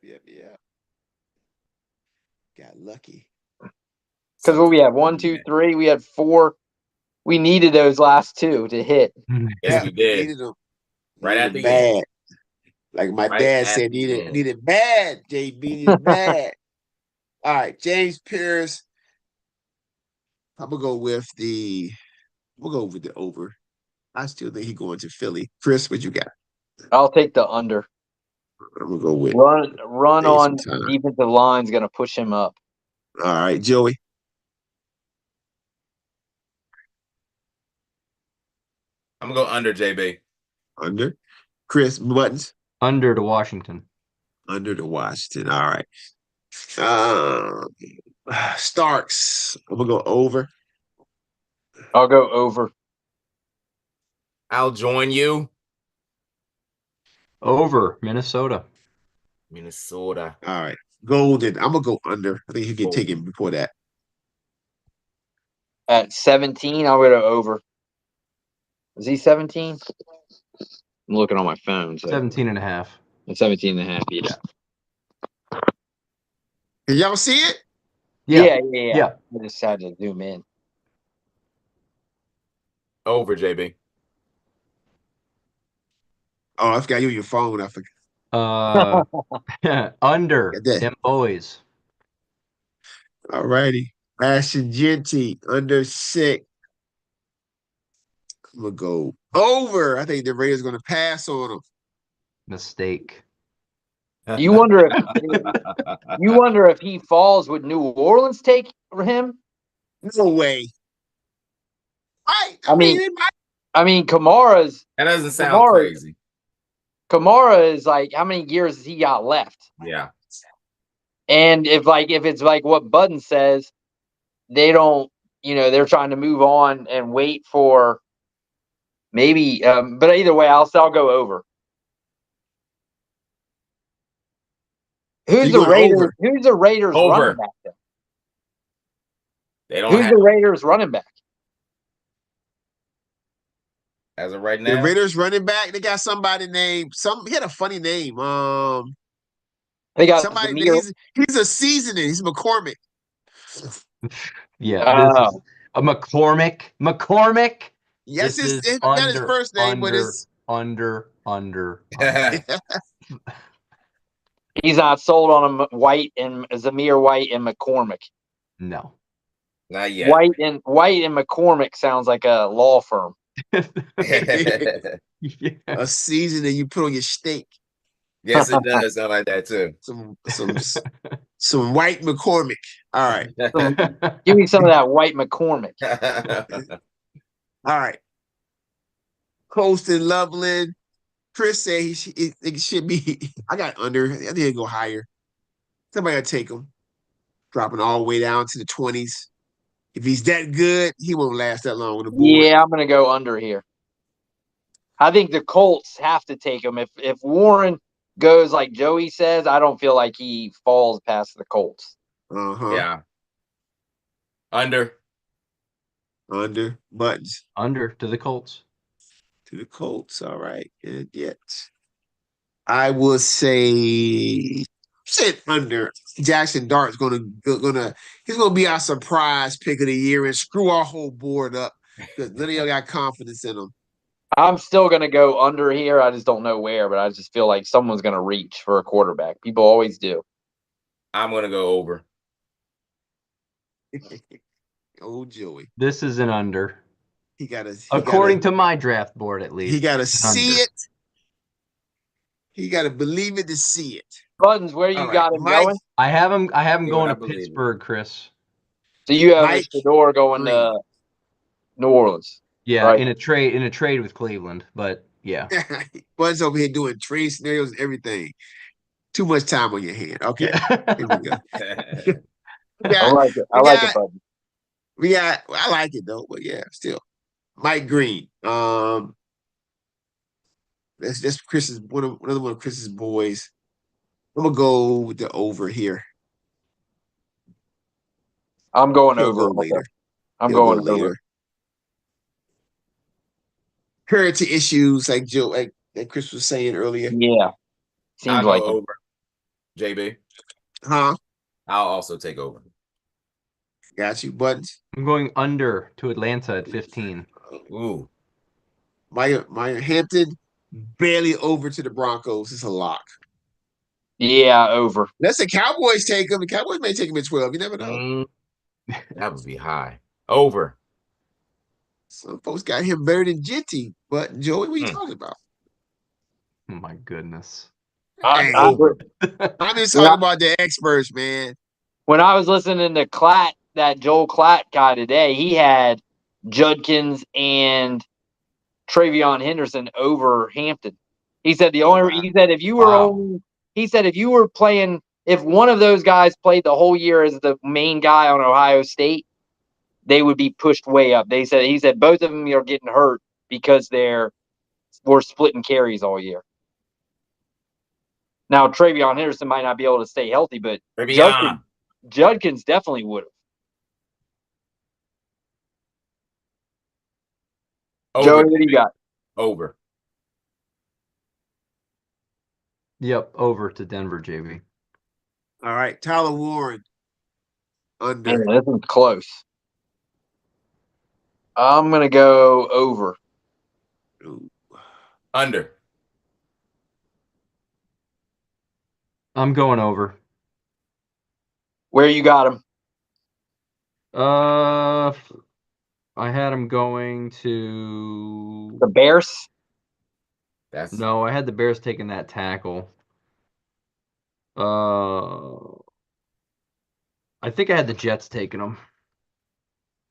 Yeah. Got lucky. Because what we had 1, 2, 3. We had 4. We needed those last 2 to hit. Yes, we did. Needed them. Right Needed at the bad. end. Like my Right dad at said, the end. needed bad. JB needed bad. All right, James Pierce. I'm gonna go with the. We'll go with the over. I still think he's going to Philly. Chris, what you got? I'll take the under. I'm gonna go with Run Take some on time. defensive line's gonna push him up. All right, Joey. I'm gonna go under, JB. Under. Chris, buttons. Under to Washington. Under the Washington. All right. Starks. I'm gonna go over. I'll go over. I'll join you. Over Minnesota. Minnesota. All right. Golden. I'm gonna go under. I think he can take it before that. At 17, I'll go over. Is he 17? I'm looking on my phone. So 17 and a half. At 17 and a half, yeah. Can y'all see it? Yeah. Yeah. I just had to zoom in. Over, JB. Oh, I forgot you on your phone. I forgot. Under Got that. them boys. All righty. Ashton Genty, under 6. I'm gonna go over. I think the Raiders gonna pass on him. Mistake. You wonder if he falls, would New Orleans take him? No way. I mean, Kamara's. That doesn't sound crazy. Kamara is like, how many years has he got left? Yeah. And if it's like what Budden says, they don't, they're trying to move on and wait for maybe. But either way, I'll go over. Who's the Raiders? Over. Who's the Raiders running back then? They don't. Who's the Raiders running back? As of right The now, Raiders running back, they got somebody named he had a funny name. They got Somebody Zamir. he's a seasoning. He's McCormick. Yeah, this is Oh, a McCormick. McCormick. Yes, This is it's not his under, first name, but it's under. he's not sold on a White and Zamir White and McCormick. No. not yet. White and McCormick sounds like a law firm. Yeah. a seasoning you put on your steak. Yes, it does sound like that too. Some white McCormick. All right. Give me some of that White McCormick. All right. Colston Loveland. Chris said it should be. I got under. I think he'll go higher. Somebody gotta take him. Dropping all the way down to the 20s. If he's that good, he won't last that long on the board. Yeah, I'm gonna go under here. I think the Colts have to take him. If Warren goes like Joey says, I don't feel like he falls past the Colts. Yeah. Under Buttons Under to the Colts. to the Colts. All right. And yet, I will say under. Jackson Dart's gonna be our surprise pick of the year and screw our whole board up because none of y'all got confidence in him. I'm still gonna go under here. I just don't know where, but I just feel like someone's gonna reach for a quarterback. People always do. I'm gonna go over. Oh, Joey. This is an under. According to my draft board, at least. he got to it's an see under. it. He got to believe it to see it. Buttons, where you All right, got him Mike. going? I have him Yeah, going I to believe it. Pittsburgh, Chris. So you have Mike Shador going Green. to New Orleans. Yeah, Right. in a trade with Cleveland, but yeah. Bud's over here doing trade scenarios and everything. Too much time on your hand. Okay, here we go. I like it. I like it, Buttons. I like it though, but yeah, still. Mike Green. That's Chris's another one of Chris's boys. I'm gonna go with the over here. I'm going He'll over go later. I'm He'll going go later. over. Currency issues like Chris was saying earlier. Yeah. I'll Seems go like it. over. JB. Huh? I'll also take over. Got you, Buttons. I'm going under to Atlanta at 15. Ooh. Meyer Hampton barely over to the Broncos. It's a lock. Yeah, over. Unless the Cowboys take him. The Cowboys may take him at 12. You never know. Mm, that would be high. Over. Some folks got him better than Jitty. But Joey, what are you talking about? Oh my goodness. Hey, I'm just talking about the experts, man. When I was listening to Klatt, that Joel Klatt guy today, he had Judkins and Travion Henderson over Hampton. He said if you were playing, if one of those guys played the whole year as the main guy on Ohio State, they would be pushed way up. He said both of them are getting hurt because we're splitting carries all year. Now Travion Henderson might not be able to stay healthy, but Judkins definitely would have. Joey, what do you got? Over. Yep, over to Denver, JB. All right. Tyler Warren. Under. Man, this is close. I'm going to go over. Ooh. Under. I'm going over. Where you got him? I had him going to The Bears? No, I had the Bears taking that tackle. I think I had the Jets taking them.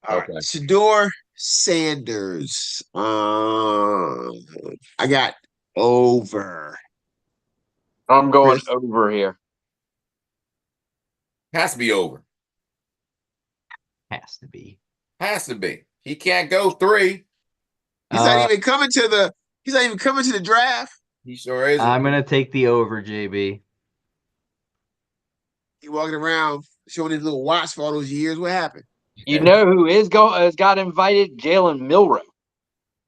All right. Shador Sanders. I got over. I'm going Chris? over here. Has to be over. Has to be. Has to be. He can't go 3. He's not even coming to the draft. He sure is. I'm gonna take the over, JB. He walking around showing his little watch for all those years. What happened? You know who has got invited? Jalen Milroe.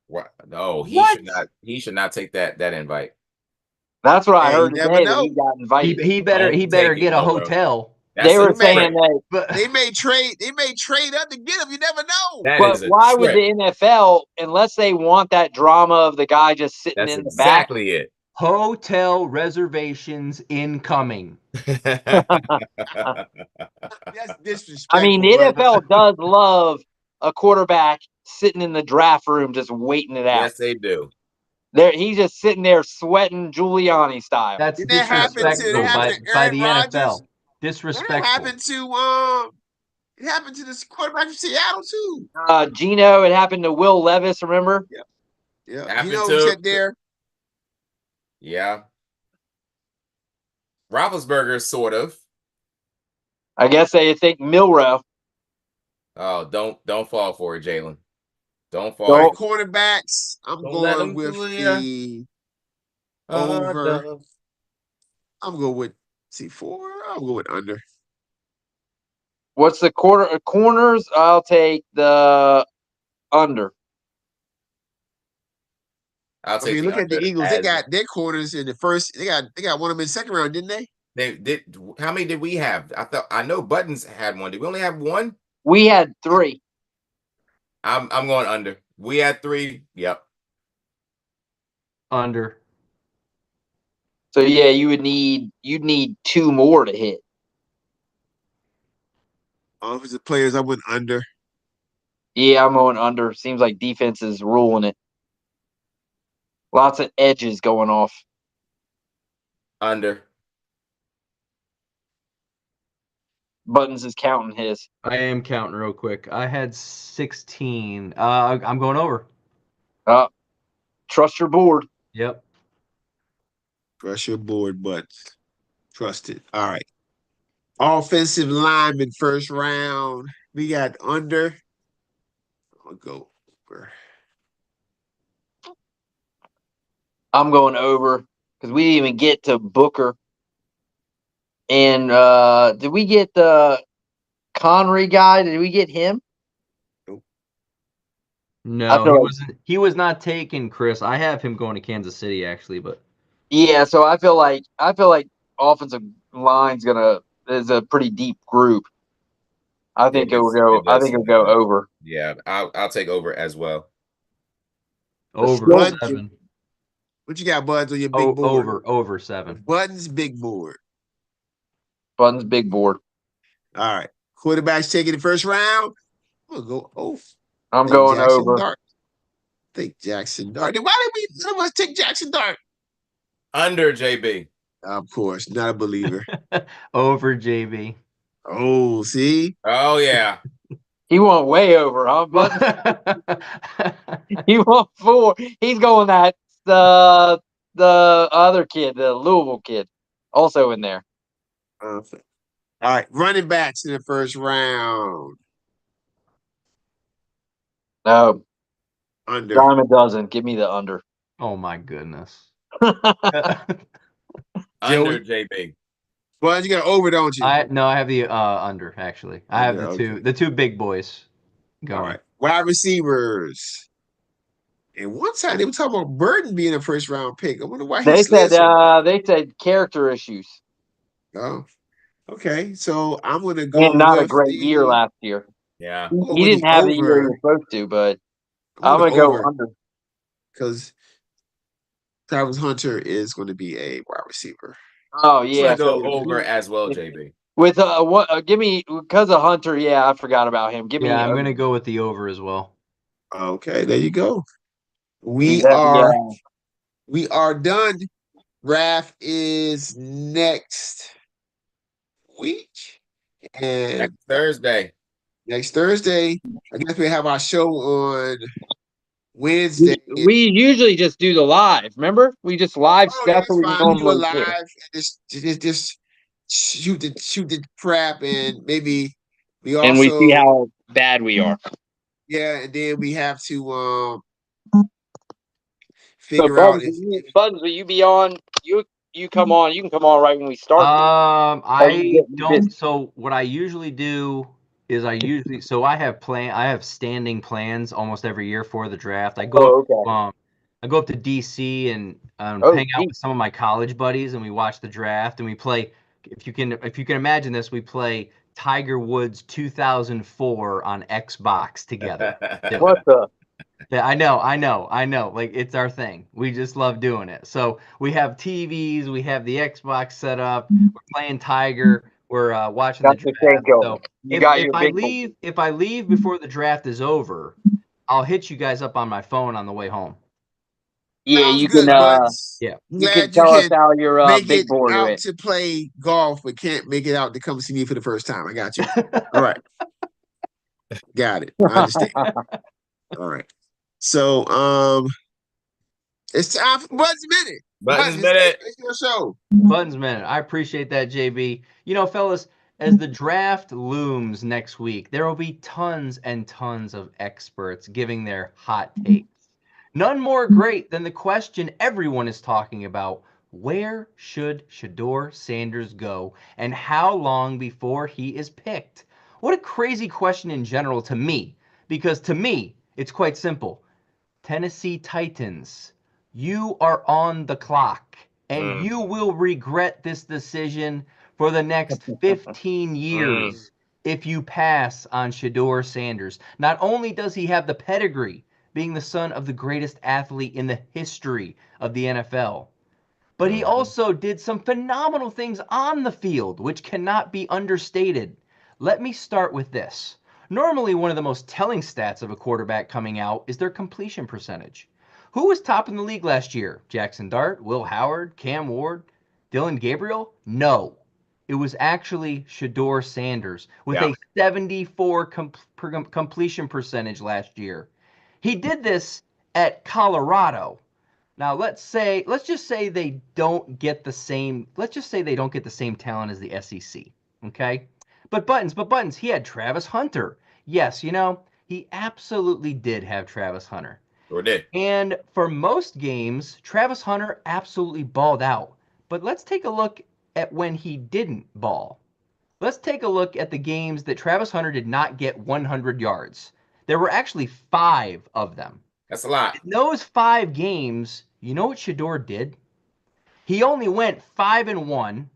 What? No, he What? should not. He should not take that invite. That's what I Hey, heard you never today, that know. he got invited. He better Don't get take it, a Logo. hotel. That's They a were saying trick. that, But They may trade up to get him. You never know. That but is a why would trick. the NFL, unless they want that drama of the guy just sitting That's in the back? exactly it. hotel reservations incoming. That's disrespectful. I mean, the brother. NFL does love a quarterback sitting in the draft room just waiting it out. Yes, they do. He's just sitting there sweating Giuliani style. That's Didn't that happen to- disrespectful that happened to by Aaron the Rodgers? NFL. That Disrespectful. it happened to this quarterback from Seattle too. Gino, it happened to Will Levis, remember? Yeah, Happened you know to- who sat there? Yeah. Roethlisberger, sort of. I guess they think Milrow. Oh, don't fall for it, Jalen. Don't fall. All right, for it. cornerbacks. I'm Don't let going him with fool ya. the over. no. I'm going with 4. I'm going with under. What's the corners? I'll take the under. I'll I take mean, the look at the under Eagles. They as- got their corners in the first. They got one of them in the second round, didn't they? They did. How many did we have? I know Buttons had one. Did we only have one? We had 3. I'm going under. We had 3. Yep. Under. So yeah, you'd need 2 more to hit. Offensive players, I went under. Yeah, I'm going under. Seems like defense is ruling it. Lots of edges going off. Under. Buttons is counting his. I am counting real quick. I had 16. I'm going over. Trust your board. Yep. Trust your board, but trust it. All right. Offensive lineman first round. We got under. I'll go over. I'm going over because we didn't even get to Booker. And did we get the Connery guy? Did we get him? No, feel he like- wasn't. He was not taken, Chris. I have him going to Kansas City actually, but Yeah, so I feel like offensive line's is a pretty deep group. I think It it'll is- go. it does I think it'll seem go like that. over. Yeah, I'll take over as well. over Bud- 7. What you got, Buds, on your big board? Over 7. Buttons, big board. Buttons big board. All right. Quarterbacks taking the first round. I'm gonna go over. I'm Take going Jackson over. Dart. Take Jackson Dart. Then why did we none of us take Jackson Dart? Under, JB. Of course, not a believer. Over JB. Oh, see? Oh yeah. He went way over, huh? Buttons? He went 4. He's going that the other kid, the Louisville kid, also in there. All right. Running backs in the first round. No, Under. Diamond doesn't. Give me the under. Oh my goodness. Under, JB. Buds, you got over, don't you? I have the under actually. I have Under, the two big boys going. All right. Wide receivers. And one time they were talking about Burton being a first round pick. I wonder why he They slid said so- character issues Oh, okay. So I'm gonna go and not a with great the- year last year. Yeah. I'm going He with didn't the have the year he over. was supposed to, but I'm I'm gonna gonna go over under. because Travis Hunter is going to be a wide receiver. Oh I'm yeah, gonna go over as well, JB. with what? Give me because of Hunter. Yeah, I forgot about him. Give me. Yeah, I'm gonna go with the over as well. Okay, there you go. We Yeah. are done. Raph is next week. And Next Thursday. next Thursday, I guess we have our show on Wednesday. We usually just do the live. Remember, we just live Oh, yeah, stuff. that's We fine. We do a normally live do. and just shoot the crap, and maybe we also And we see how bad we are. yeah, and then we have to So figure out Buttons, will you be on? You come on. You can come on right when we start. I you get don't. busy? So what I usually do is I have standing plans almost every year for the draft. I Oh, go okay. I go up to DC and Oh, hang out geez. with some of my college buddies, and we watch the draft, and we play. If you can imagine this, we play Tiger Woods 2004 on Xbox together. What the? Yeah, I know. Like, it's our thing. We just love doing it. So we have TVs, we have the Xbox set up. We're playing Tiger. We're watching the Got the shake draft. going. So You got your big one. if I leave before the draft is over, I'll hit you guys up on my phone on the way home. Yeah, Sounds you can. good, Buttons. Yeah. You can Glad you tell us can how your make big it boy out went. to play golf, but can't make it out to come see me for the first time. I got you. All right. Got it. I understand. All right. So it's time for Buttons Minute. Buttons Minute. It's your show. Buttons Minute. I appreciate that, JB. You know, fellas, as the draft looms next week, there will be tons and tons of experts giving their hot takes. None more great than the question everyone is talking about. Where should Shedeur Sanders go, and how long before he is picked? What a crazy question in general to me, because to me, it's quite simple. Tennessee Titans, you are on the clock, and you will regret this decision for the next 15 years if you pass on Shedeur Sanders. Not only does he have the pedigree, being the son of the greatest athlete in the history of the NFL, but he also did some phenomenal things on the field, which cannot be understated. Let me start with this. Normally, one of the most telling stats of a quarterback coming out is their completion percentage. Who was top in the league last year? Jackson Dart, Will Howard, Cam Ward, Dylan Gabriel? No. It was actually Shedeur Sanders with a 74 completion percentage last year. He did this at Colorado. Now let's just say they don't get the same talent as the SEC. Okay? But Buttons, he had Travis Hunter. Yes, he absolutely did have Travis Hunter. Sure did. And for most games, Travis Hunter absolutely balled out. But let's take a look at when he didn't ball. Let's take a look at the games that Travis Hunter did not get 100 yards. There were actually 5 of them. That's a lot. In those 5 games, you know what Shedeur did? He only went 5-1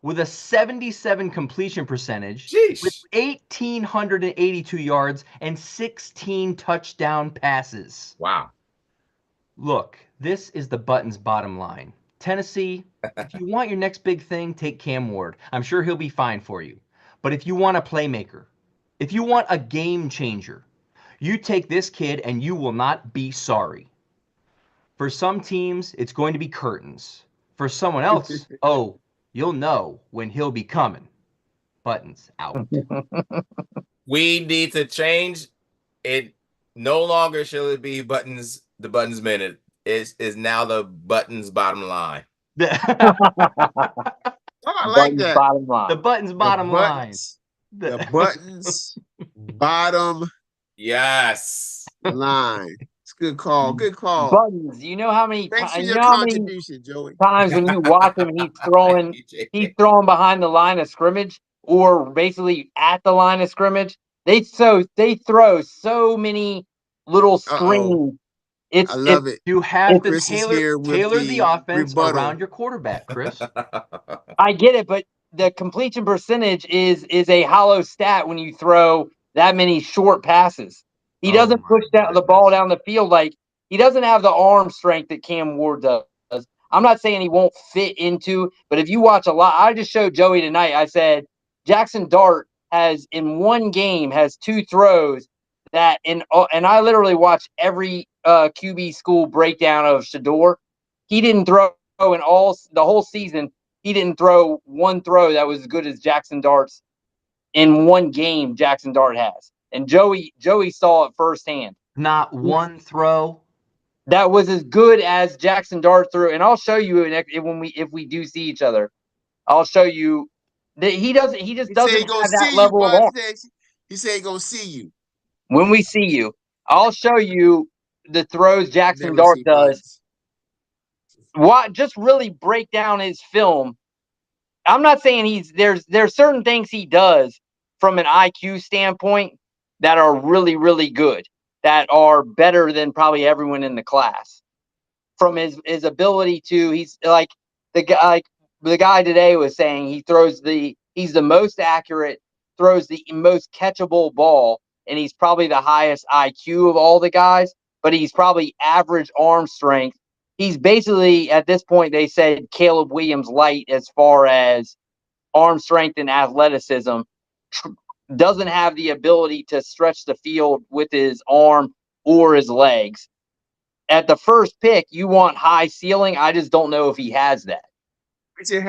with a 77 completion percentage, with 1,882 yards and 16 touchdown passes. Wow. Look, this is the Buttons bottom line. Tennessee, if you want your next big thing, take Cam Ward. I'm sure he'll be fine for you. But if you want a playmaker, if you want a game changer, you take this kid and you will not be sorry. For some teams, it's going to be curtains. For someone else, you'll know when he'll be coming. Buttons out. We need to change it. No longer shall it be the Buttons Minute. It is now the Buttons bottom line. I like that. Bottom line. The Buttons bottom line. The Buttons bottom line. It's a good call. Good call. Buttons, you know how many Thanks for your contribution, Joey. times when you watch him, he's throwing behind the line of scrimmage or basically at the line of scrimmage. They throw so many little screens. I love it. You have to Chris tailor the offense around your quarterback, Chris. I get it, but the completion percentage is a hollow stat when you throw that many short passes. He doesn't push the ball down the field. Like, he doesn't have the arm strength that Cam Ward does. I'm not saying he won't fit into, but if you watch a lot, I just showed Joey tonight. I said Jackson Dart has in one game has 2 throws that and I literally watched every QB school breakdown of Shedeur. He didn't throw in the whole season. He didn't throw one throw that was as good as Jackson Dart's in one game. Jackson Dart has. And Joey saw it firsthand. Not one throw that was as good as Jackson Dart threw. And I'll show you if we do see each other. I'll show you that he doesn't have that level of arm. He said he gonna see you. When we see you, I'll show you the throws Jackson Dart does. Just really break down his film. I'm not saying there's certain things he does from an IQ standpoint that are really, really good, that are better than probably everyone in the class. From his ability to, he's like the guy today was saying he's the most accurate, throws the most catchable ball, and he's probably the highest IQ of all the guys, but he's probably average arm strength. He's basically, at this point, they said Caleb Williams light as far as arm strength and athleticism. Doesn't have the ability to stretch the field with his arm or his legs. At the first pick, you want high ceiling. I just don't know if he has that. We should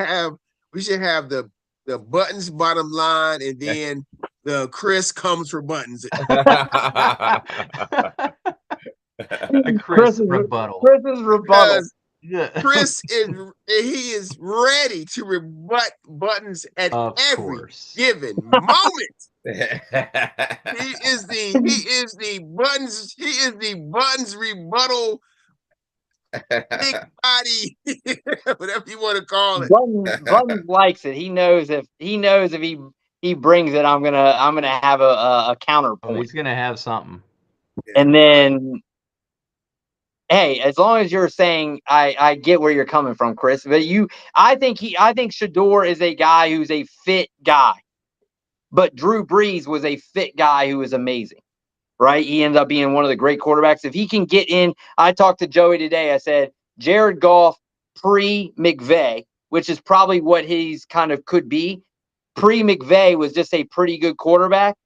have the buttons bottom line, and then the Chris comes for buttons. Chris rebuttal. Chris's rebuttal. Chris is ready to rebut buttons at every given moment. He is the buttons rebuttal, big body, whatever you want to call it. Buttons likes it. He knows if he brings it, I'm gonna have a counterpoint. Oh, he's gonna have something. And then, hey, as long as you're saying, I get where you're coming from, Chris. But I think Shedeur is a guy who's a fit guy. But Drew Brees was a fit guy who was amazing, right? He ended up being one of the great quarterbacks. If he can get in, I talked to Joey today. I said, Jared Goff pre-McVay, which is probably what he's kind of could be. Pre-McVay was just a pretty good quarterback.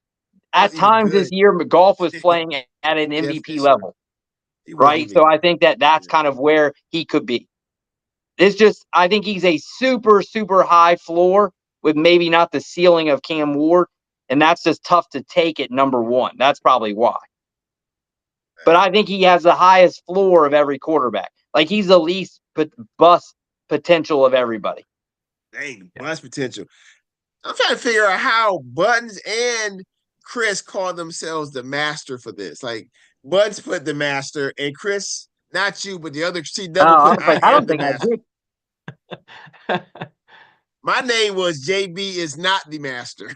At times this year, Goff was playing at an MVP level, right? So I think that's kind of where he could be. It's just, I think he's a super, super high floor with maybe not the ceiling of Cam Ward, and that's just tough to take at number one. That's probably why. But I think he has the highest floor of every quarterback. Like, he's the least bust potential of everybody. Dang, bust potential. I'm trying to figure out how Buttons and Chris call themselves the master for this. Like, Buttons put the master, and Chris, not you, but the other CW put I don't think master. I did. My name was JB is not the master.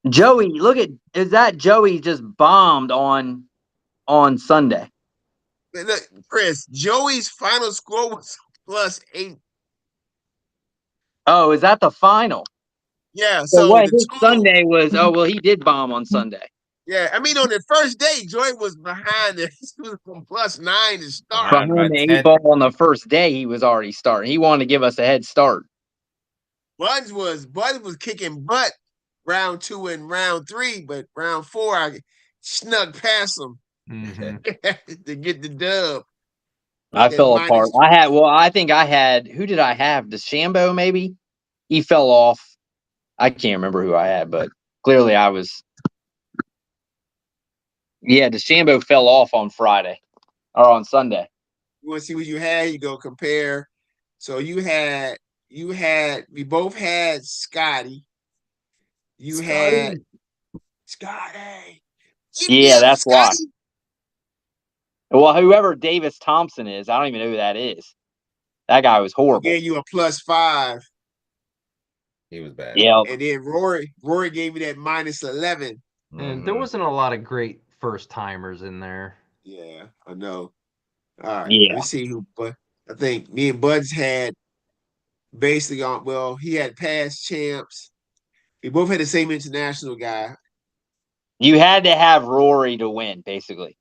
Joey, is that Joey just bombed on Sunday? Look, Chris, Joey's final score was +8. Oh, is that the final? Yeah. So his Sunday was, he did bomb on Sunday. Yeah, I mean, on the first day, Joy was behind it. He was from +9 to start. Behind the 8 ball on the first day, he was already starting. He wanted to give us a head start. Buttons was kicking butt round 2 and round 3, but round 4 I snuck past him to get the dub. I fell apart. I think I had, who did I have? DeChambeau maybe? He fell off. I can't remember who I had, but clearly I was. Yeah, DeChambeau fell off on Friday or on Sunday. You want to see what you had? You go compare. So we both had Scotty. You had Scotty. Yeah, that's why. Well, whoever Davis Thompson is, I don't even know who that is. That guy was horrible. Gave you a +5. He was bad. Yeah. And then Rory gave you that -11. And there wasn't a lot of great first timers in there. Yeah, I know. All right. Yeah. Let's see who, but I think me and Buds had basically he had past champs. We both had the same international guy. You had to have Rory to win, basically.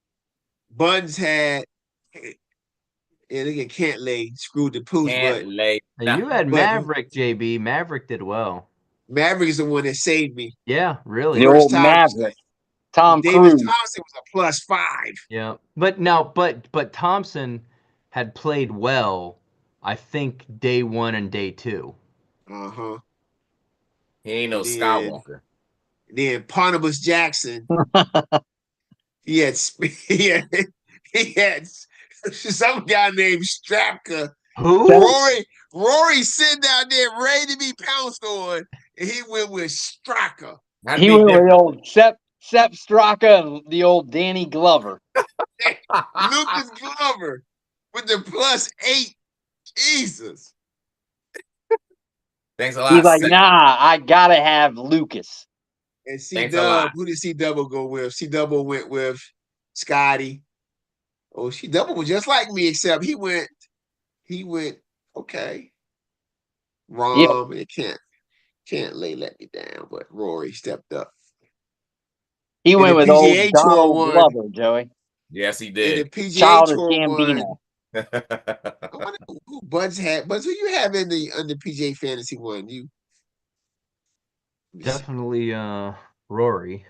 Buds had, and again, Cantlay screwed the pooch. You had Maverick, JB. Maverick did well. Maverick is the one that saved me. Yeah, really. The old Maverick. Tom Davis Cruise. Thompson was a +5. Yeah, but Thompson had played well, I think, day 1 and day 2. He ain't no Skywalker. Then Barnabas Jackson. he had some guy named Strapka. Who? Rory sitting down there ready to be pounced on, and he went with Straka. He went with the old Sepp Straka and the old Danny Glover. Lucas Glover with the +8. Jesus. Thanks a lot. He's like, Sid. nah, I gotta have Lucas. And Thanks a lot. C-Dub, who did C-Double go with? C-Double went with Scotty. Oh, C-Double was just like me, except he went, okay. Yeah, Rom, and it can't let me down, but Rory stepped up. he In the went with old PGA Tour Donald one, Glover, Joey. Yes, he in the did. PGA Childish Tour one, Gambino. I wonder who Buds had. Buds, who you have in the PGA Fantasy one? You let me see. Definitely Rory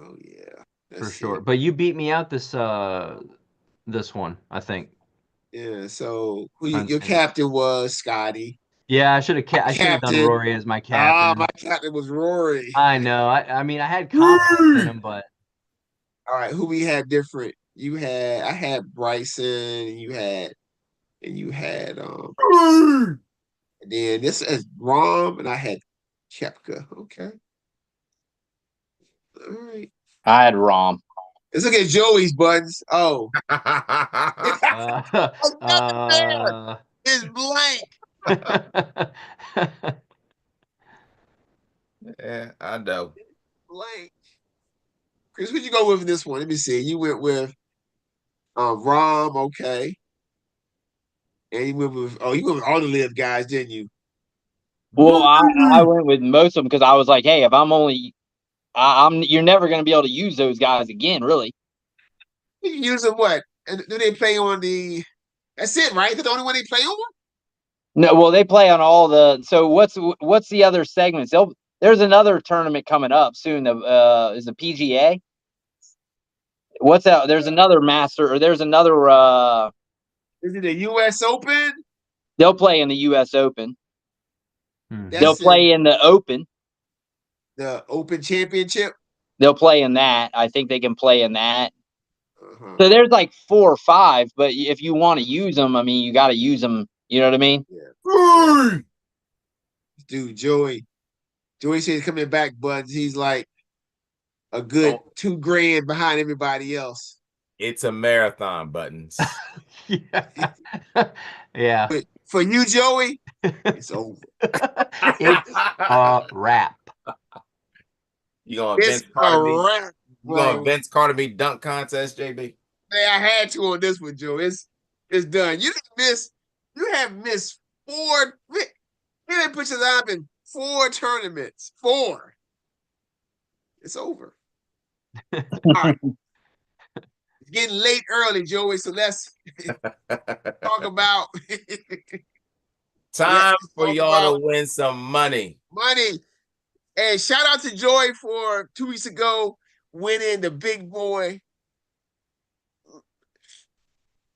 Oh yeah, for let's sure. see. But you beat me out this one, I think. Yeah, so your And captain was Scotty. yeah, I should have done Captain, Rory as my my captain. captain was Rory. I know. I mean, I had confidence in him, but All right, who we had different? I had Bryson, and you had and then this is Rom, and I had Kepka. Okay, all right. I had Rom. Let's look at Joey's buttons. Oh, uh, uh, it's blank. Yeah, I know. Blank. Chris, who'd you go with in this one? Let me see. You went with Rom, okay. And you went with all the live guys, didn't you? Well, I went with most of them because I was like, hey, if I'm only, I'm you're never gonna be able to use those guys again, really. You can use them what? And do they play on the? That's it, right? That's the only one they play on. No, well, they play on all the. So what's the other segments? There's another tournament coming up soon. Is the PGA? What's that? There's another Master, or there's another. Is it the U.S. Open? They'll play in the U.S. Open. They'll That's play in the Open. the Open Championship. They'll play in that. I think they can play in that. Uh-huh. So there's like 4 or 5, but if you want to use them, I mean, you got to use them. You know what I mean? Yeah. Dude, Joey said he's coming back, but he's like a good Oh, $2,000 behind everybody else. it's a marathon, Buttons. yeah. Yeah. But for you, Joey, it's over. It's a wrap. You going It's Vince a Carter me? wrap, You going bro. Vince Carter me dunk contest, JB? Hey, I had to on this one, Joe. It's done. You have missed 4. You didn't put your up in 4 tournaments. 4. It's over. All right. It's getting late early, Joey. So let's talk about Time for y'all to win some money. money. And shout out to Joey for 2 weeks ago winning the big boy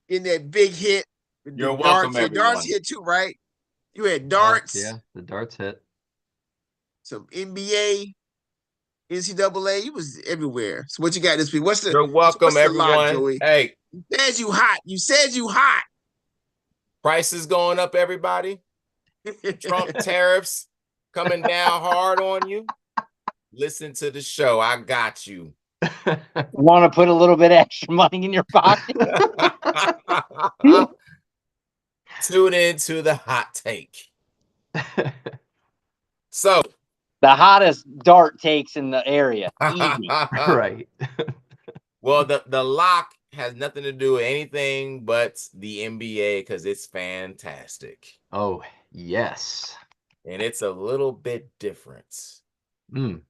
in that big hit. You're welcome, Your everyone. darts hit too, right? You had darts. Yeah, the darts hit. Some NBA, NCAA. You was everywhere. So what you got this week? You're welcome, everyone. Lock, Joey? Hey, you said you hot. prices going up, everybody. Trump tariffs coming down hard on you. Listen to the show. I got you. Want to put a little bit extra money in your pocket? Tune in to the hot take. So The hottest dart takes in the area. Easy. Right. Well, the lock has nothing to do with anything but the NBA because it's fantastic. Oh, yes. And it's a little bit different. Mm.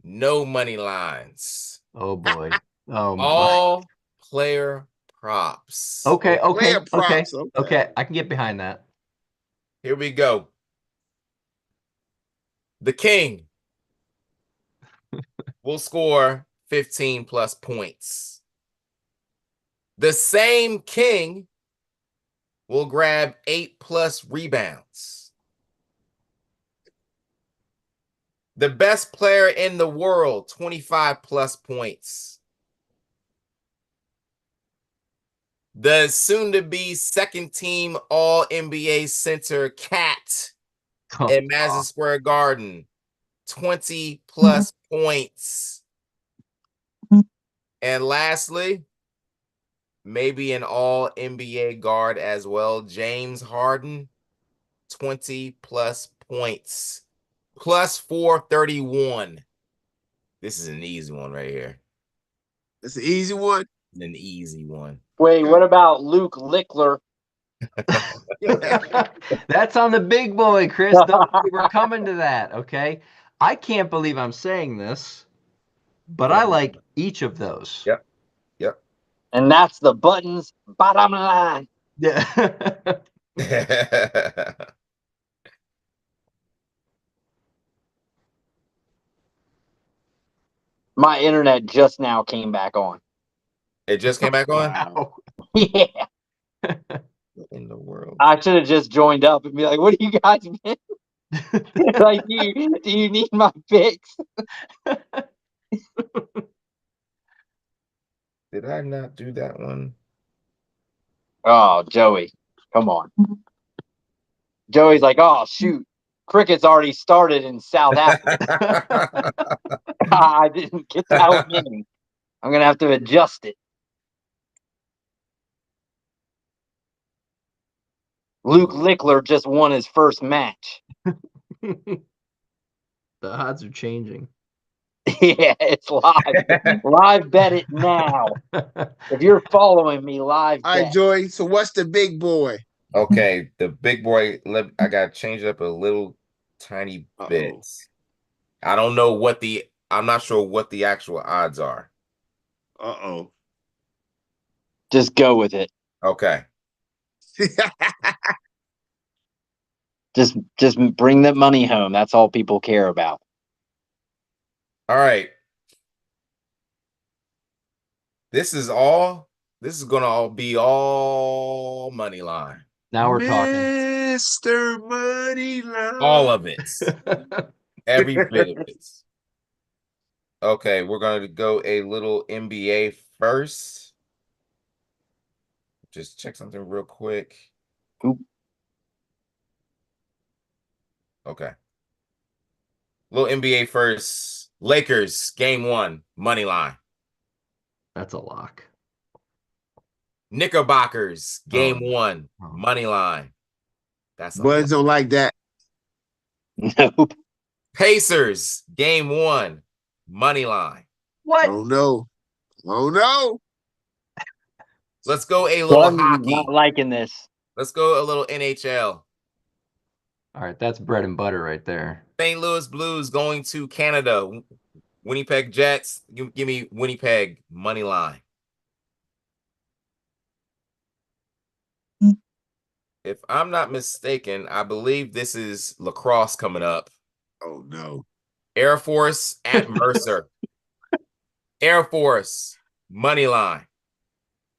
No money lines. Oh boy. Oh All player props. Okay, Player props, okay. I can get behind that. Here we go. The King will score 15 plus points. The same King will grab 8 plus rebounds. The best player in the world, 25 plus points. The soon-to-be second-team All-NBA center, Cat, at Madison Square Garden, 20 plus points. And lastly, maybe an All-NBA guard as well, James Harden, 20+ points. Plus 431. This is an easy one right here. It's an easy one. An easy one. Wait, what about Luke Lickler? That's on the big boy, Chris. We're coming to that, okay? I can't believe I'm saying this, but I like each of those. Yep. And that's the Buttons bottom line. Yeah. My internet just now came back on. It just came back on? Wow. Yeah. What in the world? I should have just joined up and be like, what do you guys mean? Like, do you need my fix? Did I not do that one? Oh, Joey, come on. Joey's like, oh, shoot. Cricket's already started in South Africa. I didn't get that one in. I'm going to have to adjust it. Luke Lickler just won his first match. The odds are changing. Yeah, it's live. Live bet it now. If you're following me, live All bet. right, Joey. So what's the big boy? Okay, the big boy. I got to change it up a little tiny bit. I don't know what I'm not sure what the actual odds are. Uh-oh. Just go with it. Okay. Just bring that money home. That's all people care about. All right. This is gonna all be all money line. Now we're talking. Mr. Moneyline. All of it. Every bit of it. Okay, we're gonna go a little NBA first. Just check something real quick. Oop. Okay. Little NBA first. Lakers, game 1, money line. That's a lock. Knickerbockers, game Oh. 1, money line. That's a Buds don't like that. Nope. Pacers, game 1, money line. What? Oh no. Oh no. Let's go a little Bud's hockey. not liking this. Let's go a little NHL. All right, that's bread and butter right there. St. Louis Blues going to Canada. Winnipeg Jets. Give me Winnipeg money line. If I'm not mistaken, I believe this is lacrosse coming up. Oh no. Air Force at Mercer. Air Force money line.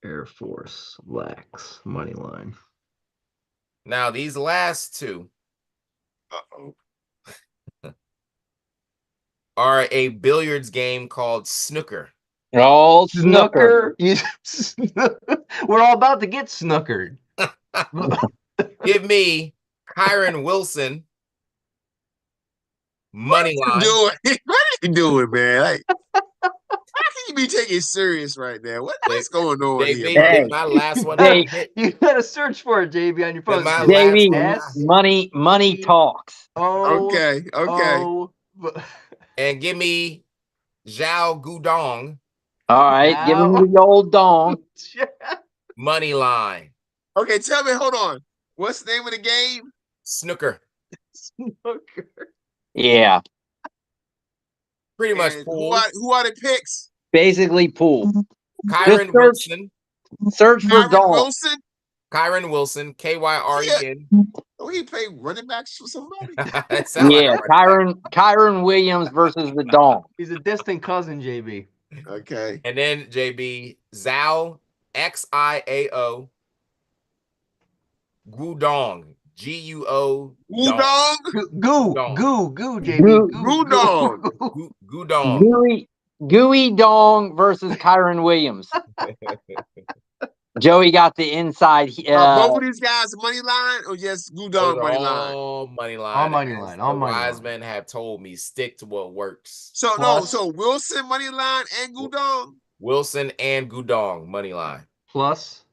Air Force, lax, money line. Now, these last two Uh-oh. are a billiards game called snooker. Oh, snooker. We're all about to get snookered. Give me Kyron Wilson money line. What are you doing, man? Like, how can you be taking serious right now? What's going on JB, here? Bro? did my last one. Hey. You gotta search for it, JB, on your phone. My JB, last money talks. Oh, Okay. oh. And give me Zhao Gudong All right, give him the old dong. money line. Okay, tell me, hold on. What's the name of the game? Snooker. Snooker. Yeah, Pretty much And pool. who are the picks? basically pool. Kyron search- Wilson. Search for Kyron dong. Wilson? Kyron Wilson. KYREN. Oh, he played running backs for somebody? It sound like a Yeah, running back. Kyron Williams versus the dong. He's a distant cousin, JB. Okay. And then JB Zhao XIAO Gudong GUO Udong? Goo, JB. Gudong. Gudong. Gooey dong versus Kyron Williams. Joey got the inside. Both of these guys money line or just Those Gudong are money line? all money line. All money As line, all the money wise line. men have told me, stick to what works. So Plus- so Wilson money line and Gudong? Wilson and Gudong money line. Plus,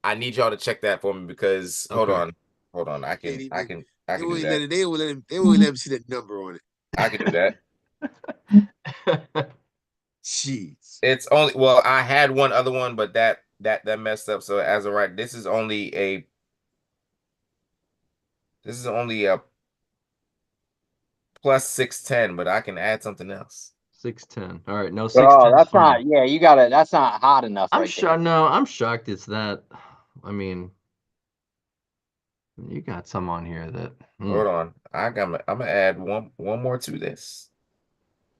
I need y'all to check that for me because hold Okay. on. Hold on. I can They do won't that. they won't let him see that number on it. I can do that. Jeez. It's only I had one other one, but that messed up. So as of right, this is only a plus 610, but I can add something else. 610. All right, no 610. Oh, that's not. Yeah, you got it. That's not hot enough. I'm right shocked. No, I'm shocked. It's that. I mean, you got some on here that. Hold on. I'm gonna add one more to this.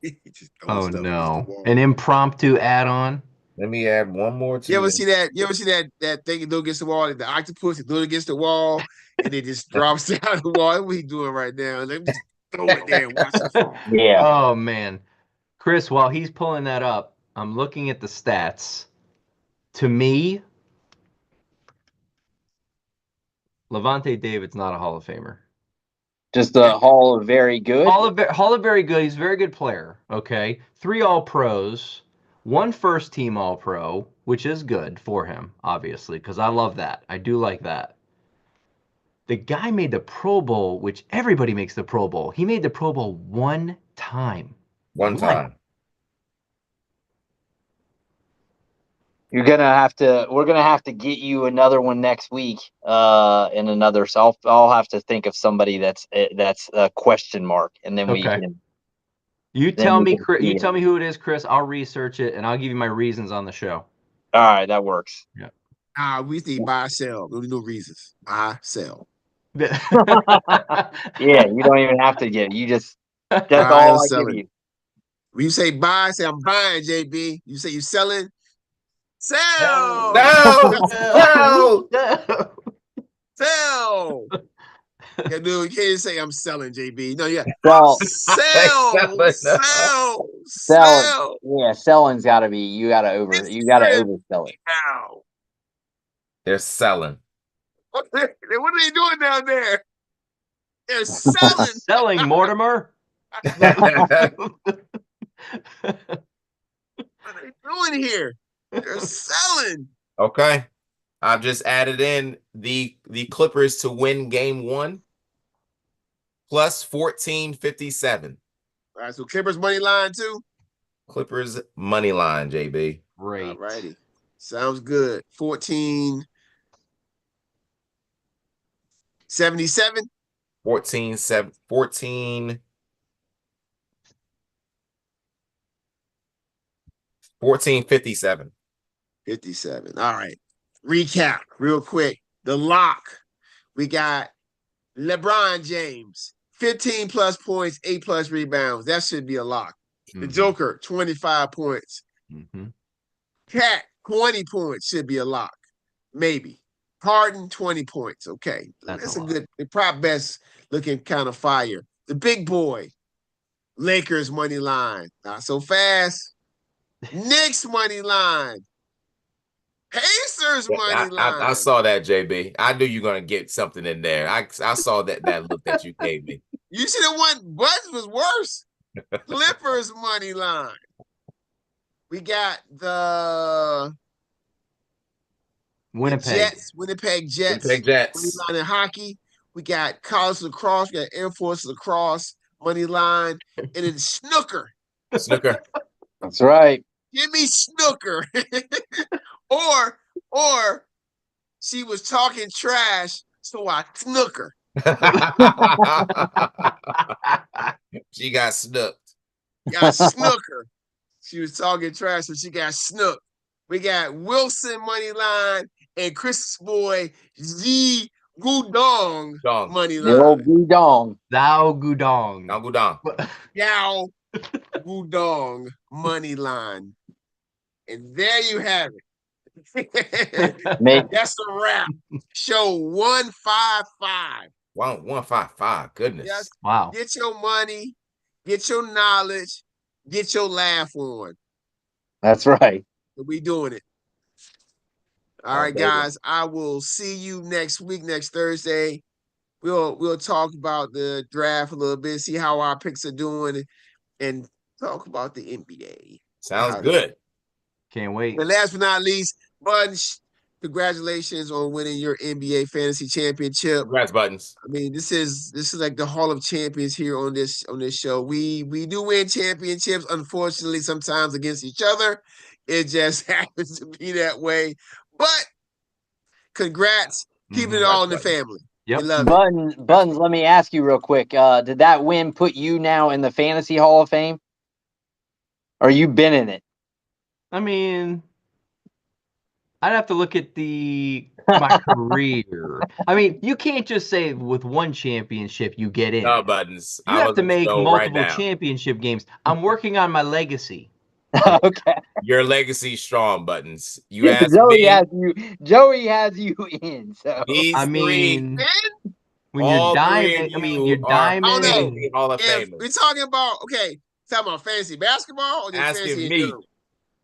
He just throwing Oh stuff against the no, wall. an impromptu add-on. Let me add one more to You ever this. see that? You ever see that thing you do against the wall? The octopus, you do it against the wall, and it just drops down the wall. That's what he doing right now. Let me just throw it there and watch it fall. Yeah. Oh man, Chris, while he's pulling that up, I'm looking at the stats. To me, Levante David's not a Hall of Famer. Just the Hall of Very Good. Hall of Very Good. He's a very good player. Okay, 3 All-Pros, 1 first-team All-Pro, which is good for him, obviously, because I love that. I do like that. The guy made the Pro Bowl, which everybody makes the Pro Bowl. He made the Pro Bowl 1 time. One time. We're gonna have to get you another one next week. In another. So I'll have to think of somebody that's a question mark, and then we Okay. can. You Then tell we me, can Chris. see You it. tell me who it is, Chris. I'll research it and I'll give you my reasons on the show. All right, that works. We need buy, sell. No reasons. Buy, sell. Yeah, you don't even have to get. You just. That's Buy all or I sell give it. you. When you say buy, say I'm buying, JB. You say you selling? Sell! No! Sell! Yeah, dude, you can't say I'm selling, JB. No, yeah. Sell. Sell. Yeah, selling's got to be. You got to oversell it. Now. They're selling. What are they doing down there? They're selling. Selling, Mortimer. What are they doing here? They're selling. Okay. I've just added in the Clippers to win game 1 plus 1457. All right, so Clippers money line too. Clippers money line, JB. Great. All righty. Sounds good. 1477. 1457. 57. All right. Recap real quick. The lock. We got LeBron James, 15 plus points, 8 plus rebounds. That should be a lock. The Joker, 25 points. Cat, 20 points should be a lock. Maybe. Harden, 20 points. Okay. That's a good, the prop best looking kind of fire. The big boy, Lakers money line. Not so fast. Knicks money line. Pacers money line. I saw that, JB. I knew you were going to get something in there. I saw that look that you gave me. You should have won. Buzz was worse. Clippers money line. We got the Winnipeg Jets. Winnipeg Jets. Winnipeg Jets. Money line in hockey. We got college lacrosse. We got Air Force lacrosse money line. And then snooker. Snooker. That's right. Give me snooker. or she was talking trash, so I snooker. She got snooked. Got snooker. She was talking trash, so she got snooked. We got Wilson money line and Chris's boy Z Gudong money line. The old Gudong. Thou Gudong. Now Gudong. Yao Gudong money line. And there you have it. That's a wrap. Show 155. 155. Goodness. Yes. Wow. Get your money, get your knowledge, get your laugh on. That's right. We doing it. All right, guys. I will see you next week, next Thursday. We'll talk about the draft a little bit, see how our picks are doing, and talk about the NBA. Sounds good. Can't wait. And last but not least, Bunch, congratulations on winning your NBA fantasy championship. Congrats, Buttons. I mean, this is like the Hall of Champions here on this show. We do win championships, unfortunately, sometimes against each other. It just happens to be that way. But congrats, keeping it all in the family. Yep. We love it. Buttons, let me ask you real quick. Did that win put you now in the Fantasy Hall of Fame? Or you been in it? I mean, I'd have to look at my career. I mean, you can't just say with one championship you get in. No, Buttons. You have to make multiple championship games. I'm working on my legacy. Okay. Your legacy strong, Buttons. You asked Joey has you in. So I mean, when you're diamond, Hall of If Famers. we're talking about fantasy basketball or just Asking fantasy me. in general?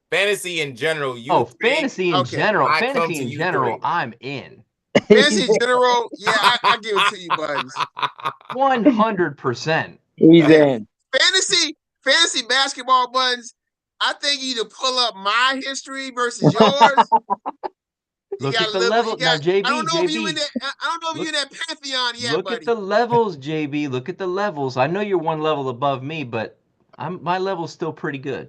Fantasy in general. Fantasy in general. I come Fantasy to in you general, three. I'm in. Fantasy in general, yeah, I give it to you, Buttons. 100%. He's in. Fantasy basketball, Buttons. I think you need to pull up my history versus yours. Look at the level now, JB. I don't know if JB. you in that pantheon yet, Look buddy. at the levels, JB. Look at the levels. I know you're one level above me, but my level's still pretty good.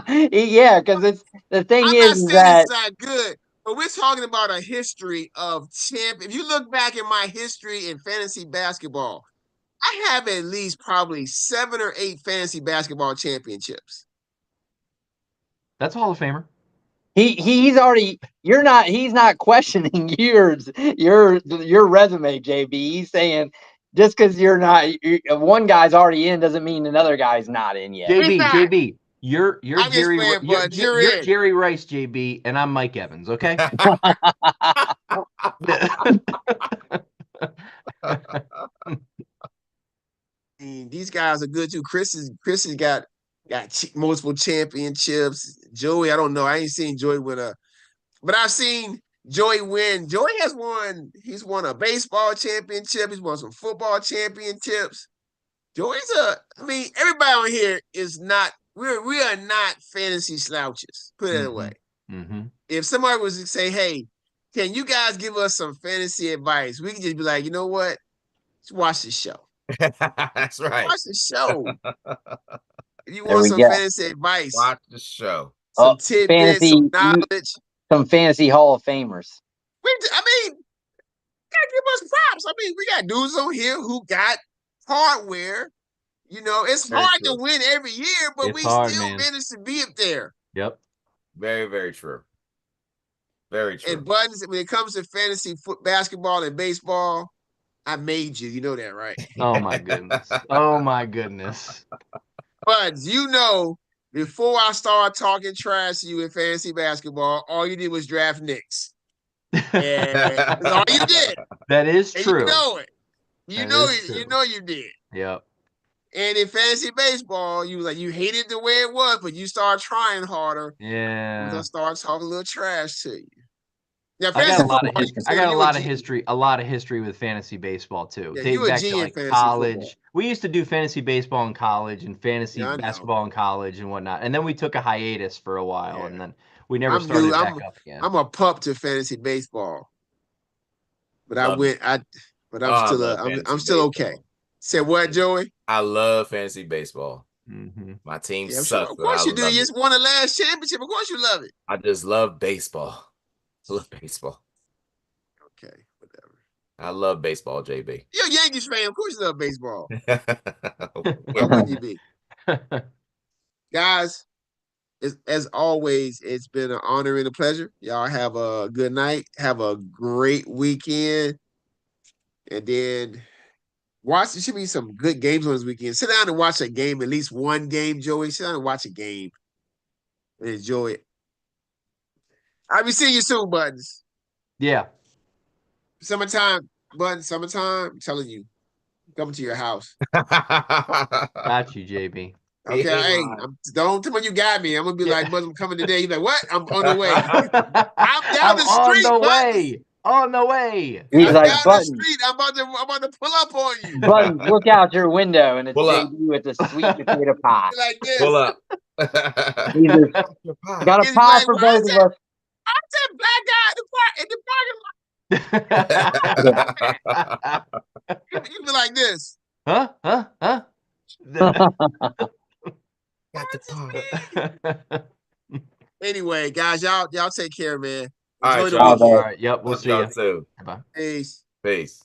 Yeah, because it's the thing I'm is not saying that it's not good, but we're talking about a history of If you look back at my history in fantasy basketball, I have at least probably 7 or 8 fantasy basketball championships. That's a Hall of Famer. he's not questioning your resume, JB. He's saying just because one guy's already in doesn't mean another guy's not in yet. JB, you're I'm Jerry. just playing, You're Jerry Rice, JB, and I'm Mike Evans. Okay. These guys are good too. Chris has got multiple championships. Joey, I don't know. I ain't seen Joey win but I've seen Joey win. Joey has won. He's won a baseball championship. He's won some football championships. Joey's everybody on here is not. We are not fantasy slouches. Put it that way. Mm-hmm. If somebody was to say, "Hey, can you guys give us some fantasy advice?" We can just be like, you know what? Let's watch the show. That's right. Watch the show. If you want some fantasy advice, watch the show. Some tidbits, some knowledge. Some fantasy Hall of Famers. Gotta give us props. We got dudes on here who got hardware. It's hard to win every year, but we still managed to be up there. Yep. Very, very true. Very true. And Buttons, when it comes to fantasy basketball and baseball, I made you. You know that, right? Oh my goodness. Oh my goodness. Buttons, before I started talking trash to you in fantasy basketball, all you did was draft Knicks. And that's all you did. That is true. You know it. You know you did. Yep. And in fantasy baseball, you hated the way it was, but you started trying harder. Yeah. I started talking a little trash to you. Now, I got a lot of history with fantasy baseball too. Yeah, Take back to college. Football. We used to do fantasy baseball in college and fantasy basketball in college and whatnot. And then we took a hiatus for a while, and then we never started back up again. I'm a pup to fantasy baseball, but I'm still okay. Say what, Joey? I love fantasy baseball. Mm-hmm. My team sucks. Sure. Of course you do. You just won the last championship. Of course you love it. I just love baseball. I love baseball. Okay, whatever. I love baseball, JB. You're a Yankees fan. Of course you love baseball. Where would you be? Guys, as always, it's been an honor and a pleasure. Y'all have a good night. Have a great weekend. And then there should be some good games on this weekend. Sit down and watch a game, at least one game, Joey. Sit down and watch a game and enjoy it. I'll be seeing you soon, Buttons. Yeah. Summertime, Buttons, summertime. I'm telling you, coming to your house. Got you, JB. Okay, hey, don't tell me you got me. I'm gonna be like, Buttons, I'm coming today. You're like, what? I'm on the way. I'm down the street, Buttons. On the way. He's like, down Buttons. the street. I'm about to pull up on you. Buttons, look out your window, and it's JB with a sweet potato pie. Like this. Pull up. Got a pie for both of us. I'm that black guy in You be like this. Huh? Got the pause. Anyway, guys, y'all take care, man. All right, Enjoy the y'all. weekend. All right. Yep. We'll Talk to see y'all you. soon. Bye. Peace. Peace.